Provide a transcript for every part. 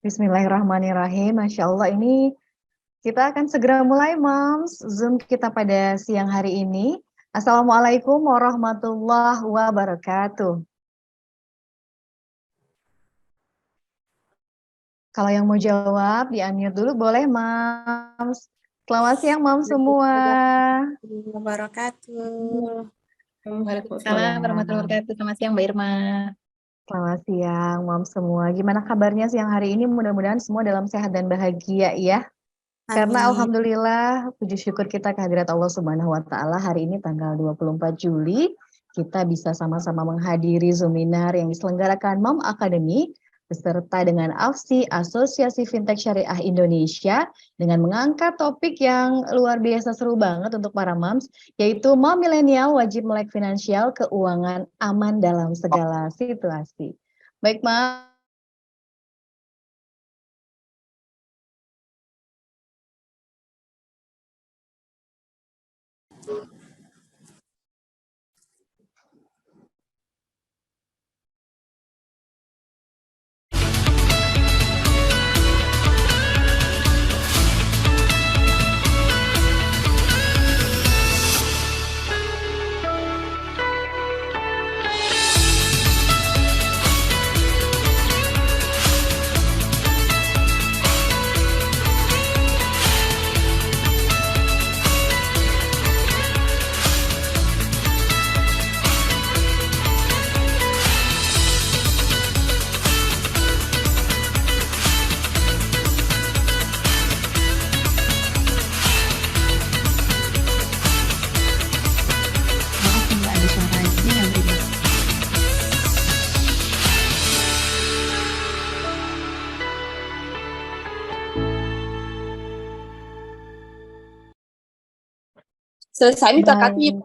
Bismillahirrahmanirrahim. Masya Allah, ini kita akan segera mulai, Moms, Zoom kita pada siang hari ini. Assalamualaikum warahmatullahi wabarakatuh. Kalau yang mau jawab, di-unmute dulu boleh, Moms. Selamat siang, Moms semua. Wabarakatuh. Waalaikumsalam warahmatullahi wabarakatuh. Selamat siang, Mbak Irma. Selamat siang, Moms semua. Gimana kabarnya siang hari ini? Mudah-mudahan semua dalam sehat dan bahagia ya. Karena Amin. alhamdulillah puji syukur kita kehadirat Allah Subhanahu wa taala, hari ini tanggal 24 Juli kita bisa sama-sama menghadiri seminar yang diselenggarakan Mom Academy beserta dengan AFSI, Asosiasi Fintech Syariah Indonesia, dengan mengangkat topik yang luar biasa seru banget untuk para moms, yaitu Mom Milenial Wajib Melek Finansial, Keuangan Aman dalam Segala Situasi. Baik, Mom. Selesai nih kakaknya.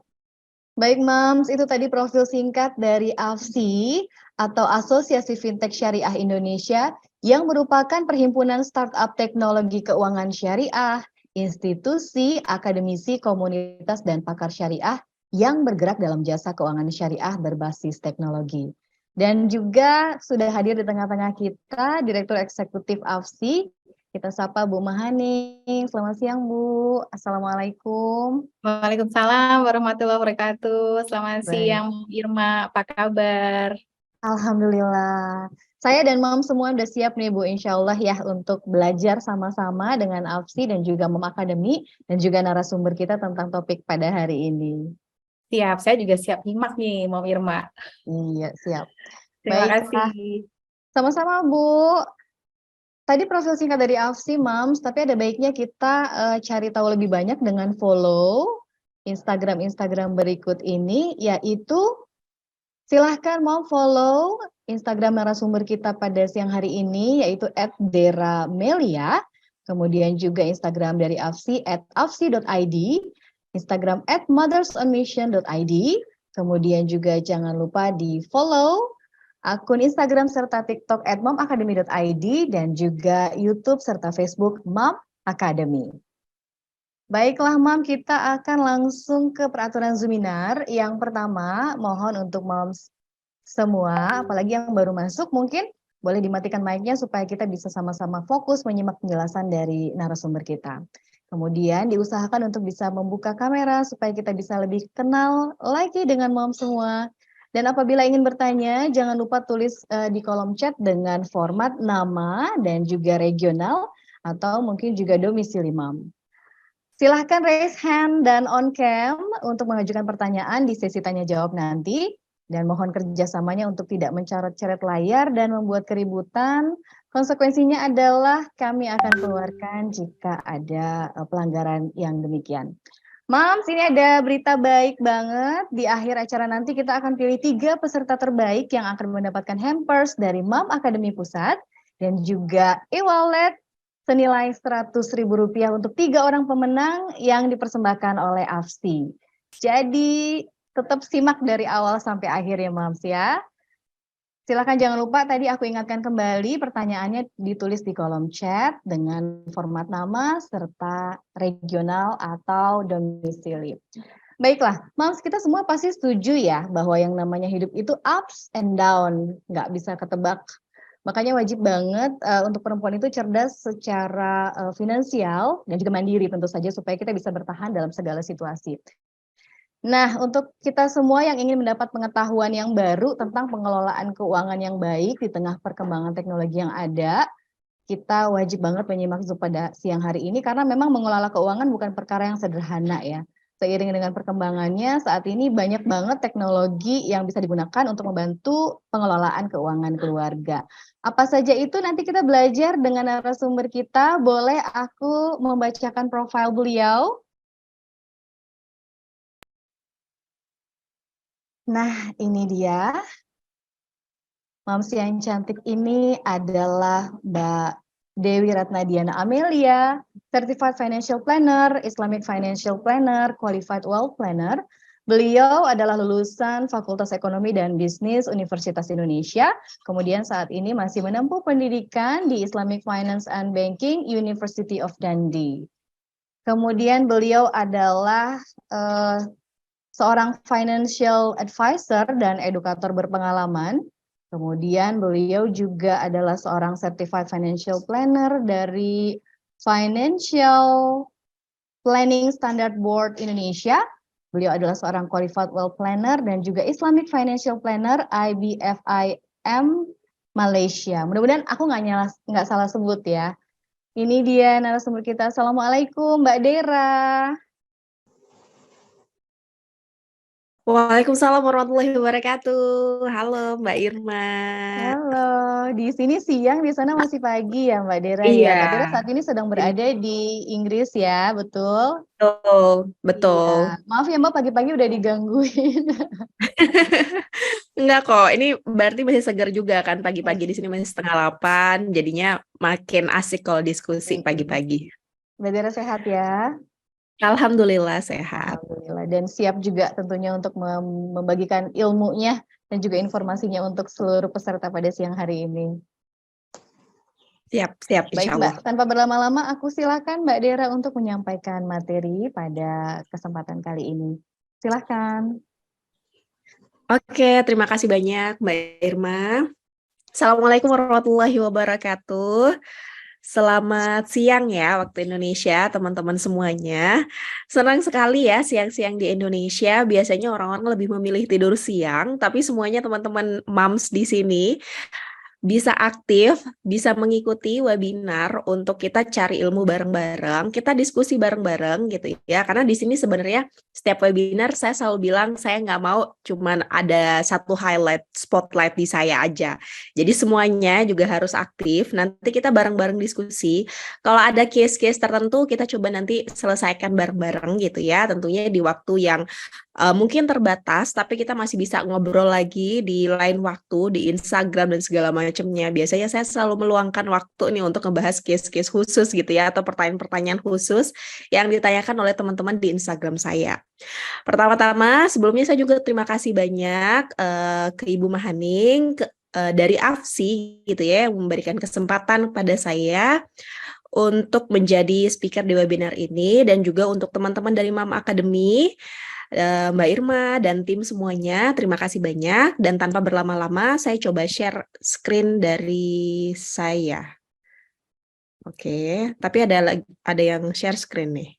Baik, Moms, itu tadi profil singkat dari AFSI atau Asosiasi Fintech Syariah Indonesia yang merupakan perhimpunan startup teknologi keuangan syariah, institusi, akademisi, komunitas, dan pakar syariah yang bergerak dalam jasa keuangan syariah berbasis teknologi. Dan juga sudah hadir di tengah-tengah kita Direktur Eksekutif AFSI. Kita sapa Bu Mahani. Selamat siang, Bu. Assalamualaikum. Waalaikumsalam warahmatullahi wabarakatuh. Selamat siang, Irma. Apa kabar? Alhamdulillah. Saya dan Mom semua udah siap nih, Bu, insya Allah ya, untuk belajar sama-sama dengan AFSI dan juga Mom Academy dan juga narasumber kita tentang topik pada hari ini. Siap, saya juga siap nyimak nih, Mom Irma. Iya, siap. Terima Baiklah. kasih. Sama-sama, Bu. Tadi profil singkat dari AFSI, Moms, tapi ada baiknya kita cari tahu lebih banyak dengan follow Instagram berikut ini, yaitu silahkan Mom follow Instagram narasumber kita pada siang hari ini, yaitu @deramelia, kemudian juga Instagram dari AFSI @afsi.id, Instagram @mothersonmission.id, kemudian juga jangan lupa di follow akun Instagram serta TikTok @momacademy.id dan juga YouTube serta Facebook Mom Academy. Baiklah, Mam, kita akan langsung ke peraturan seminar. Yang pertama, mohon untuk moms semua, apalagi yang baru masuk, mungkin boleh dimatikan mic-nya supaya kita bisa sama-sama fokus menyimak penjelasan dari narasumber kita. Kemudian diusahakan untuk bisa membuka kamera supaya kita bisa lebih kenal lagi dengan mom semua. Dan apabila ingin bertanya, jangan lupa tulis di kolom chat dengan format nama dan juga regional atau mungkin juga domisili mom. Silahkan raise hand dan on cam untuk mengajukan pertanyaan di sesi tanya jawab nanti. Dan mohon kerjasamanya untuk tidak mencoret-coret layar dan membuat keributan. Konsekuensinya adalah kami akan keluarkan jika ada pelanggaran yang demikian. Moms, ini ada berita baik banget. Di akhir acara nanti kita akan pilih 3 peserta terbaik yang akan mendapatkan hampers dari Mom Academy Pusat dan juga e-wallet senilai Rp100.000 untuk 3 orang pemenang yang dipersembahkan oleh AFSI. Jadi tetap simak dari awal sampai akhir ya, Moms ya. Silakan jangan lupa tadi aku ingatkan kembali pertanyaannya ditulis di kolom chat dengan format nama serta regional atau domisili. Baiklah, Moms, kita semua pasti setuju ya bahwa yang namanya hidup itu ups and down, nggak bisa ketebak Makanya wajib banget untuk perempuan itu cerdas secara finansial dan juga mandiri tentu saja supaya kita bisa bertahan dalam segala situasi. Nah, untuk kita semua yang ingin mendapat pengetahuan yang baru tentang pengelolaan keuangan yang baik di tengah perkembangan teknologi yang ada, kita wajib banget menyimak Zoom pada siang hari ini karena memang mengelola keuangan bukan perkara yang sederhana ya. Seiring dengan perkembangannya, saat ini banyak banget teknologi yang bisa digunakan untuk membantu pengelolaan keuangan keluarga. Apa saja itu nanti kita belajar dengan narasumber kita. Boleh aku membacakan profil beliau? Nah, ini dia. Mams yang cantik ini adalah Mbak Dewi Ratnadiana Amelia, Certified Financial Planner, Islamic Financial Planner, Qualified Wealth Planner. Beliau adalah lulusan Fakultas Ekonomi dan Bisnis Universitas Indonesia, kemudian saat ini masih menempuh pendidikan di Islamic Finance and Banking, University of Dundee. Kemudian beliau adalah seorang financial advisor dan edukator berpengalaman. Kemudian beliau juga adalah seorang certified financial planner dari Financial Planning Standard Board Indonesia. Beliau adalah seorang qualified wealth planner dan juga Islamic Financial Planner IBFIM Malaysia. Mudah-mudahan aku nggak salah sebut ya. Ini dia narasumber kita. Assalamualaikum Mbak Dera. Waalaikumsalam warahmatullahi wabarakatuh. Halo Mbak Irma. Halo, di sini siang, di sana masih pagi ya Mbak Dera ya. Iya, Mbak Dera saat ini sedang berada di Inggris ya, betul? betul, betul. Iya. Maaf ya Mbak, pagi-pagi udah digangguin. Enggak kok, ini berarti masih segar juga kan pagi-pagi di sini masih 7:30, jadinya makin asik kalau diskusi pagi-pagi. Mbak Dera sehat ya? Alhamdulillah sehat. Alhamdulillah. Dan siap juga tentunya untuk membagikan ilmunya dan juga informasinya untuk seluruh peserta pada siang hari ini. Siap, Baik insya Allah. Mbak, tanpa berlama-lama aku silakan Mbak Dera untuk menyampaikan materi pada kesempatan kali ini. Silakan. Oke, terima kasih banyak Mbak Irma. Assalamualaikum warahmatullahi wabarakatuh. Selamat siang ya waktu Indonesia teman-teman semuanya. Senang sekali ya siang-siang di Indonesia. Biasanya orang-orang lebih memilih tidur siang, tapi semuanya teman-teman moms di sini bisa aktif, bisa mengikuti webinar untuk kita cari ilmu bareng-bareng, kita diskusi bareng-bareng gitu ya. Karena di sini sebenarnya setiap webinar saya selalu bilang saya nggak mau cuman ada satu highlight, spotlight di saya aja. Jadi semuanya juga harus aktif, nanti kita bareng-bareng diskusi. Kalau ada case-case tertentu kita coba nanti selesaikan bareng-bareng gitu ya, tentunya di waktu yang mungkin terbatas, tapi kita masih bisa ngobrol lagi di lain waktu, di Instagram dan segala macamnya. Biasanya saya selalu meluangkan waktu nih untuk ngebahas case-case khusus gitu ya, atau pertanyaan-pertanyaan khusus yang ditanyakan oleh teman-teman di Instagram saya. Pertama-tama, sebelumnya saya juga terima kasih banyak ke Ibu Mahaning, dari AFSI gitu ya, yang memberikan kesempatan pada saya untuk menjadi speaker di webinar ini, dan juga untuk teman-teman dari Mom Academy, Mbak Irma dan tim semuanya, terima kasih banyak. Dan tanpa berlama-lama, saya coba share screen dari saya. Oke, tapi ada yang share screen nih.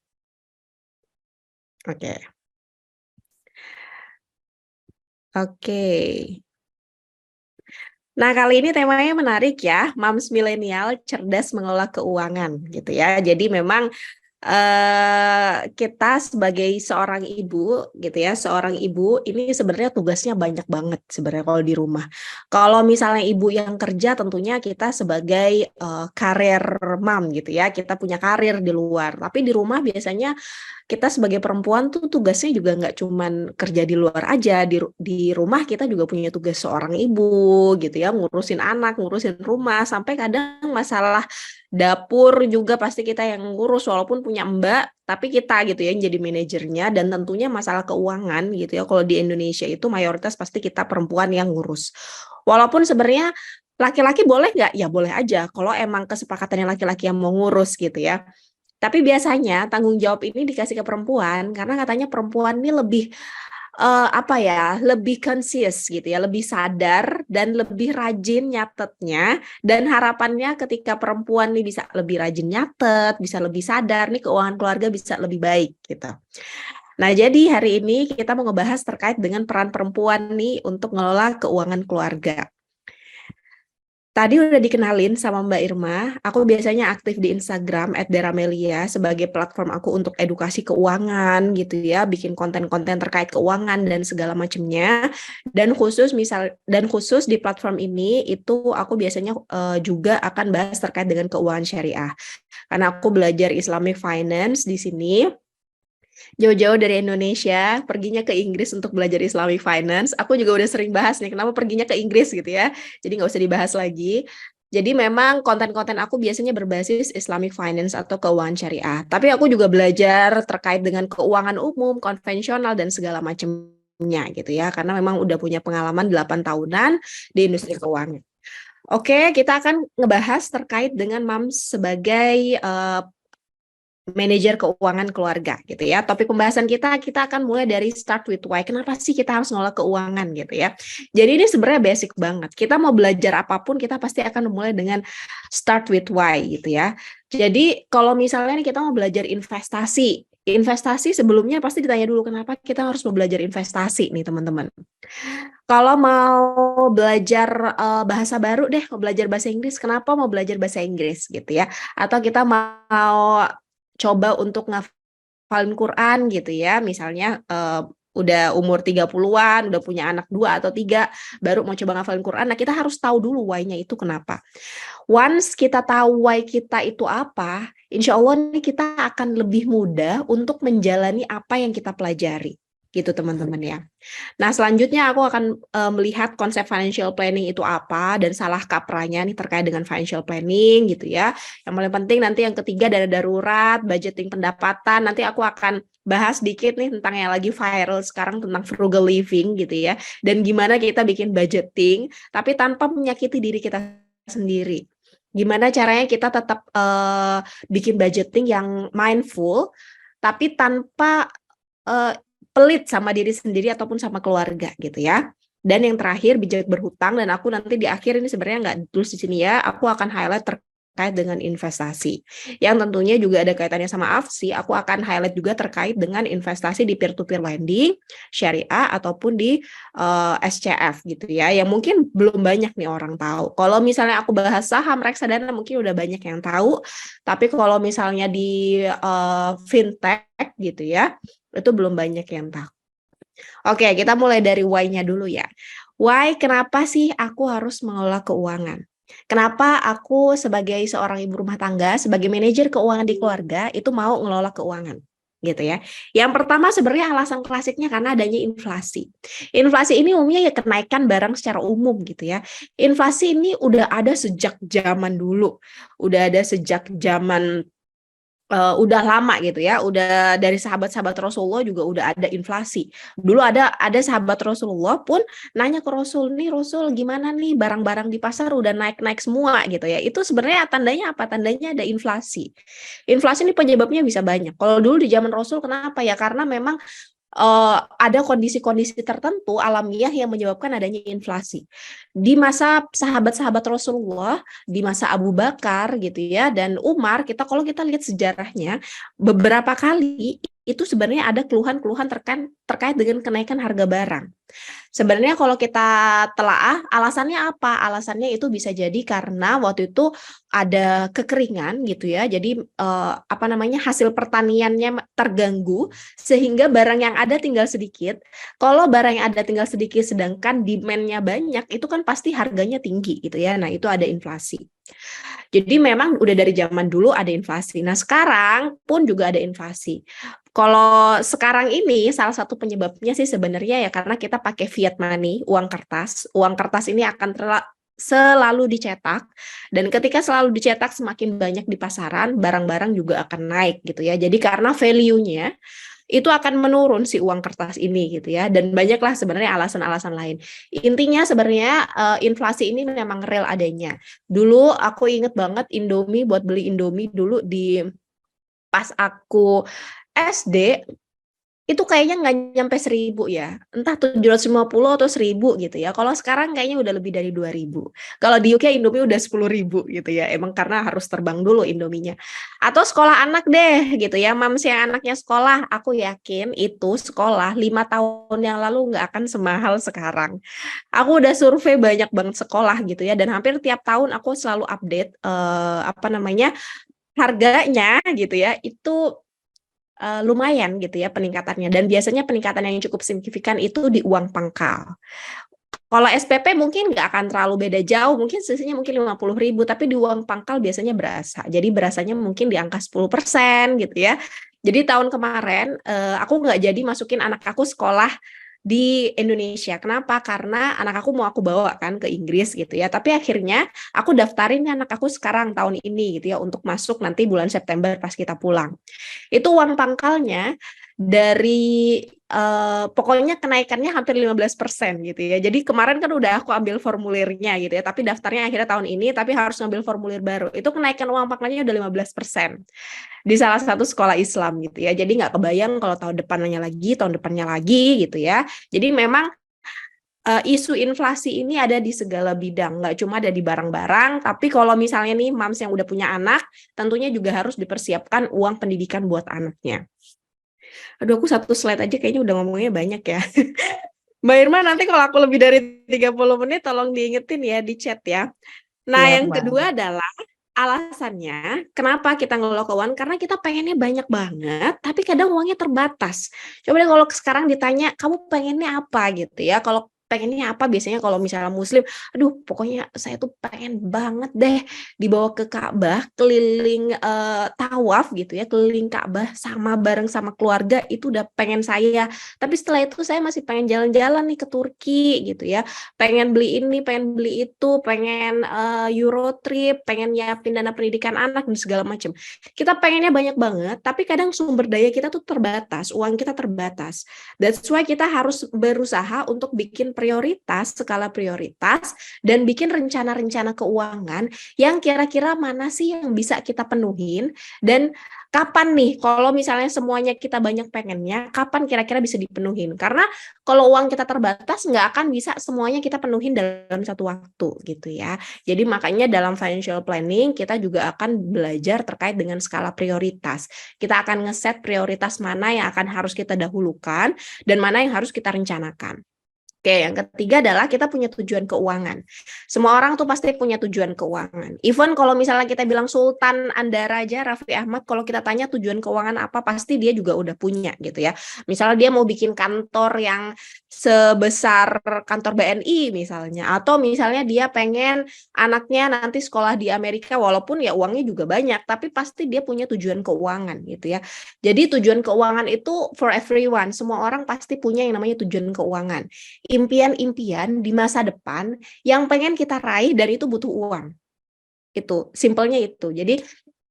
Oke. Nah, kali ini temanya menarik ya, Moms Milenial Cerdas Mengelola Keuangan gitu ya. Jadi memang kita sebagai seorang ibu gitu ya, seorang ibu ini sebenarnya tugasnya banyak banget sebenarnya kalau di rumah. Kalau misalnya ibu yang kerja, tentunya kita sebagai karir mom gitu ya, kita punya karir di luar. Tapi di rumah biasanya kita sebagai perempuan tuh tugasnya juga nggak cuman kerja di luar aja, di rumah kita juga punya tugas seorang ibu gitu ya, ngurusin anak, ngurusin rumah, sampai kadang masalah dapur juga pasti kita yang ngurus walaupun punya mbak, tapi kita gitu ya yang jadi manajernya. Dan tentunya masalah keuangan gitu ya, kalau di Indonesia itu mayoritas pasti kita perempuan yang ngurus. Walaupun sebenarnya laki-laki boleh nggak? Ya boleh aja kalau emang kesepakatannya laki-laki yang mau ngurus gitu ya. Tapi biasanya tanggung jawab ini dikasih ke perempuan karena katanya perempuan ini lebih lebih conscious gitu ya, lebih sadar dan lebih rajin nyatetnya, dan harapannya ketika perempuan nih bisa lebih rajin nyatet, bisa lebih sadar nih, keuangan keluarga bisa lebih baik gitu. Nah, jadi hari ini kita mau ngebahas terkait dengan peran perempuan nih untuk ngelola keuangan keluarga. Tadi udah dikenalin sama Mbak Irma, aku biasanya aktif di Instagram @deramelia sebagai platform aku untuk edukasi keuangan gitu ya, bikin konten-konten terkait keuangan dan segala macamnya. Dan khusus di platform ini itu aku biasanya juga akan bahas terkait dengan keuangan syariah. Karena aku belajar Islamic Finance di sini. Jauh-jauh dari Indonesia, perginya ke Inggris untuk belajar Islamic Finance. Aku juga udah sering bahas nih, kenapa perginya ke Inggris gitu ya. Jadi nggak usah dibahas lagi. Jadi memang konten-konten aku biasanya berbasis Islamic Finance atau keuangan syariah. Tapi aku juga belajar terkait dengan keuangan umum, konvensional, dan segala macamnya gitu ya. Karena memang udah punya pengalaman 8 tahunan di industri keuangan. Oke, kita akan ngebahas terkait dengan MAMS sebagai manajer keuangan keluarga gitu ya. Topik pembahasan kita akan mulai dari start with why. Kenapa sih kita harus ngelola keuangan gitu ya. Jadi ini sebenarnya basic banget. Kita mau belajar apapun kita pasti akan mulai dengan start with why gitu ya. Jadi kalau misalnya nih kita mau belajar investasi sebelumnya pasti ditanya dulu kenapa kita harus mau belajar investasi nih teman-teman. Kalau mau belajar bahasa baru deh, mau belajar bahasa Inggris, kenapa mau belajar bahasa Inggris gitu ya. Atau kita mau coba untuk ngafalin Quran gitu ya, misalnya udah umur 30-an, udah punya anak 2 atau 3, baru mau coba ngafalin Quran. Nah, kita harus tahu dulu why-nya itu kenapa. Once kita tahu why kita itu apa, insya Allah nih kita akan lebih mudah untuk menjalani apa yang kita pelajari. Gitu teman-teman ya. Nah, selanjutnya aku akan melihat konsep financial planning itu apa dan salah kaprahnya nih terkait dengan financial planning gitu ya. Yang paling penting nanti yang ketiga dana darurat, budgeting pendapatan. Nanti aku akan bahas dikit nih tentang yang lagi viral sekarang tentang frugal living gitu ya. Dan gimana kita bikin budgeting tapi tanpa menyakiti diri kita sendiri. Gimana caranya kita tetap bikin budgeting yang mindful tapi tanpa pelit sama diri sendiri ataupun sama keluarga gitu ya. Dan yang terakhir bijak berhutang, dan aku nanti di akhir ini sebenarnya nggak tulis di sini ya, aku akan highlight terkait dengan investasi. Yang tentunya juga ada kaitannya sama AFSI, aku akan highlight juga terkait dengan investasi di peer-to-peer lending, syariah, ataupun di SCF gitu ya, yang mungkin belum banyak nih orang tahu. Kalau misalnya aku bahas saham, reksadana mungkin udah banyak yang tahu, tapi kalau misalnya di fintech gitu ya, itu belum banyak yang tahu. Oke, kita mulai dari why-nya dulu ya. Why, kenapa sih aku harus mengelola keuangan? Kenapa aku sebagai seorang ibu rumah tangga, sebagai manajer keuangan di keluarga, itu mau ngelola keuangan? Gitu ya. Yang pertama sebenarnya alasan klasiknya karena adanya inflasi. Inflasi ini umumnya ya kenaikan barang secara umum gitu ya. Inflasi ini udah ada sejak zaman dulu. Udah ada sejak zaman udah lama gitu ya, udah dari sahabat-sahabat Rasulullah juga udah ada inflasi. Dulu ada sahabat Rasulullah pun nanya ke Rasul, nih Rasul gimana nih barang-barang di pasar udah naik-naik semua gitu ya. Itu sebenarnya tandanya apa? Tandanya ada inflasi. Inflasi ini penyebabnya bisa banyak. Kalau dulu di zaman Rasul kenapa ya? Karena memang ada kondisi-kondisi tertentu alamiah yang menyebabkan adanya inflasi. Di masa sahabat-sahabat Rasulullah, di masa Abu Bakar gitu ya, dan Umar, kalau kita lihat sejarahnya, beberapa kali itu sebenarnya ada keluhan-keluhan terkait dengan kenaikan harga barang. Sebenarnya kalau kita telaah, alasannya apa? Alasannya itu bisa jadi karena waktu itu ada kekeringan gitu ya. Jadi hasil pertaniannya terganggu sehingga barang yang ada tinggal sedikit. Kalau barang yang ada tinggal sedikit sedangkan demand-nya banyak, itu kan pasti harganya tinggi gitu ya. Nah, itu ada inflasi. Jadi memang udah dari zaman dulu ada inflasi. Nah, sekarang pun juga ada inflasi. Kalau sekarang ini salah satu penyebabnya sih sebenarnya ya karena kita pakai fiat money, uang kertas. Uang kertas ini akan selalu dicetak, dan ketika selalu dicetak semakin banyak di pasaran, barang-barang juga akan naik gitu ya. Jadi karena value-nya itu akan menurun si uang kertas ini gitu ya, dan banyaklah sebenarnya alasan-alasan lain. Intinya sebenarnya inflasi ini memang real adanya. Dulu aku inget banget Indomie, buat beli Indomie dulu di pas aku SD itu kayaknya nggak nyampe 1.000 ya, entah 750 atau 1.000 gitu ya. Kalau sekarang kayaknya udah lebih dari 2.000. Kalau di UK Indomie udah 10.000 gitu ya, emang karena harus terbang dulu Indominya. Atau sekolah anak deh gitu ya, mams yang anaknya sekolah, aku yakin itu sekolah 5 tahun yang lalu nggak akan semahal sekarang. Aku udah survei banyak banget sekolah gitu ya, dan hampir tiap tahun aku selalu update harganya gitu ya, itu lumayan gitu ya peningkatannya, dan biasanya peningkatan yang cukup signifikan itu di uang pangkal. Kalau SPP mungkin nggak akan terlalu beda jauh, mungkin selisihnya mungkin 50.000, tapi di uang pangkal biasanya berasa. Jadi berasanya mungkin di angka 10% gitu ya. Jadi tahun kemarin aku nggak jadi masukin anak aku sekolah di Indonesia. Kenapa? Karena anak aku mau aku bawa kan ke Inggris gitu ya. Tapi akhirnya aku daftarin anak aku sekarang tahun ini gitu ya, untuk masuk nanti bulan September pas kita pulang. Itu uang pangkalnya dari pokoknya kenaikannya hampir 15% gitu ya. Jadi kemarin kan udah aku ambil formulirnya gitu ya, tapi daftarnya akhirnya tahun ini, tapi harus ngambil formulir baru. Itu kenaikan uang pangkalnya udah 15% di salah satu sekolah Islam gitu ya. Jadi nggak kebayang kalau tahun depannya lagi gitu ya. Jadi memang isu inflasi ini ada di segala bidang, nggak cuma ada di barang-barang, tapi kalau misalnya nih mams yang udah punya anak, tentunya juga harus dipersiapkan uang pendidikan buat anaknya. Aduh, aku satu slide aja kayaknya udah ngomongnya banyak ya. Mbak Irma, nanti kalau aku lebih dari 30 menit, tolong diingetin ya di chat ya. Nah, Siap, yang Mbak. kedua adalah alasannya kenapa kita ngelola keuangan, karena kita pengennya banyak banget, tapi kadang uangnya terbatas. Coba deh kalau sekarang ditanya, kamu pengennya apa gitu ya, kalau pengennya apa biasanya kalau misalnya muslim, aduh pokoknya saya tuh pengen banget deh dibawa ke Ka'bah, keliling tawaf gitu ya, keliling Ka'bah sama bareng sama keluarga, itu udah pengen saya. Tapi setelah itu saya masih pengen jalan-jalan nih ke Turki gitu ya, pengen beli ini, pengen beli itu, pengen Euro trip, pengen nyiapin dana pendidikan anak dan segala macam. Kita pengennya banyak banget, tapi kadang sumber daya kita tuh terbatas, uang kita terbatas. That's why kita harus berusaha untuk bikin prioritas, skala prioritas, dan bikin rencana-rencana keuangan yang kira-kira mana sih yang bisa kita penuhin, dan kapan nih kalau misalnya semuanya kita banyak pengennya, kapan kira-kira bisa dipenuhin. Karena kalau uang kita terbatas, nggak akan bisa semuanya kita penuhin dalam satu waktu gitu ya. Jadi makanya dalam financial planning kita juga akan belajar terkait dengan skala prioritas. Kita akan ngeset prioritas mana yang akan harus kita dahulukan dan mana yang harus kita rencanakan. Oke, yang ketiga adalah kita punya tujuan keuangan. Semua orang tuh pasti punya tujuan keuangan. Even kalau misalnya kita bilang Sultan Andara aja, Raffi Ahmad, kalau kita tanya tujuan keuangan apa, pasti dia juga udah punya gitu ya. Misalnya dia mau bikin kantor yang sebesar kantor BNI misalnya, atau misalnya dia pengen anaknya nanti sekolah di Amerika, walaupun ya uangnya juga banyak, tapi pasti dia punya tujuan keuangan gitu ya. Jadi tujuan keuangan itu for everyone, semua orang pasti punya yang namanya tujuan keuangan. Impian-impian di masa depan yang pengen kita raih, dan itu butuh uang. Itu simpelnya itu. Jadi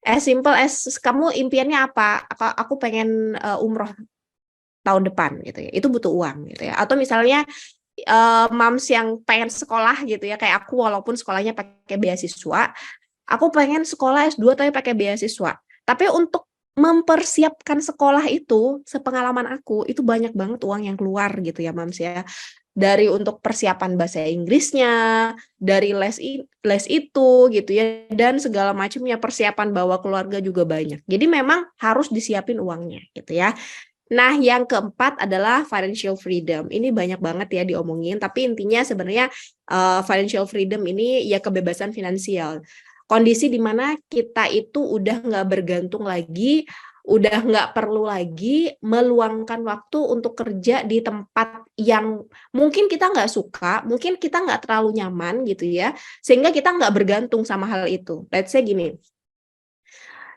as simple as kamu impiannya apa? Aku pengen umroh tahun depan gitu ya. Itu butuh uang gitu ya. Atau misalnya moms yang pengen sekolah gitu ya, kayak aku, walaupun sekolahnya pakai beasiswa, aku pengen sekolah S2 tapi pakai beasiswa. Tapi untuk mempersiapkan sekolah itu, sepengalaman aku, itu banyak banget uang yang keluar gitu ya, moms ya. Dari untuk persiapan bahasa Inggrisnya, dari les itu gitu ya, dan segala macamnya, persiapan bawa keluarga juga banyak. Jadi memang harus disiapin uangnya gitu ya. Nah, yang keempat adalah financial freedom. Ini banyak banget ya diomongin, tapi intinya sebenarnya financial freedom ini ya kebebasan finansial. Kondisi di mana kita itu udah nggak bergantung lagi, udah nggak perlu lagi meluangkan waktu untuk kerja di tempat yang mungkin kita nggak suka, mungkin kita nggak terlalu nyaman gitu ya, sehingga kita nggak bergantung sama hal itu. Let's say gini,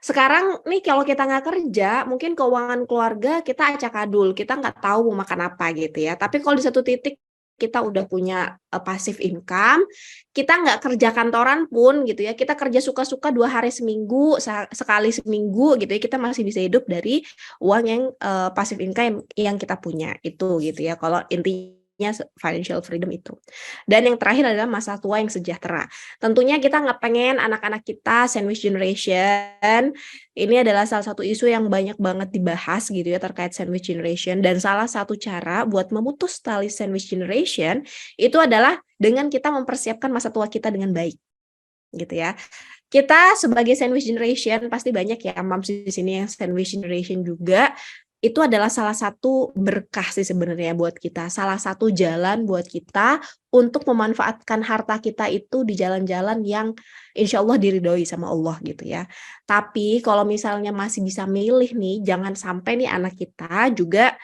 sekarang nih kalau kita nggak kerja, mungkin keuangan keluarga kita acak-adul, kita nggak tahu mau makan apa gitu ya. Tapi kalau di satu titik kita udah punya passive income, kita nggak kerja kantoran pun gitu ya, kita kerja suka-suka 2 hari seminggu, sekali seminggu gitu ya, kita masih bisa hidup dari uang yang passive income yang kita punya itu gitu ya. Kalau intinya financial freedom itu. Dan yang terakhir adalah masa tua yang sejahtera. Tentunya kita nggak pengen anak-anak kita sandwich generation. Ini adalah salah satu isu yang banyak banget dibahas gitu ya terkait sandwich generation. Dan salah satu cara buat memutus tali sandwich generation itu adalah dengan kita mempersiapkan masa tua kita dengan baik, gitu ya. Kita sebagai sandwich generation pasti banyak ya moms di sini yang sandwich generation juga. Itu adalah salah satu berkah sih sebenarnya buat kita, salah satu jalan buat kita untuk memanfaatkan harta kita itu di jalan-jalan yang insya Allah diridhoi sama Allah gitu ya. Tapi kalau misalnya masih bisa milih nih, jangan sampai nih anak kita juga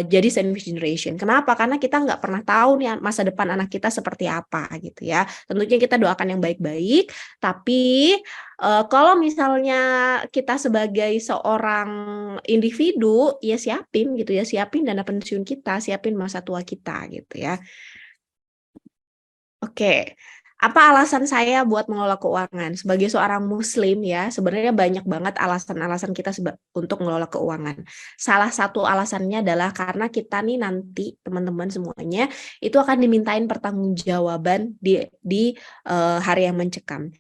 jadi sandwich generation. Kenapa? Karena kita nggak pernah tahu nih masa depan anak kita seperti apa gitu ya. Tentunya kita doakan yang baik-baik, tapi kalau misalnya kita sebagai seorang individu, ya siapin gitu ya, siapin dana pensiun kita, siapin masa tua kita gitu ya. Oke. Apa alasan saya buat mengelola keuangan? Sebagai seorang muslim ya, sebenarnya banyak banget alasan-alasan kita untuk mengelola keuangan. Salah satu alasannya adalah karena kita nih nanti teman-teman semuanya itu akan dimintain pertanggungjawaban di hari yang mencekam.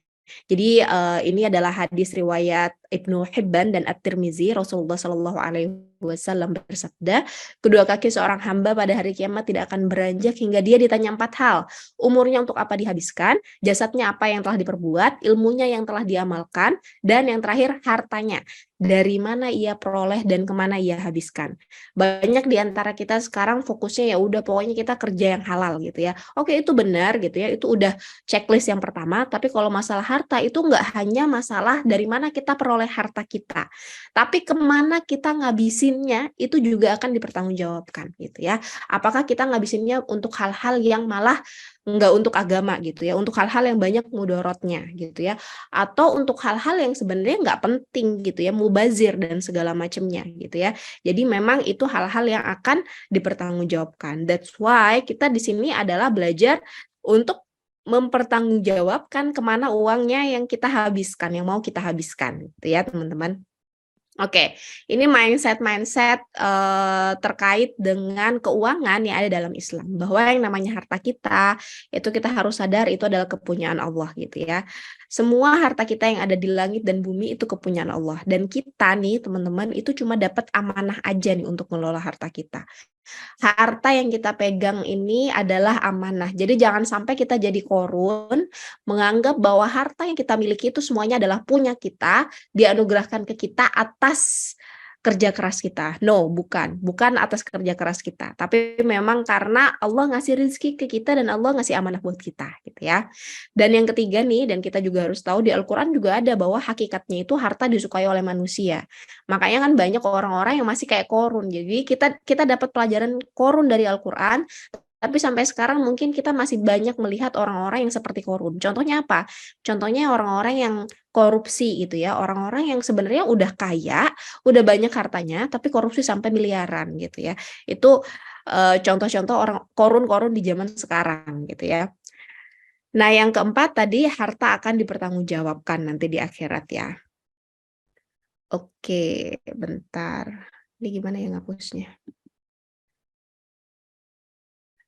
Jadi ini adalah hadis riwayat Ibnu Hibban dan At-Tirmizi. Rasulullah Shallallahu Alaihi Wasallam bersabda, kedua kaki seorang hamba pada hari kiamat tidak akan beranjak hingga dia ditanya 4 hal. Umurnya untuk apa dihabiskan, jasadnya apa yang telah diperbuat, ilmunya yang telah diamalkan, dan yang terakhir hartanya. Dari mana ia peroleh dan kemana ia habiskan. Banyak di antara kita sekarang fokusnya ya udah pokoknya kita kerja yang halal gitu ya. Oke, itu benar gitu ya. Itu udah checklist yang pertama, tapi kalau masalah harta itu nggak hanya masalah dari mana kita peroleh harta kita, tapi kemana kita ngabisinnya itu juga akan dipertanggungjawabkan gitu ya. Apakah kita ngabisinnya untuk hal-hal yang malah nggak untuk agama gitu ya, untuk hal-hal yang banyak mudorotnya gitu ya, atau untuk hal-hal yang sebenarnya nggak penting gitu ya, mubazir dan segala macamnya gitu ya. Jadi memang itu hal-hal yang akan dipertanggungjawabkan. That's why kita di sini adalah belajar untuk mempertanggungjawabkan kemana uangnya yang kita habiskan, yang mau kita habiskan, gitu ya teman-teman. Oke, ini mindset terkait dengan keuangan yang ada dalam Islam, bahwa yang namanya harta kita itu kita harus sadar itu adalah kepunyaan Allah gitu ya. Semua harta kita yang ada di langit dan bumi itu kepunyaan Allah, dan kita nih teman-teman itu cuma dapat amanah aja nih untuk mengelola harta kita. Harta yang kita pegang ini adalah amanah. Jadi jangan sampai kita jadi korun, menganggap bahwa harta yang kita miliki itu semuanya adalah punya kita, dianugerahkan ke kita atas kerja keras kita. No, bukan atas kerja keras kita, tapi memang karena Allah ngasih rezeki ke kita dan Allah ngasih amanah buat kita gitu ya. Dan yang ketiga nih, dan kita juga harus tahu di Al-Qur'an juga ada bahwa hakikatnya itu harta disukai oleh manusia. Makanya kan banyak orang-orang yang masih kayak korun. Jadi kita dapat pelajaran korun dari Al-Qur'an, tapi sampai sekarang mungkin kita masih banyak melihat orang-orang yang seperti korun. Contohnya apa? Contohnya orang-orang yang korupsi gitu ya, orang-orang yang sebenarnya udah kaya, udah banyak hartanya, tapi korupsi sampai miliaran gitu ya. Itu contoh-contoh orang korun-korun di zaman sekarang gitu ya. Nah, yang keempat tadi harta akan dipertanggungjawabkan nanti di akhirat ya. Oke, bentar. Ini gimana ya ngapusnya?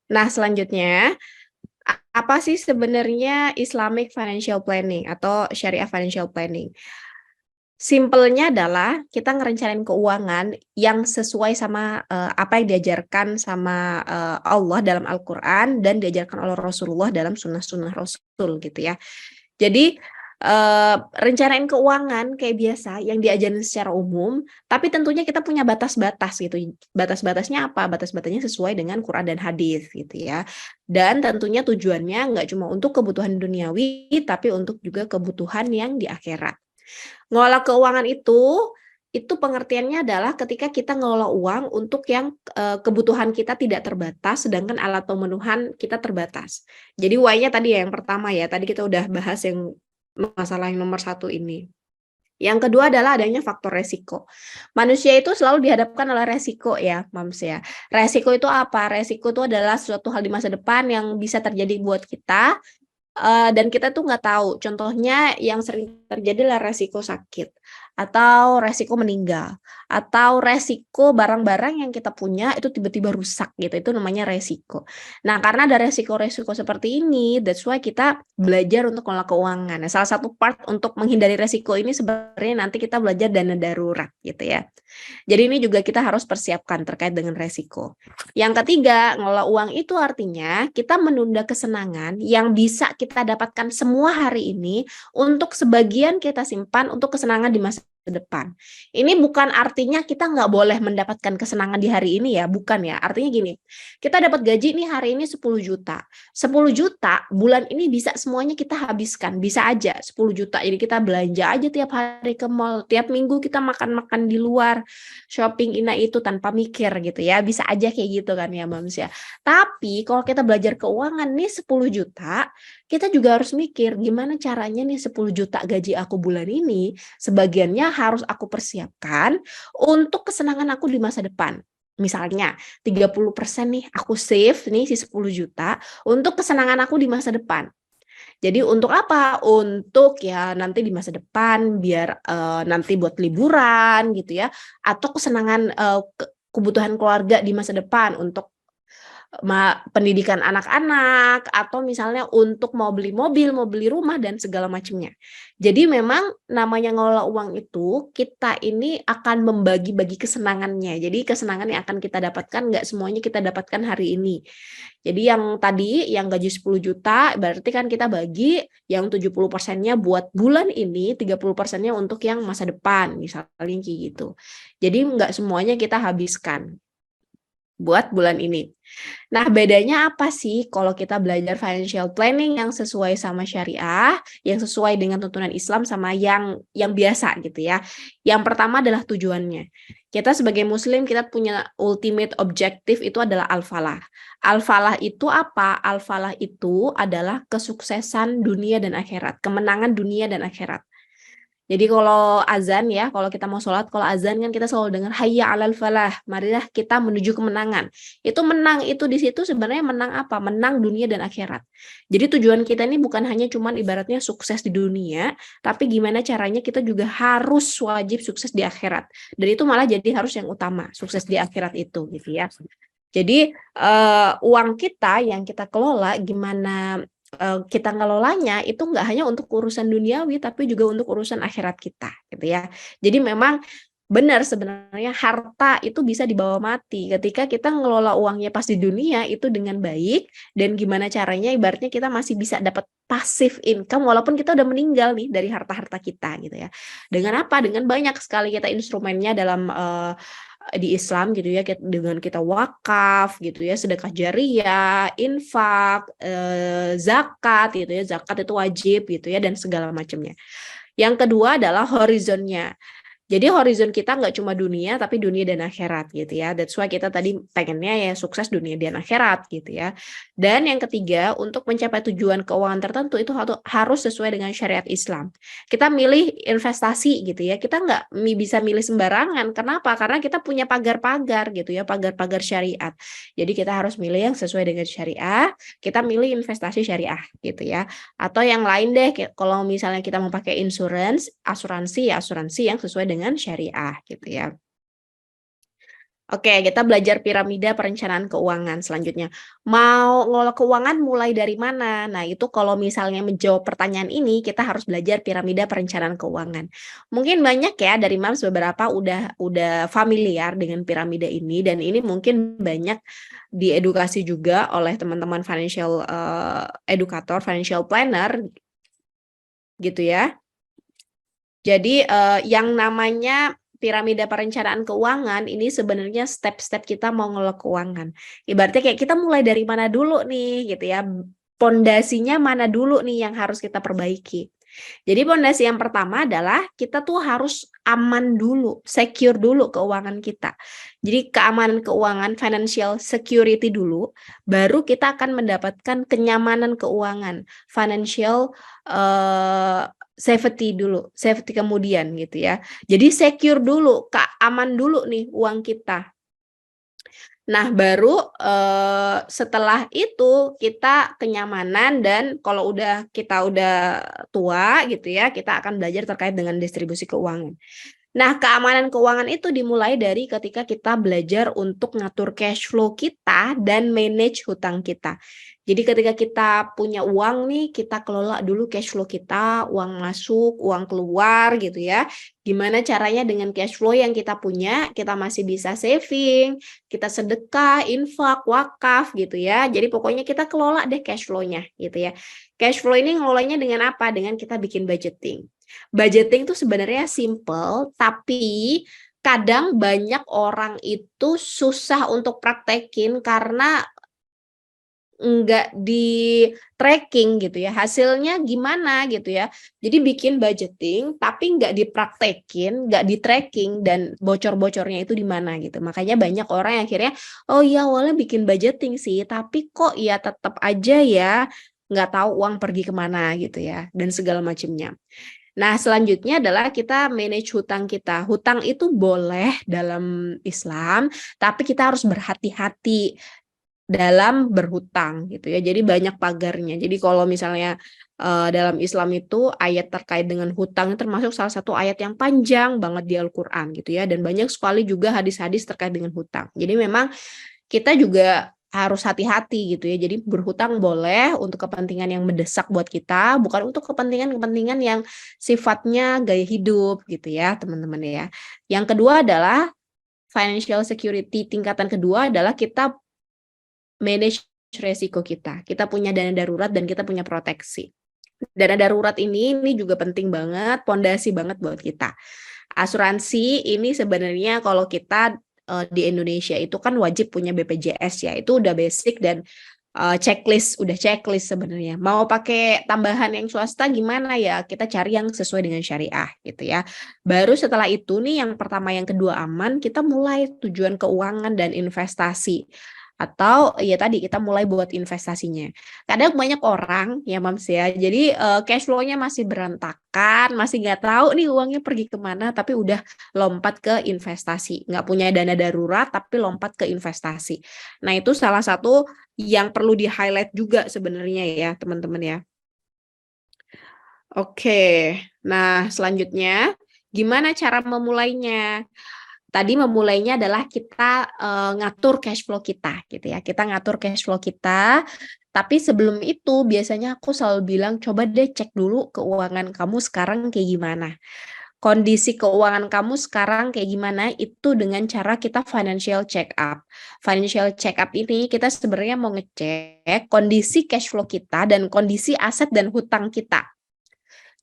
Nah, selanjutnya, apa sih sebenarnya Islamic Financial Planning atau Syariah Financial Planning? Simpelnya adalah kita ngerencanain keuangan yang sesuai sama apa yang diajarkan sama Allah dalam Al-Quran dan diajarkan oleh Rasulullah dalam sunnah-sunnah Rasul gitu ya. Jadi rencanain keuangan kayak biasa yang diajarin secara umum, tapi tentunya kita punya batas-batas gitu. Batas-batasnya apa? Batas-batasnya sesuai dengan Quran dan hadis gitu ya. Dan tentunya tujuannya nggak cuma untuk kebutuhan duniawi, tapi untuk juga kebutuhan yang di akhirat. Ngelola keuangan itu pengertiannya adalah ketika kita ngelola uang untuk yang kebutuhan kita tidak terbatas, sedangkan alat pemenuhan kita terbatas. Jadi why-nya tadi ya yang pertama ya, tadi kita udah bahas yang masalah yang nomor 1 ini. Yang kedua adalah adanya faktor resiko. Manusia itu selalu dihadapkan oleh resiko ya, Mams ya. Resiko itu apa? Resiko itu adalah suatu hal di masa depan yang bisa terjadi buat kita, dan kita tuh nggak tahu. Contohnya yang sering terjadi adalah resiko sakit. atau resiko meninggal, atau resiko barang-barang yang kita punya itu tiba-tiba rusak gitu. Itu namanya resiko. Nah, karena ada resiko-resiko seperti ini, that's why kita belajar untuk mengelola keuangan. Nah, salah satu part untuk menghindari resiko ini sebenarnya nanti kita belajar dana darurat gitu ya. Jadi ini juga kita harus persiapkan terkait dengan resiko. Yang ketiga, ngelola uang itu artinya kita menunda kesenangan yang bisa kita dapatkan semua hari ini untuk sebagian kita simpan untuk kesenangan di masa depan. Ini bukan artinya kita nggak boleh mendapatkan kesenangan di hari ini ya, bukan ya. Artinya gini, kita dapat gaji nih hari ini 10 juta. 10 juta bulan ini bisa semuanya kita habiskan, bisa aja 10 juta. Jadi kita belanja aja tiap hari ke mall, tiap minggu kita makan-makan di luar, shopping ini itu tanpa mikir gitu ya. Bisa aja kayak gitu kan ya manusia. Tapi kalau kita belajar keuangan nih 10 juta, kita juga harus mikir gimana caranya nih 10 juta gaji aku bulan ini, sebagiannya harus aku persiapkan untuk kesenangan aku di masa depan. Misalnya 30% nih aku save nih si 10 juta untuk kesenangan aku di masa depan. Jadi untuk apa? Untuk ya nanti di masa depan biar nanti buat liburan gitu ya, atau kesenangan kebutuhan keluarga di masa depan untuk pendidikan anak-anak, atau misalnya untuk mau beli mobil, mau beli rumah dan segala macamnya. Jadi memang namanya ngelola uang itu kita ini akan membagi-bagi kesenangannya. Jadi kesenangan yang akan kita dapatkan nggak semuanya kita dapatkan hari ini. Jadi yang tadi yang gaji 10 juta berarti kan kita bagi yang 70%-nya buat bulan ini, 30%-nya untuk yang masa depan, misalnya kayak gitu. Jadi nggak semuanya kita habiskan buat bulan ini. Nah, bedanya apa sih kalau kita belajar financial planning yang sesuai sama syariah, yang sesuai dengan tuntunan Islam sama yang biasa gitu ya. Yang pertama adalah tujuannya. Kita sebagai muslim kita punya ultimate objective itu adalah al-falah. Al-falah itu apa? Al-falah itu adalah kesuksesan dunia dan akhirat, kemenangan dunia dan akhirat. Jadi kalau azan ya, kalau kita mau sholat, kalau azan kan kita selalu dengar hayya 'alal falah, marilah kita menuju kemenangan. Itu menang itu di situ sebenarnya menang apa? Menang dunia dan akhirat. Jadi tujuan kita ini bukan hanya cuman ibaratnya sukses di dunia, tapi gimana caranya kita juga harus wajib sukses di akhirat. Dan itu malah jadi harus yang utama, sukses di akhirat itu gitu ya. Jadi uang kita yang kita kelola gimana kita ngelolanya itu nggak hanya untuk urusan duniawi tapi juga untuk urusan akhirat kita gitu ya. Jadi memang benar sebenarnya harta itu bisa dibawa mati ketika kita ngelola uangnya pas di dunia itu dengan baik, dan gimana caranya ibaratnya kita masih bisa dapat passive income walaupun kita udah meninggal nih dari harta-harta kita gitu ya. Dengan apa? Dengan banyak sekali kita instrumennya dalam di Islam gitu ya, dengan kita wakaf gitu ya, sedekah jariyah, infak, zakat gitu ya, zakat itu wajib gitu ya, dan segala macamnya. Yang kedua adalah horizonnya. Jadi horizon kita nggak cuma dunia, tapi dunia dan akhirat gitu ya. That's why kita tadi pengennya ya sukses dunia dan akhirat gitu ya. Dan yang ketiga, untuk mencapai tujuan keuangan tertentu itu harus sesuai dengan syariat Islam. Kita milih investasi gitu ya, kita nggak bisa milih sembarangan. Kenapa? Karena kita punya pagar-pagar gitu ya, pagar-pagar syariat. Jadi kita harus milih yang sesuai dengan syariah, kita milih investasi syariah gitu ya. Atau yang lain deh, kalau misalnya kita mau pakai asuransi ya asuransi yang sesuai dengan syariah gitu ya. Oke, kita belajar piramida perencanaan keuangan selanjutnya. Mau ngelola keuangan mulai dari mana? Nah, itu kalau misalnya menjawab pertanyaan ini, kita harus belajar piramida perencanaan keuangan. Mungkin banyak ya dari Mams beberapa udah familiar dengan piramida ini, dan ini mungkin banyak diedukasi juga oleh teman-teman financial educator, financial planner gitu ya. Jadi yang namanya piramida perencanaan keuangan ini sebenarnya step-step kita mau ngelola keuangan. Ibaratnya kayak kita mulai dari mana dulu nih gitu ya. Pondasinya mana dulu nih yang harus kita perbaiki. Jadi pondasi yang pertama adalah kita tuh harus aman dulu, secure dulu keuangan kita. Jadi keamanan keuangan, financial security dulu, baru kita akan mendapatkan kenyamanan keuangan, financial safety dulu, safety kemudian gitu ya. Jadi secure dulu, aman dulu nih uang kita. Nah, baru setelah itu kita kenyamanan, dan kalau kita udah tua gitu ya, kita akan belajar terkait dengan distribusi keuangan. Nah, keamanan keuangan itu dimulai dari ketika kita belajar untuk ngatur cash flow kita dan manage hutang kita. Jadi ketika kita punya uang nih, kita kelola dulu cash flow kita, uang masuk, uang keluar gitu ya. Gimana caranya dengan cash flow yang kita punya, kita masih bisa saving, kita sedekah, infak, wakaf gitu ya. Jadi pokoknya kita kelola deh cash flow-nya gitu ya. Cash flow ini ngelolanya dengan apa? Dengan kita bikin budgeting. Budgeting itu sebenarnya simple, tapi kadang banyak orang itu susah untuk praktekin karena enggak di tracking gitu ya, hasilnya gimana gitu ya. Jadi bikin budgeting tapi enggak dipraktekin, enggak di tracking, dan bocor-bocornya itu di mana gitu. Makanya banyak orang yang akhirnya, oh iya awalnya bikin budgeting sih, tapi kok ya tetap aja ya nggak tahu uang pergi kemana gitu ya, dan segala macamnya. Nah, selanjutnya adalah kita manage hutang kita. Hutang itu boleh dalam Islam, tapi kita harus berhati-hati dalam berhutang gitu ya. Jadi banyak pagarnya. Jadi kalau misalnya dalam Islam itu ayat terkait dengan hutang termasuk salah satu ayat yang panjang banget di Al-Qur'an gitu ya, dan banyak sekali juga hadis-hadis terkait dengan hutang. Jadi memang kita juga harus hati-hati gitu ya. Jadi berhutang boleh untuk kepentingan yang mendesak buat kita, bukan untuk kepentingan-kepentingan yang sifatnya gaya hidup gitu ya, teman-teman ya. Yang kedua adalah financial security. Tingkatan kedua adalah kita manage resiko kita. Kita punya dana darurat dan kita punya proteksi. Dana darurat ini juga penting banget, pondasi banget buat kita. Asuransi ini sebenarnya kalau kita di Indonesia itu kan wajib punya BPJS ya, itu udah basic dan checklist sebenarnya. Mau pakai tambahan yang swasta gimana ya, kita cari yang sesuai dengan syariah gitu ya. Baru setelah itu nih yang pertama yang kedua aman, kita mulai tujuan keuangan dan investasi. Atau ya tadi kita mulai buat investasinya. Kadang banyak orang ya Mams ya, jadi cash flow-nya masih berantakan, masih nggak tahu nih uangnya pergi kemana, tapi udah lompat ke investasi. Nggak punya dana darurat, tapi lompat ke investasi. Nah itu salah satu yang perlu di-highlight juga sebenarnya ya teman-teman ya. Oke, nah selanjutnya gimana cara memulainya? Tadi memulainya adalah kita ngatur cash flow kita gitu ya. Kita ngatur cash flow kita, tapi sebelum itu biasanya aku selalu bilang coba deh cek dulu keuangan kamu sekarang kayak gimana. Kondisi keuangan kamu sekarang kayak gimana itu dengan cara kita financial check up. Financial check up ini kita sebenarnya mau ngecek kondisi cash flow kita dan kondisi aset dan hutang kita.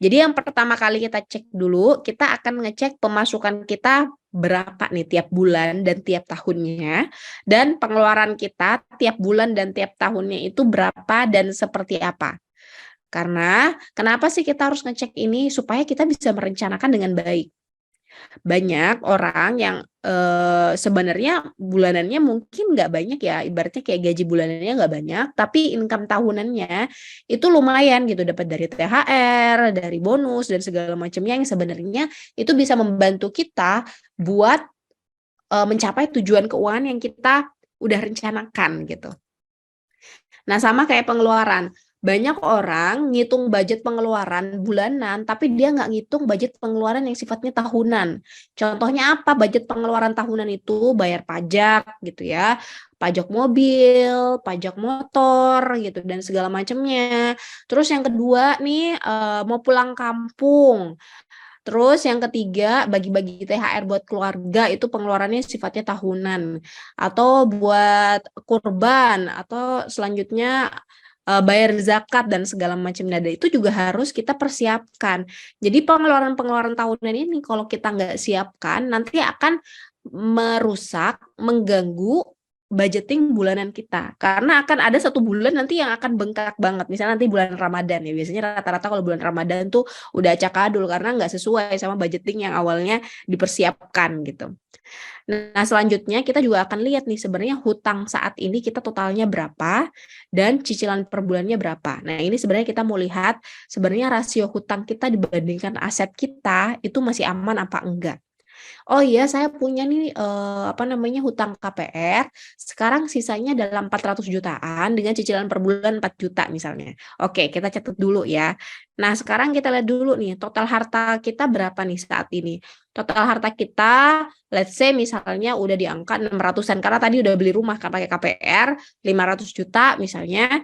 Jadi yang pertama kali kita cek dulu, kita akan ngecek pemasukan kita berapa nih tiap bulan dan tiap tahunnya, dan pengeluaran kita tiap bulan dan tiap tahunnya itu berapa dan seperti apa. Karena kenapa sih kita harus ngecek ini? Supaya kita bisa merencanakan dengan baik. Banyak orang yang sebenarnya bulanannya mungkin nggak banyak ya, ibaratnya kayak gaji bulanannya nggak banyak, tapi income tahunannya itu lumayan gitu, dapat dari THR, dari bonus dan segala macamnya yang sebenarnya itu bisa membantu kita buat mencapai tujuan keuangan yang kita udah rencanakan gitu. Nah, sama kayak pengeluaran. Banyak orang ngitung budget pengeluaran bulanan, tapi dia nggak ngitung budget pengeluaran yang sifatnya tahunan. Contohnya apa? Budget pengeluaran tahunan itu bayar pajak gitu ya, pajak mobil, pajak motor gitu, dan segala macamnya. Terus yang kedua nih, mau pulang kampung. Terus yang ketiga, bagi-bagi THR buat keluarga itu pengeluarannya sifatnya tahunan. Atau buat kurban, atau selanjutnya bayar zakat dan segala macam nada itu juga harus kita persiapkan. Jadi pengeluaran-pengeluaran tahunan ini kalau kita nggak siapkan nanti akan merusak, mengganggu budgeting bulanan kita. Karena akan ada satu bulan nanti yang akan bengkak banget. Misalnya nanti bulan Ramadan ya. Biasanya rata-rata kalau bulan Ramadan tuh udah acak-adul karena nggak sesuai sama budgeting yang awalnya dipersiapkan gitu. Nah, selanjutnya kita juga akan lihat nih sebenarnya hutang saat ini kita totalnya berapa dan cicilan per bulannya berapa. Nah, ini sebenarnya kita mau lihat sebenarnya rasio hutang kita dibandingkan aset kita itu masih aman apa enggak. Oh iya, saya punya nih hutang KPR. Sekarang sisanya dalam 400 jutaan dengan cicilan per bulan 4 juta misalnya. Oke, kita catat dulu ya. Nah, sekarang kita lihat dulu nih total harta kita berapa nih saat ini. Total harta kita, let's say misalnya udah di angka 600-an karena tadi udah beli rumah kan pakai KPR 500 juta misalnya.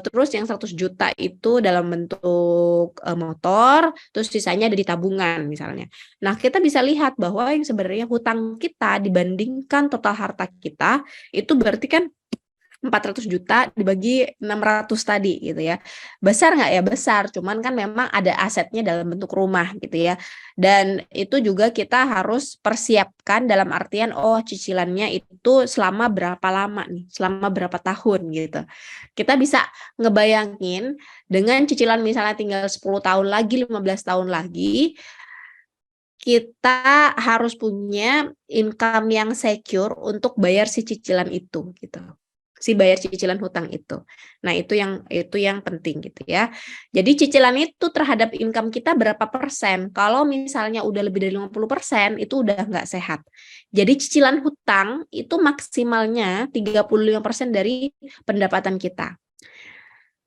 Terus yang 100 juta itu dalam bentuk motor, terus sisanya ada di tabungan misalnya. Nah, kita bisa lihat bahwa yang sebenarnya hutang kita dibandingkan total harta kita itu berarti kan 400 juta dibagi 600 tadi gitu ya. Besar nggak ya? Besar, cuman kan memang ada asetnya dalam bentuk rumah gitu ya. Dan itu juga kita harus persiapkan dalam artian cicilannya itu selama berapa lama nih? Selama berapa tahun gitu. Kita bisa ngebayangin dengan cicilan misalnya tinggal 10 tahun lagi, 15 tahun lagi, kita harus punya income yang secure untuk bayar si cicilan itu gitu. Si bayar cicilan hutang itu. Nah, itu yang penting gitu ya. Jadi cicilan itu terhadap income kita berapa persen? Kalau misalnya udah lebih dari 50% itu udah nggak sehat. Jadi cicilan hutang itu maksimalnya 35% dari pendapatan kita.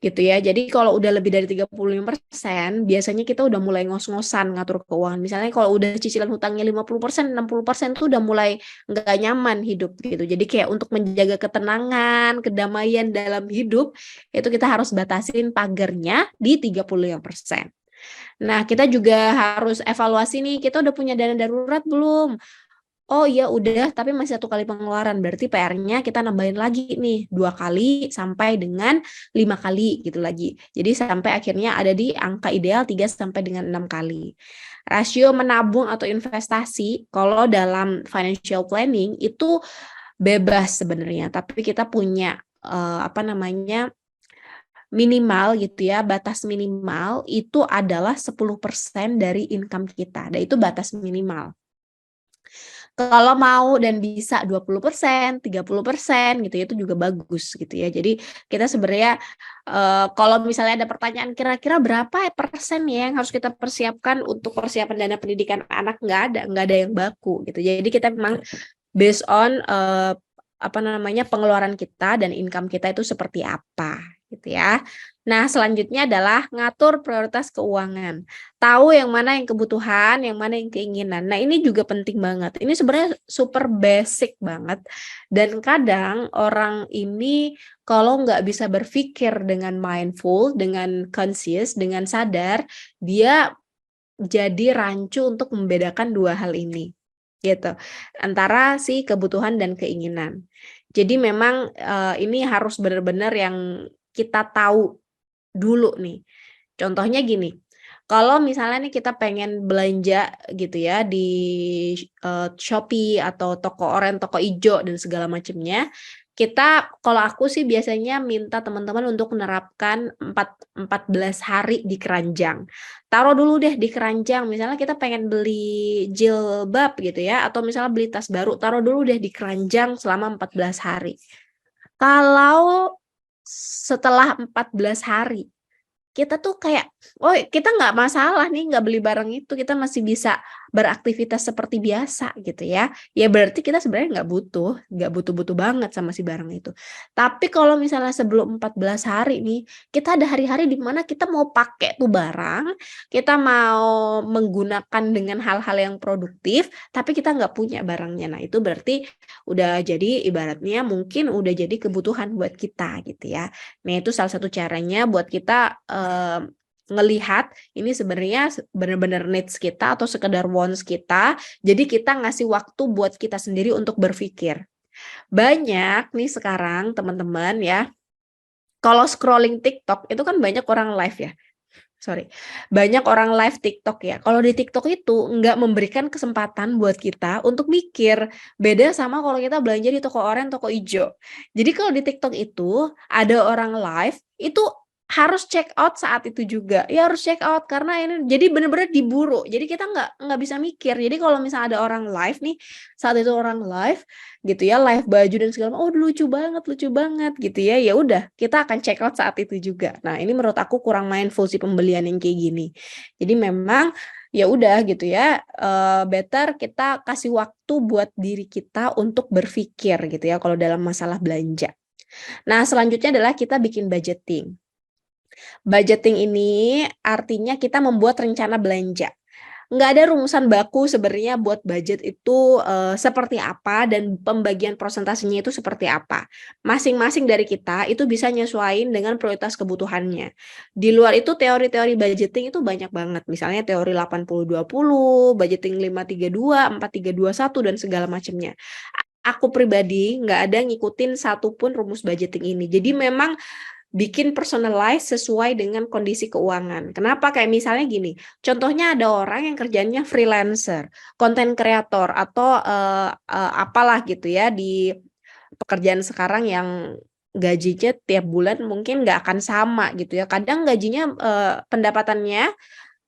Gitu ya. Jadi kalau udah lebih dari 35%, biasanya kita udah mulai ngos-ngosan ngatur keuangan. Misalnya kalau udah cicilan hutangnya 50%, 60% tuh udah mulai nggak nyaman hidup gitu. Jadi kayak untuk menjaga ketenangan, kedamaian dalam hidup, itu kita harus batasin pagernya di 35%. Nah, kita juga harus evaluasi nih, kita udah punya dana darurat belum? Oh iya udah, tapi masih 1 kali pengeluaran. Berarti PR-nya kita nambahin lagi nih 2 kali sampai dengan 5 kali gitu lagi. Jadi sampai akhirnya ada di angka ideal 3 sampai dengan 6 kali. Rasio menabung atau investasi kalau dalam financial planning itu bebas sebenarnya, tapi kita punya minimal gitu ya, batas minimal itu adalah 10% dari income kita. Dan itu batas minimal. Kalau mau dan bisa 20%, 30% gitu ya, itu juga bagus gitu ya. Jadi kita sebenarnya kalau misalnya ada pertanyaan kira-kira berapa persen ya yang harus kita persiapkan untuk persiapan dana pendidikan anak, nggak ada yang baku gitu. Jadi kita memang based on pengeluaran kita dan income kita itu seperti apa gitu ya. Nah, selanjutnya adalah ngatur prioritas keuangan. Tahu yang mana yang kebutuhan, yang mana yang keinginan. Nah, ini juga penting banget. Ini sebenarnya super basic banget. Dan kadang orang ini kalau nggak bisa berpikir dengan mindful, dengan conscious, dengan sadar, dia jadi rancu untuk membedakan dua hal ini. Gitu. Antara si kebutuhan dan keinginan. Jadi memang ini harus benar-benar yang kita tahu dulu nih. Contohnya gini, kalau misalnya nih kita pengen belanja gitu ya di Shopee atau toko oranye, toko ijo dan segala macamnya, kalau aku sih biasanya minta teman-teman untuk menerapkan 14 hari di keranjang. Taruh dulu deh di keranjang, misalnya kita pengen beli jilbab gitu ya, atau misalnya beli tas baru, taruh dulu deh di keranjang selama 14 hari. Kalau setelah 14 hari, kita tuh kayak, kita nggak masalah nih nggak beli barang itu, kita masih bisa beraktivitas seperti biasa gitu ya. Ya berarti kita sebenarnya nggak butuh banget sama si barang itu. Tapi kalau misalnya sebelum 14 hari nih, kita ada hari-hari di mana kita mau pakai tuh barang, kita mau menggunakan dengan hal-hal yang produktif, tapi kita nggak punya barangnya. Nah itu berarti udah jadi ibaratnya mungkin udah jadi kebutuhan buat kita gitu ya. Nah itu salah satu caranya buat kita ngelihat ini sebenarnya benar-benar needs kita atau sekedar wants kita. Jadi kita ngasih waktu buat kita sendiri untuk berpikir. Banyak nih sekarang teman-teman ya, kalau scrolling TikTok itu kan banyak orang live ya. Banyak orang live TikTok ya. Kalau di TikTok itu nggak memberikan kesempatan buat kita untuk mikir. Beda sama kalau kita belanja di toko oranye, toko ijo. Jadi kalau di TikTok itu ada orang live, itu harus check out saat itu juga. Ya harus check out karena ini jadi benar-benar diburu. Jadi kita nggak bisa mikir. Jadi kalau misalnya ada orang live nih, saat itu orang live gitu ya, live baju dan segala macam, lucu banget gitu ya. Ya udah, kita akan check out saat itu juga. Nah, ini menurut aku kurang mindful sih pembelian yang kayak gini. Jadi memang ya udah gitu ya, better kita kasih waktu buat diri kita untuk berpikir gitu ya kalau dalam masalah belanja. Nah, selanjutnya adalah kita bikin budgeting. Budgeting ini artinya kita membuat rencana belanja. Nggak ada rumusan baku sebenarnya buat budget itu seperti apa dan pembagian persentasenya itu seperti apa. Masing-masing dari kita itu bisa nyesuaiin dengan prioritas kebutuhannya. Di luar itu teori-teori budgeting itu banyak banget. Misalnya teori 80-20, budgeting 5-3-2, 4-3-2-1 dan segala macamnya. Aku pribadi nggak ada ngikutin satupun rumus budgeting ini. Jadi memang bikin personalize sesuai dengan kondisi keuangan. Kenapa? Kayak misalnya gini, contohnya ada orang yang kerjanya freelancer, konten kreator, atau apalah gitu ya di pekerjaan sekarang yang gajinya tiap bulan mungkin nggak akan sama gitu ya. Kadang gajinya pendapatannya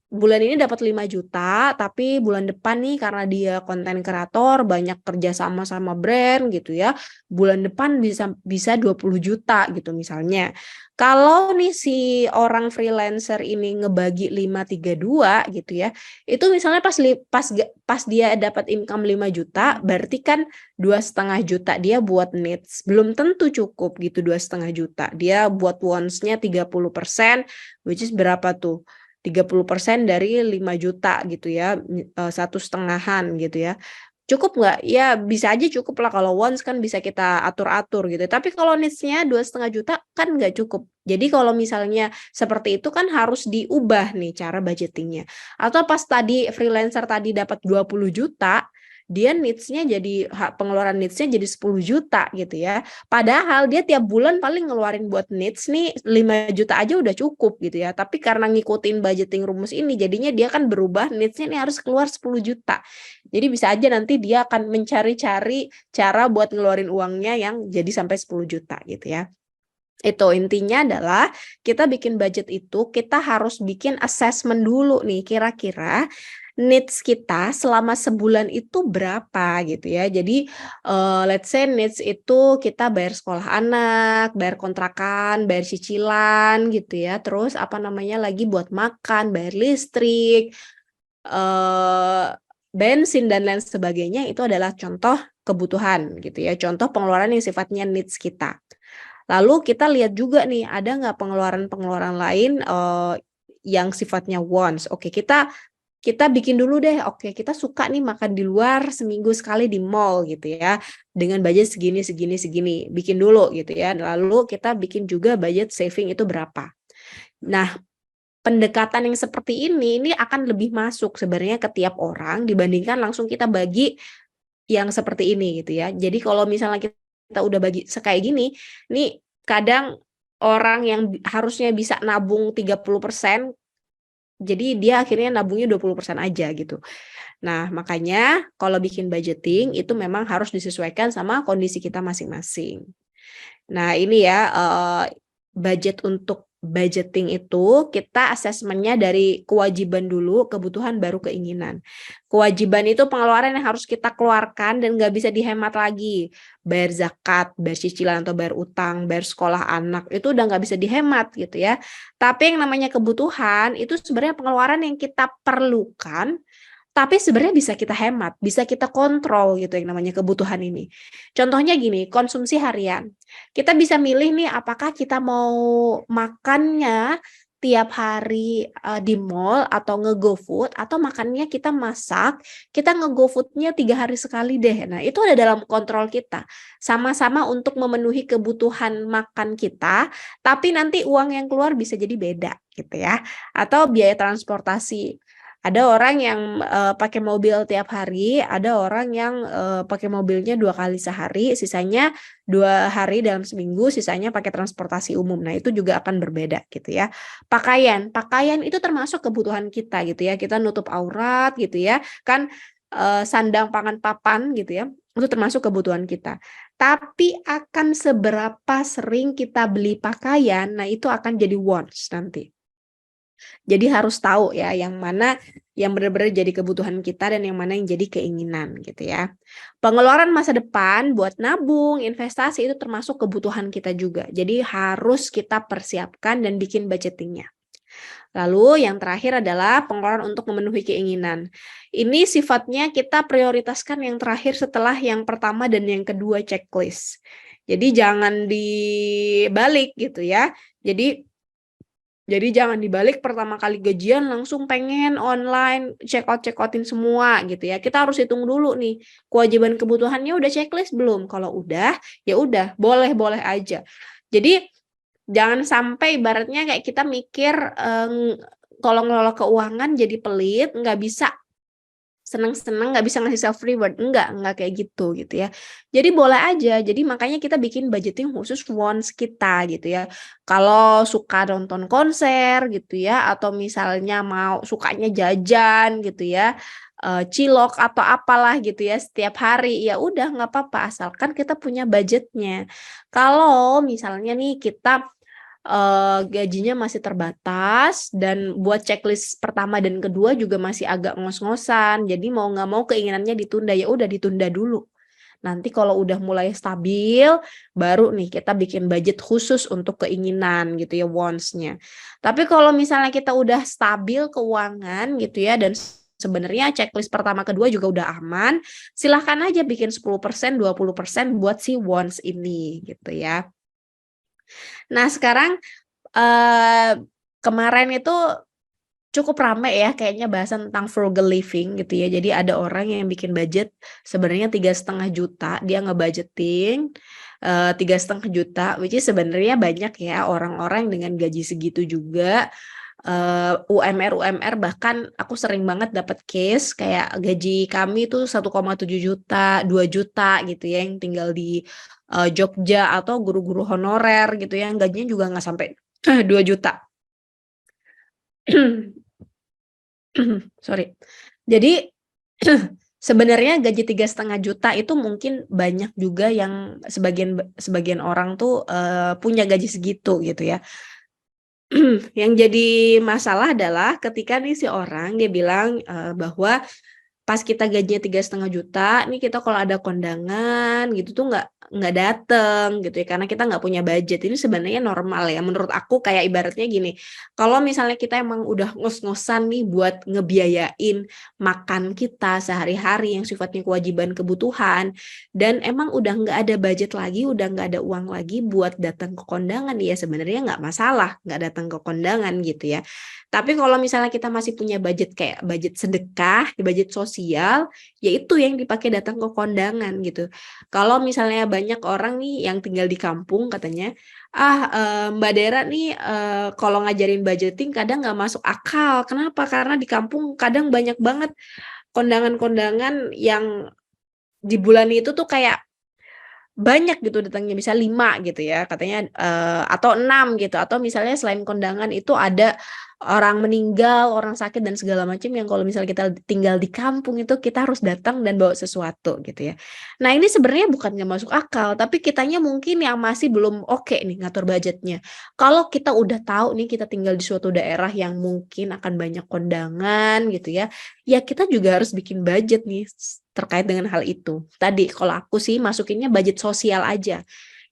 bulan ini dapat 5 juta, tapi bulan depan nih karena dia konten kreator, banyak kerja sama sama brand gitu ya, bulan depan bisa 20 juta gitu misalnya. Kalau nih si orang freelancer ini ngebagi 5-3-2 gitu ya, itu misalnya pas dia dapat income 5 juta, berarti kan 2,5 juta dia buat needs. Belum tentu cukup gitu 2,5 juta. Dia buat wants-nya 30%, which is berapa tuh? 30% dari 5 juta gitu ya, 1,5-an gitu ya. Cukup nggak? Ya bisa aja cukup lah, kalau wants kan bisa kita atur-atur gitu. Tapi kalau needs-nya 2,5 juta kan nggak cukup. Jadi kalau misalnya seperti itu kan harus diubah nih cara budgetingnya. Atau pas tadi freelancer tadi dapat 20 juta, dia needs-nya jadi pengeluaran needs-nya jadi 10 juta gitu ya. Padahal dia tiap bulan paling ngeluarin buat needs nih 5 juta aja udah cukup gitu ya. Tapi karena ngikutin budgeting rumus ini jadinya dia kan berubah, needs-nya ini harus keluar 10 juta. Jadi bisa aja nanti dia akan mencari-cari cara buat ngeluarin uangnya yang jadi sampai 10 juta gitu ya. Itu intinya adalah kita bikin budget itu kita harus bikin assessment dulu nih, kira-kira needs kita selama sebulan itu berapa gitu ya. Jadi let's say needs itu kita bayar sekolah anak, bayar kontrakan, bayar cicilan gitu ya. Terus apa namanya lagi buat makan, bayar listrik, bensin dan lain sebagainya, itu adalah contoh kebutuhan gitu ya. Contoh pengeluaran yang sifatnya needs kita. Lalu kita lihat juga nih, ada nggak pengeluaran-pengeluaran lain yang sifatnya wants. Oke, kita bikin dulu deh. Oke, kita suka nih makan di luar seminggu sekali di mall gitu ya, dengan budget segini, segini, segini. Bikin dulu gitu ya. Lalu kita bikin juga budget saving itu berapa. Nah, pendekatan yang seperti ini akan lebih masuk sebenarnya ke tiap orang dibandingkan langsung kita bagi yang seperti ini gitu ya. Jadi kalau misalnya kita udah bagi kayak gini, nih kadang orang yang harusnya bisa nabung 30%, jadi dia akhirnya nabungnya 20% aja gitu. Nah, makanya kalau bikin budgeting itu memang harus disesuaikan sama kondisi kita masing-masing. Nah, ini ya budget untuk budgeting itu kita asesmennya dari kewajiban dulu, kebutuhan baru keinginan. Kewajiban itu pengeluaran yang harus kita keluarkan dan nggak bisa dihemat lagi. Bayar zakat, bayar cicilan atau bayar utang, bayar sekolah anak, itu udah nggak bisa dihemat gitu ya. Tapi yang namanya kebutuhan itu sebenarnya pengeluaran yang kita perlukan, tapi sebenarnya bisa kita hemat, bisa kita kontrol gitu yang namanya kebutuhan ini. Contohnya gini, konsumsi harian. Kita bisa milih nih apakah kita mau makannya tiap hari di mall atau nge-GoFood, atau makannya kita masak, kita nge-GoFood-nya 3 hari sekali deh. Nah, itu ada dalam kontrol kita. Sama-sama untuk memenuhi kebutuhan makan kita, tapi nanti uang yang keluar bisa jadi beda gitu ya. Atau biaya transportasi. Ada orang yang pakai mobil tiap hari, ada orang yang pakai mobilnya 2 kali sehari, sisanya 2 hari dalam seminggu, sisanya pakai transportasi umum. Nah, itu juga akan berbeda gitu ya. Pakaian itu termasuk kebutuhan kita gitu ya. Kita nutup aurat gitu ya. Kan sandang, pangan, papan gitu ya. Itu termasuk kebutuhan kita. Tapi akan seberapa sering kita beli pakaian, nah itu akan jadi wants nanti. Jadi harus tahu ya yang mana yang benar-benar jadi kebutuhan kita dan yang mana yang jadi keinginan gitu ya. Pengeluaran masa depan buat nabung, investasi itu termasuk kebutuhan kita juga. Jadi harus kita persiapkan dan bikin budgetingnya. Lalu yang terakhir adalah pengeluaran untuk memenuhi keinginan. Ini sifatnya kita prioritaskan yang terakhir setelah yang pertama dan yang kedua checklist. Jadi jangan dibalik gitu ya. Jadi jangan dibalik pertama kali gajian langsung pengen online check outin semua gitu ya. Kita harus hitung dulu nih, kewajiban kebutuhannya udah checklist belum? Kalau udah, ya udah, boleh-boleh aja. Jadi jangan sampai ibaratnya kayak kita mikir kalau ngelola keuangan jadi pelit, nggak bisa seneng-seneng, nggak bisa ngasih self reward, enggak kayak gitu ya. Jadi boleh aja, jadi makanya kita bikin budgeting khusus wants kita gitu ya. Kalau suka nonton konser gitu ya, atau misalnya mau sukanya jajan gitu ya, cilok atau apalah gitu ya setiap hari, ya udah nggak apa-apa asalkan kita punya budgetnya. Kalau misalnya nih kita gajinya masih terbatas dan buat checklist pertama dan kedua juga masih agak ngos-ngosan. Jadi mau nggak mau keinginannya ditunda, ya udah ditunda dulu. Nanti kalau udah mulai stabil, baru nih kita bikin budget khusus untuk keinginan gitu ya, wants-nya. Tapi kalau misalnya kita udah stabil keuangan gitu ya, dan sebenarnya checklist pertama kedua juga udah aman, silahkan aja bikin 10%, 20% buat si wants ini gitu ya. Nah, sekarang kemarin itu cukup rame ya kayaknya bahasan tentang frugal living gitu ya. Jadi ada orang yang bikin budget sebenarnya 3,5 juta, dia ngebudgeting 3,5 juta, which is sebenarnya banyak ya orang-orang dengan gaji segitu juga. UMR bahkan aku sering banget dapat case kayak gaji kami tuh 1,7 juta, 2 juta gitu ya, yang tinggal di Jogja, atau guru-guru honorer gitu ya, yang gajinya juga nggak sampai 2 juta. Sorry. Jadi sebenarnya gaji 3,5 juta itu mungkin banyak juga yang sebagian orang tuh punya gaji segitu gitu ya. Yang jadi masalah adalah ketika nih si orang dia bilang bahwa pas kita gajinya 3,5 juta, nih kita kalau ada kondangan gitu tuh nggak dateng gitu ya, karena kita nggak punya budget. Ini sebenarnya normal ya, menurut aku. Kayak ibaratnya gini, kalau misalnya kita emang udah ngos-ngosan nih buat ngebiayain makan kita sehari-hari yang sifatnya kewajiban kebutuhan, dan emang udah nggak ada budget lagi, udah nggak ada uang lagi buat datang ke kondangan, ya sebenarnya nggak masalah nggak datang ke kondangan gitu ya. Tapi kalau misalnya kita masih punya budget kayak budget sedekah, budget sosial, ya itu yang dipakai datang ke kondangan gitu. Kalau misalnya banyak orang nih yang tinggal di kampung katanya, Mbak Dera nih kalau ngajarin budgeting kadang nggak masuk akal. Kenapa? Karena di kampung kadang banyak banget kondangan-kondangan yang di bulan itu tuh kayak banyak gitu datangnya, bisa 5 gitu ya katanya, atau 6 gitu, atau misalnya selain kondangan itu ada orang meninggal, orang sakit dan segala macam, yang kalau misalnya kita tinggal di kampung itu kita harus datang dan bawa sesuatu gitu ya. Nah, ini sebenarnya bukan nggak masuk akal, tapi kitanya mungkin yang masih belum oke nih ngatur budgetnya. Kalau kita udah tahu nih kita tinggal di suatu daerah yang mungkin akan banyak kondangan gitu ya kita juga harus bikin budget nih terkait dengan hal itu. Tadi kalau aku sih masukinnya budget sosial aja.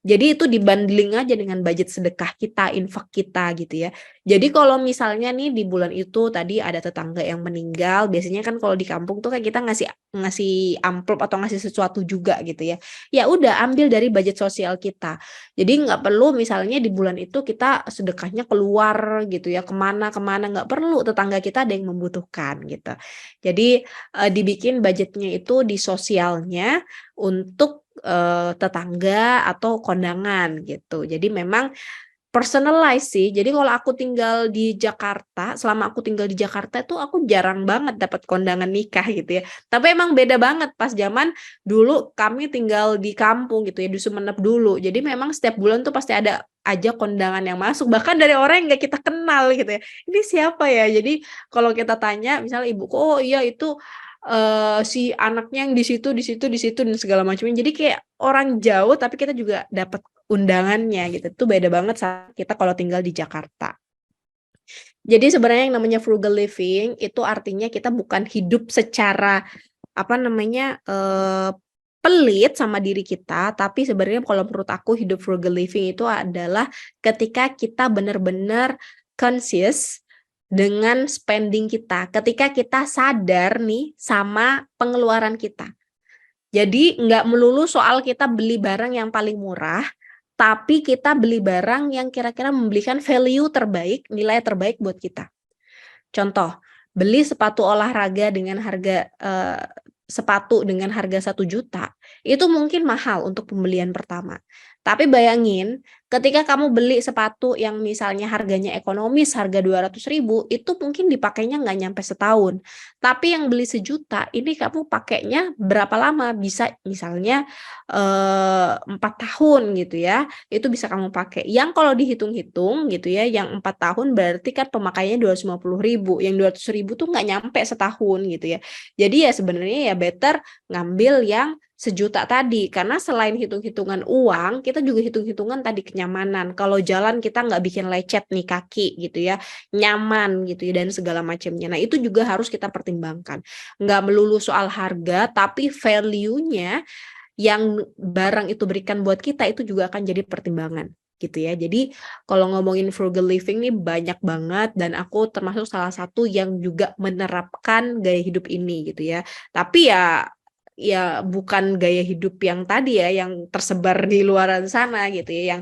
Jadi itu dibanding aja dengan budget sedekah kita, infak kita gitu ya. Jadi kalau misalnya nih di bulan itu tadi ada tetangga yang meninggal, biasanya kan kalau di kampung tuh kan kita ngasih amplop atau ngasih sesuatu juga gitu ya. Ya udah, ambil dari budget sosial kita. Jadi nggak perlu misalnya di bulan itu kita sedekahnya keluar gitu ya, kemana nggak perlu, tetangga kita ada yang membutuhkan gitu. Jadi dibikin budgetnya itu di sosialnya untuk tetangga atau kondangan gitu. Jadi memang personalize sih. Jadi kalau aku tinggal di Jakarta, selama aku tinggal di Jakarta itu aku jarang banget dapat kondangan nikah gitu ya. Tapi emang beda banget pas zaman dulu kami tinggal di kampung gitu ya, di Sumeneb dulu. Jadi memang setiap bulan tuh pasti ada aja kondangan yang masuk, bahkan dari orang yang nggak kita kenal gitu ya. Ini siapa ya? Jadi kalau kita tanya misalnya ibuku, oh iya itu si anaknya yang di situ dan segala macamnya. Jadi kayak orang jauh tapi kita juga dapat undangannya gitu. Itu beda banget saat kita kalau tinggal di Jakarta. Jadi sebenarnya yang namanya frugal living itu artinya kita bukan hidup secara pelit sama diri kita, tapi sebenarnya kalau menurut aku hidup frugal living itu adalah ketika kita benar-benar conscious dengan spending kita ketika kita sadar nih sama pengeluaran kita. Jadi nggak melulu soal kita beli barang yang paling murah, tapi kita beli barang yang kira-kira memberikan value terbaik, nilai terbaik buat kita. Contoh, beli sepatu olahraga dengan harga sepatu dengan harga 1 juta, itu mungkin mahal untuk pembelian pertama. Tapi bayangin, ketika kamu beli sepatu yang misalnya harganya ekonomis, harga 200.000, itu mungkin dipakainya nggak nyampe setahun. Tapi yang beli 1 juta, ini kamu pakainya berapa lama? Bisa misalnya 4 tahun gitu ya, itu bisa kamu pakai. Yang kalau dihitung-hitung gitu ya, yang 4 tahun berarti kan pemakaiannya 250.000, yang 200.000 tuh nggak nyampe setahun gitu ya. Jadi ya sebenarnya ya better ngambil yang 1 juta tadi, karena selain hitung-hitungan uang, kita juga hitung-hitungan tadi kenyamanan. Kalau jalan kita nggak bikin lecet nih kaki gitu ya, nyaman gitu ya, dan segala macamnya. Nah itu juga harus kita pertimbangkan. Nggak melulu soal harga, tapi value-nya yang barang itu berikan buat kita itu juga akan jadi pertimbangan gitu ya. Jadi kalau ngomongin frugal living nih banyak banget, dan aku termasuk salah satu yang juga menerapkan gaya hidup ini gitu ya. Tapi ya bukan gaya hidup yang tadi ya, yang tersebar di luaran sana gitu ya, yang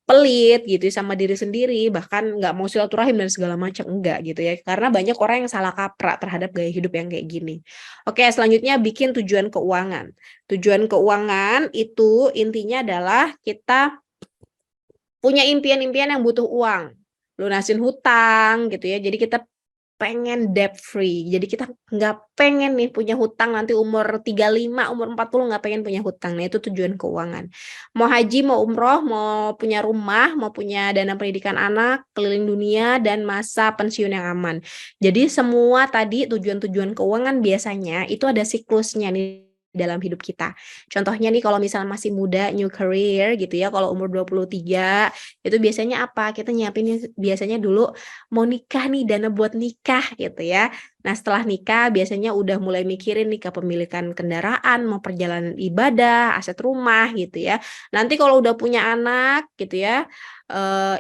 pelit gitu ya sama diri sendiri, bahkan nggak mau silaturahim dan segala macam, enggak gitu ya, karena banyak orang yang salah kaprah terhadap gaya hidup yang kayak gini. Oke, selanjutnya bikin tujuan keuangan. Tujuan keuangan itu intinya adalah kita punya impian-impian yang butuh uang, lunasin hutang gitu ya, jadi kita pengen debt free. Jadi kita nggak pengen nih punya hutang nanti umur 35, umur 40 nggak pengen punya hutang. Nah itu tujuan keuangan. Mau haji, mau umroh, mau punya rumah, mau punya dana pendidikan anak, keliling dunia, dan masa pensiun yang aman. Jadi semua tadi tujuan-tujuan keuangan biasanya itu ada siklusnya nih dalam hidup kita. Contohnya nih kalau misalnya masih muda, new career gitu ya, kalau umur 23, itu biasanya apa? Kita nyiapin biasanya dulu mau nikah nih, dana buat nikah gitu ya. Nah setelah nikah biasanya udah mulai mikirin nih kepemilikan kendaraan, mau perjalanan ibadah, aset rumah gitu ya. Nanti kalau udah punya anak gitu ya,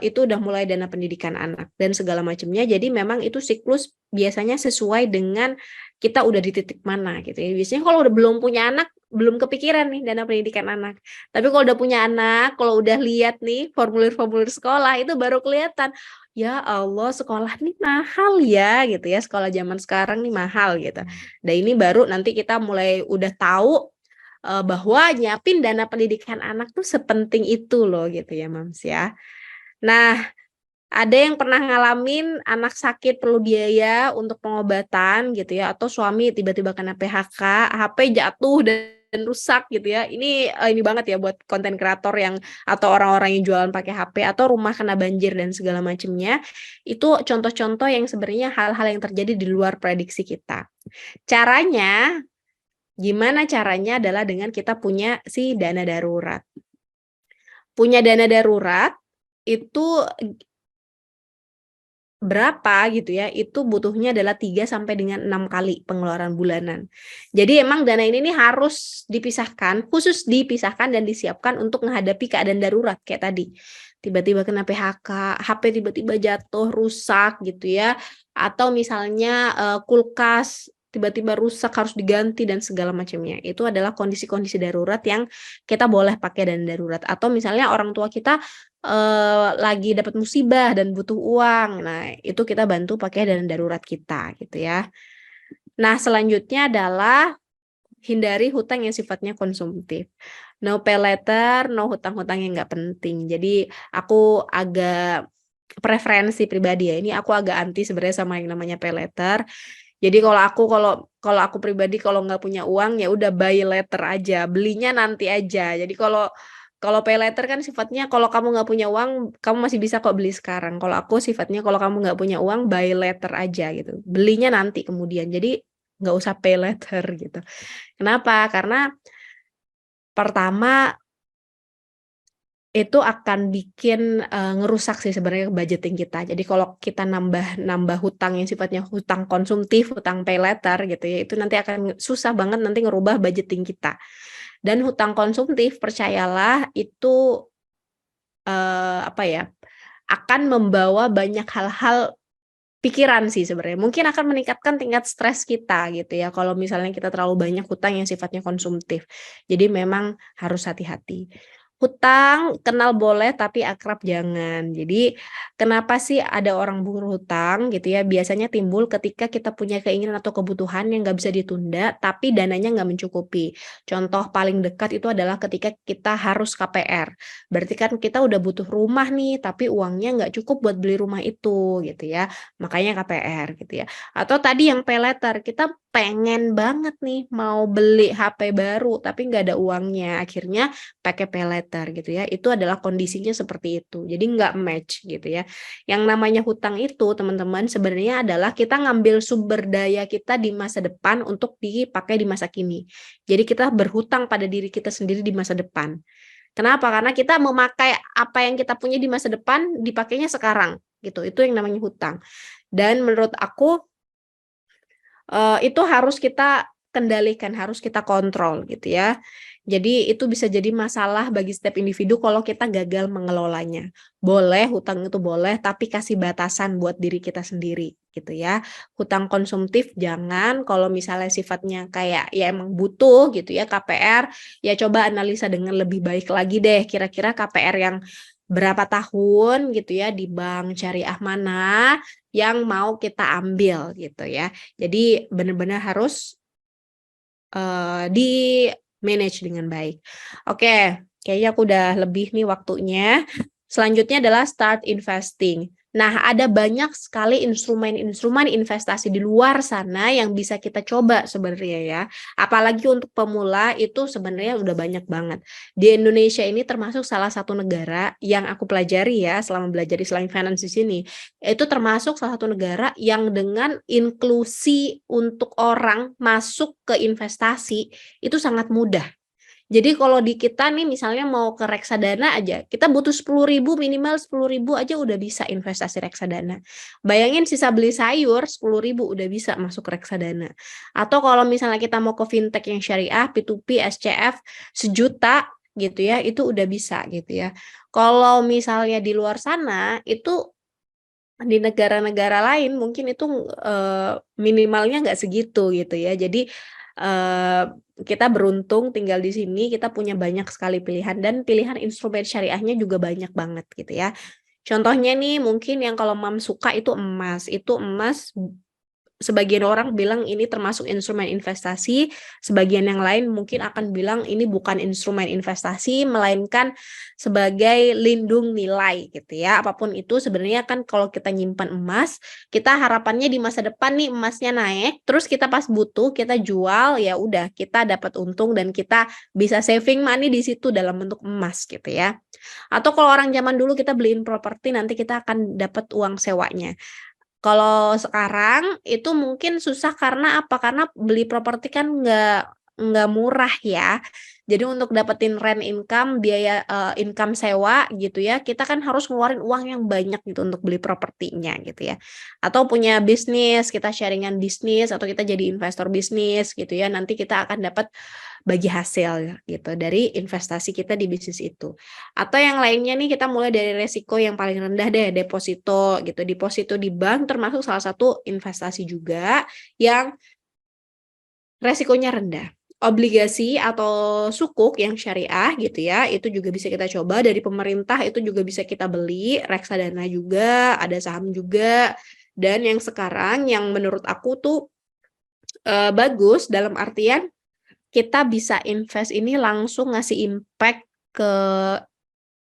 itu udah mulai dana pendidikan anak dan segala macamnya. Jadi memang itu siklus biasanya sesuai dengan kita udah di titik mana gitu ya. Biasanya kalau udah belum punya anak, belum kepikiran nih dana pendidikan anak. Tapi kalau udah punya anak, kalau udah lihat nih formulir-formulir sekolah, itu baru kelihatan, ya Allah, sekolah nih mahal ya gitu ya, sekolah zaman sekarang nih mahal gitu. Dan ini baru nanti kita mulai udah tahu bahwa nyiapin dana pendidikan anak tuh sepenting itu loh gitu ya Mams ya. Nah, ada yang pernah ngalamin anak sakit perlu biaya untuk pengobatan gitu ya, atau suami tiba-tiba kena PHK, HP jatuh dan rusak gitu ya. Ini banget ya buat konten kreator yang atau orang-orang yang jualan pakai HP, atau rumah kena banjir dan segala macamnya. Itu contoh-contoh yang sebenarnya hal-hal yang terjadi di luar prediksi kita. Gimana caranya adalah dengan kita punya si dana darurat. Punya dana darurat itu berapa gitu ya, itu butuhnya adalah 3 sampai dengan 6 kali pengeluaran bulanan. Jadi emang dana ini nih harus dipisahkan, khusus dipisahkan dan disiapkan untuk menghadapi keadaan darurat kayak tadi. Tiba-tiba kena PHK, HP tiba-tiba jatuh, rusak gitu ya. Atau misalnya kulkas tiba-tiba rusak harus diganti dan segala macamnya. Itu adalah kondisi-kondisi darurat yang kita boleh pakai dana darurat. Atau misalnya orang tua kita lagi dapat musibah dan butuh uang. Nah, itu kita bantu pakai dana darurat kita gitu ya. Nah, selanjutnya adalah hindari hutang yang sifatnya konsumtif. No pay later, no hutang-hutang yang nggak penting. Jadi aku agak preferensi pribadi ya. Ini aku agak anti sebenarnya sama yang namanya pay later. Jadi kalau aku pribadi kalau nggak punya uang ya udah buy later aja, belinya nanti aja. Jadi kalau pay later kan sifatnya kalau kamu nggak punya uang, kamu masih bisa kok beli sekarang. Kalau aku sifatnya kalau kamu nggak punya uang, buy later aja gitu. Belinya nanti kemudian. Jadi nggak usah pay later gitu. Kenapa? Karena pertama itu akan bikin ngerusak sih sebenarnya budgeting kita. Jadi kalau kita nambah hutang yang sifatnya hutang konsumtif, hutang pay later gitu ya, itu nanti akan susah banget nanti ngerubah budgeting kita. Dan hutang konsumtif, percayalah itu akan membawa banyak hal-hal pikiran sih sebenarnya. Mungkin akan meningkatkan tingkat stres kita gitu ya kalau misalnya kita terlalu banyak hutang yang sifatnya konsumtif. Jadi memang harus hati-hati. Hutang kenal boleh tapi akrab jangan. Jadi kenapa sih ada orang berhutang gitu ya? Biasanya timbul ketika kita punya keinginan atau kebutuhan yang nggak bisa ditunda tapi dananya nggak mencukupi. Contoh paling dekat itu adalah ketika kita harus KPR. Berarti kan kita udah butuh rumah nih tapi uangnya nggak cukup buat beli rumah itu gitu ya. Makanya KPR gitu ya. Atau tadi yang pay letter, kita pengen banget nih mau beli HP baru tapi nggak ada uangnya. Akhirnya pakai pay letter gitu ya. Itu adalah kondisinya seperti itu. Jadi nggak match gitu ya. Yang namanya hutang itu teman-teman sebenarnya adalah kita ngambil sumber daya kita di masa depan untuk dipakai di masa kini. Jadi kita berhutang pada diri kita sendiri di masa depan. Kenapa? Karena kita memakai apa yang kita punya di masa depan dipakainya sekarang gitu. Itu yang namanya hutang. Dan menurut aku itu harus kita kendalikan, harus kita kontrol gitu ya. Jadi itu bisa jadi masalah bagi setiap individu kalau kita gagal mengelolanya. Boleh, hutang itu boleh, tapi kasih batasan buat diri kita sendiri gitu ya. Hutang konsumtif jangan, kalau misalnya sifatnya kayak ya emang butuh gitu ya KPR, ya coba analisa dengan lebih baik lagi deh. Kira-kira KPR yang berapa tahun gitu ya di bank syariah mana yang mau kita ambil gitu ya. Jadi benar-benar harus di manage dengan baik. Oke, kayaknya aku udah lebih nih waktunya. Selanjutnya adalah start investing. Nah, ada banyak sekali instrumen-instrumen investasi di luar sana yang bisa kita coba sebenarnya ya. Apalagi untuk pemula itu sebenarnya udah banyak banget. Di Indonesia ini termasuk salah satu negara yang aku pelajari ya selama belajar Islamic Finance di sini. Itu termasuk salah satu negara yang dengan inklusi untuk orang masuk ke investasi itu sangat mudah. Jadi kalau di kita nih misalnya mau ke reksadana aja, kita butuh 10.000 minimal 10.000 aja udah bisa investasi reksadana. Bayangin sisa beli sayur 10.000 udah bisa masuk reksadana. Atau kalau misalnya kita mau ke fintech yang syariah, P2P, SCF, 1 juta gitu ya, itu udah bisa gitu ya. Kalau misalnya di luar sana itu di negara-negara lain mungkin itu minimalnya nggak segitu gitu ya. Jadi kita beruntung tinggal di sini, kita punya banyak sekali pilihan dan pilihan instrumen syariahnya juga banyak banget gitu ya. Contohnya nih mungkin yang kalau Mam suka itu emas. Itu emas sebagian orang bilang ini termasuk instrumen investasi, sebagian yang lain mungkin akan bilang ini bukan instrumen investasi, melainkan sebagai lindung nilai gitu ya. Apapun itu sebenarnya kan kalau kita nyimpan emas, kita harapannya di masa depan nih emasnya naik, terus kita pas butuh kita jual, ya udah kita dapat untung dan kita bisa saving money di situ dalam bentuk emas gitu ya. Atau kalau orang zaman dulu kita beliin properti nanti kita akan dapat uang sewanya. Kalau sekarang itu mungkin susah karena apa? Karena beli properti kan nggak murah ya. Jadi untuk dapetin rent income, biaya income sewa gitu ya, kita kan harus ngeluarin uang yang banyak gitu untuk beli propertinya gitu ya. Atau punya bisnis, kita sharingan bisnis atau kita jadi investor bisnis gitu ya. Nanti kita akan dapat bagi hasil gitu dari investasi kita di bisnis itu. Atau yang lainnya nih kita mulai dari resiko yang paling rendah deh, deposito gitu. Deposito di bank termasuk salah satu investasi juga yang resikonya rendah. Obligasi atau sukuk yang syariah gitu ya, itu juga bisa kita coba dari pemerintah, itu juga bisa kita beli, reksadana juga, ada saham juga. Dan yang sekarang yang menurut aku tuh bagus dalam artian kita bisa invest ini langsung ngasih impact ke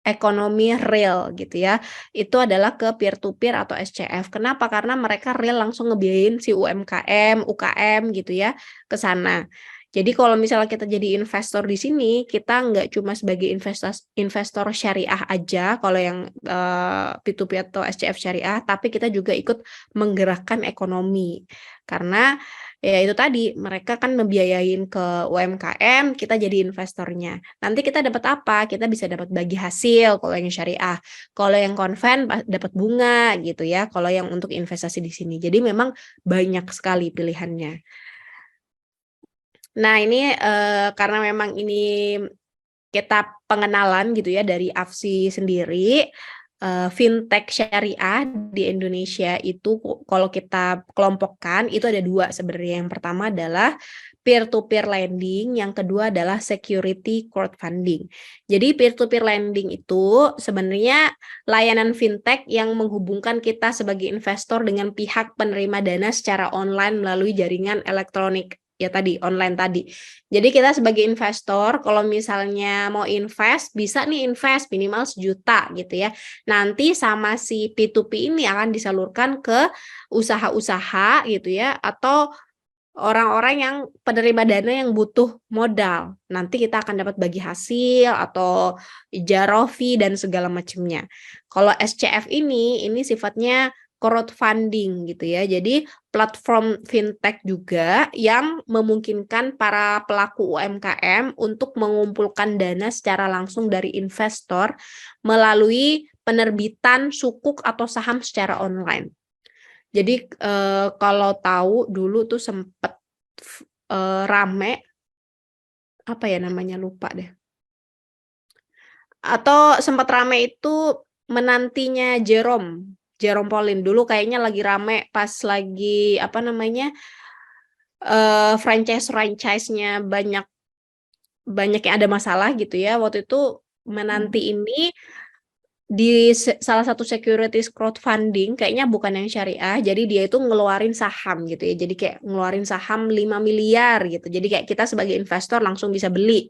ekonomi real gitu ya. Itu adalah ke peer to peer atau SCF. Kenapa? Karena mereka real langsung ngebiayain si UMKM, UKM gitu ya ke sana. Jadi kalau misalnya kita jadi investor di sini, kita nggak cuma sebagai investor syariah aja, kalau yang P2P atau SCF syariah, tapi kita juga ikut menggerakkan ekonomi. Karena ya itu tadi, mereka kan membiayain ke UMKM, kita jadi investornya. Nanti kita dapat apa? Kita bisa dapat bagi hasil kalau yang syariah. Kalau yang konven dapat bunga gitu ya, kalau yang untuk investasi di sini. Jadi memang banyak sekali pilihannya. Nah, ini karena memang ini kita pengenalan gitu ya dari AFSI sendiri, fintech syariah di Indonesia itu kalau kita kelompokkan itu ada dua sebenarnya. Yang pertama adalah peer-to-peer lending, yang kedua adalah security crowdfunding. Jadi peer-to-peer lending itu sebenarnya layanan fintech yang menghubungkan kita sebagai investor dengan pihak penerima dana secara online melalui jaringan elektronik. Ya tadi, online tadi. Jadi kita sebagai investor, kalau misalnya mau invest, bisa nih invest minimal 1 juta gitu ya. Nanti sama si P2P ini akan disalurkan ke usaha-usaha gitu ya, atau orang-orang yang penerima dana yang butuh modal. Nanti kita akan dapat bagi hasil atau ijaro fee dan segala macamnya. Kalau SCF ini sifatnya crowdfunding gitu ya. Jadi platform fintech juga yang memungkinkan para pelaku UMKM untuk mengumpulkan dana secara langsung dari investor melalui penerbitan sukuk atau saham secara online. Jadi kalau tahu dulu tuh sempet rame, apa ya namanya, lupa deh. Atau sempat rame itu menantinya Jerome Pauline. Dulu kayaknya lagi rame pas lagi apa namanya, franchise-nya banyak yang ada masalah gitu ya. Waktu itu menanti ini di salah satu securities crowdfunding, kayaknya bukan yang syariah, jadi dia itu ngeluarin saham gitu ya. Jadi kayak ngeluarin saham 5 miliar gitu. Jadi kayak kita sebagai investor langsung bisa beli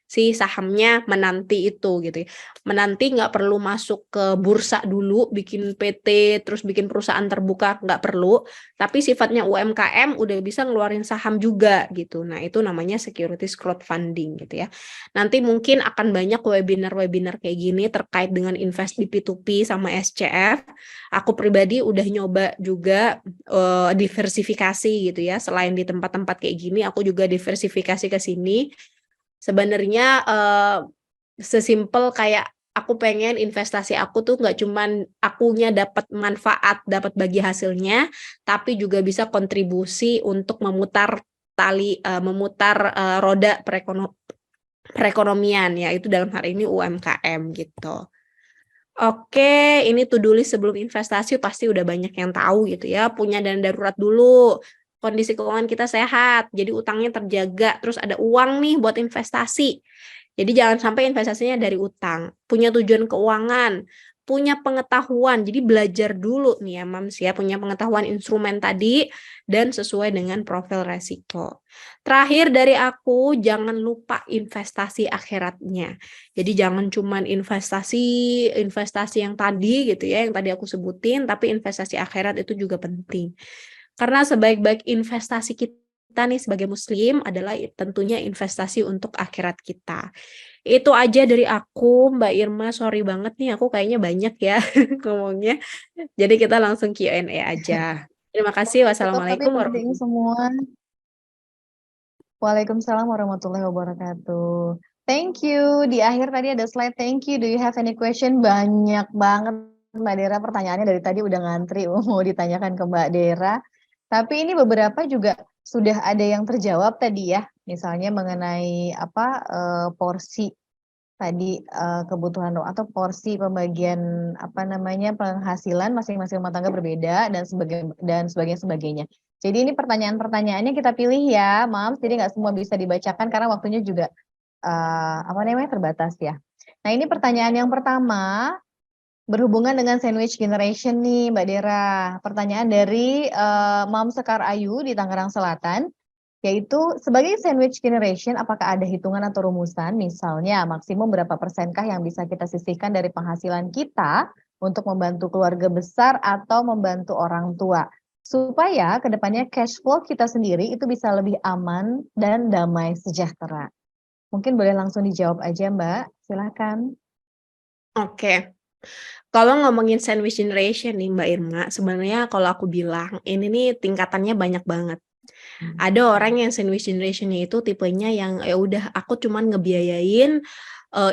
si sahamnya menanti itu gitu ya. Menanti nggak perlu masuk ke bursa dulu, bikin PT, terus bikin perusahaan terbuka, nggak perlu. Tapi sifatnya UMKM udah bisa ngeluarin saham juga gitu. Nah itu namanya securities crowdfunding gitu ya. Nanti mungkin akan banyak webinar-webinar kayak gini terkait dengan invest di P2P sama SCF. Aku pribadi udah nyoba juga diversifikasi gitu ya. Selain di tempat-tempat kayak gini, aku juga diversifikasi ke sini. Sebenarnya sesimpel kayak aku pengen investasi aku tuh nggak cuman akunya dapat manfaat, dapat bagi hasilnya, tapi juga bisa kontribusi untuk memutar roda perekonomian, ya itu dalam hal ini UMKM gitu. Oke, ini to-do list sebelum investasi pasti udah banyak yang tahu gitu ya. Punya dana darurat dulu, kondisi keuangan kita sehat, jadi utangnya terjaga, terus ada uang nih buat investasi. Jadi jangan sampai investasinya dari utang. Punya tujuan keuangan, punya pengetahuan, jadi belajar dulu nih ya Mams ya, punya pengetahuan instrumen tadi dan sesuai dengan profil resiko. Terakhir dari aku, jangan lupa investasi akhiratnya. Jadi jangan cuman investasi yang tadi gitu ya, yang tadi aku sebutin, tapi investasi akhirat itu juga penting. Karena sebaik-baik investasi kita nih sebagai muslim adalah tentunya investasi untuk akhirat kita. Itu aja dari aku, Mbak Irma. Sorry banget nih, aku kayaknya banyak ya ngomongnya. Jadi kita langsung Q&A aja. Terima kasih. Cukup tapi Wassalamualaikum penting warahmatullahi semua. Waalaikumsalam warahmatullahi wabarakatuh. Thank you. Di akhir tadi ada slide thank you. Do you have any question? Banyak banget Mbak Dera, pertanyaannya dari tadi udah ngantri mau ditanyakan ke Mbak Dera. Tapi ini beberapa juga sudah ada yang terjawab tadi ya. Misalnya mengenai porsi tadi kebutuhan atau porsi pembagian penghasilan masing-masing rumah tangga berbeda dan sebagainya. Jadi ini pertanyaan-pertanyaannya kita pilih ya, Mams. Jadi nggak semua bisa dibacakan karena waktunya juga terbatas ya. Nah ini pertanyaan yang pertama berhubungan dengan sandwich generation nih Mbak Dera. Pertanyaan dari Mam Sekar Ayu di Tangerang Selatan. Yaitu sebagai sandwich generation, apakah ada hitungan atau rumusan? Misalnya maksimum berapa persenkah yang bisa kita sisihkan dari penghasilan kita untuk membantu keluarga besar atau membantu orang tua. Supaya kedepannya cash flow kita sendiri itu bisa lebih aman dan damai sejahtera. Mungkin boleh langsung dijawab aja Mbak, silakan. Oke. Kalau ngomongin sandwich generation nih Mbak Irma, sebenarnya kalau aku bilang ini nih tingkatannya banyak banget. Ada orang yang sandwich generation-nya itu tipenya yang ya udah aku cuman ngebiayain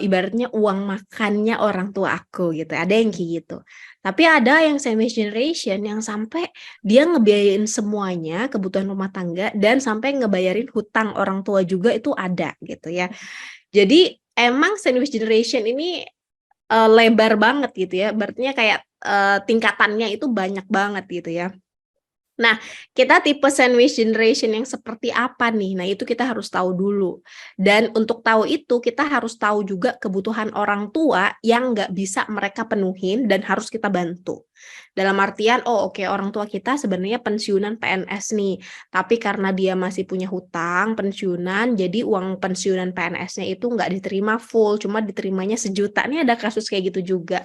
ibaratnya uang makannya orang tua aku gitu. Ada yang kayak gitu. Tapi ada yang sandwich generation yang sampai dia ngebiayain semuanya kebutuhan rumah tangga dan sampai ngebayarin hutang orang tua juga itu ada gitu ya. Jadi emang sandwich generation ini lebar banget gitu ya. Berarti kayak tingkatannya itu banyak banget gitu ya. Nah, kita tipe sandwich generation yang seperti apa nih? Nah, itu kita harus tahu dulu. Dan untuk tahu itu, kita harus tahu juga kebutuhan orang tua yang nggak bisa mereka penuhin dan harus kita bantu. Dalam artian, oh oke, orang tua kita sebenarnya pensiunan PNS nih, tapi karena dia masih punya hutang pensiunan, jadi uang pensiunan PNS-nya itu nggak diterima full, cuma diterimanya 1 juta. Ini ada kasus kayak gitu juga.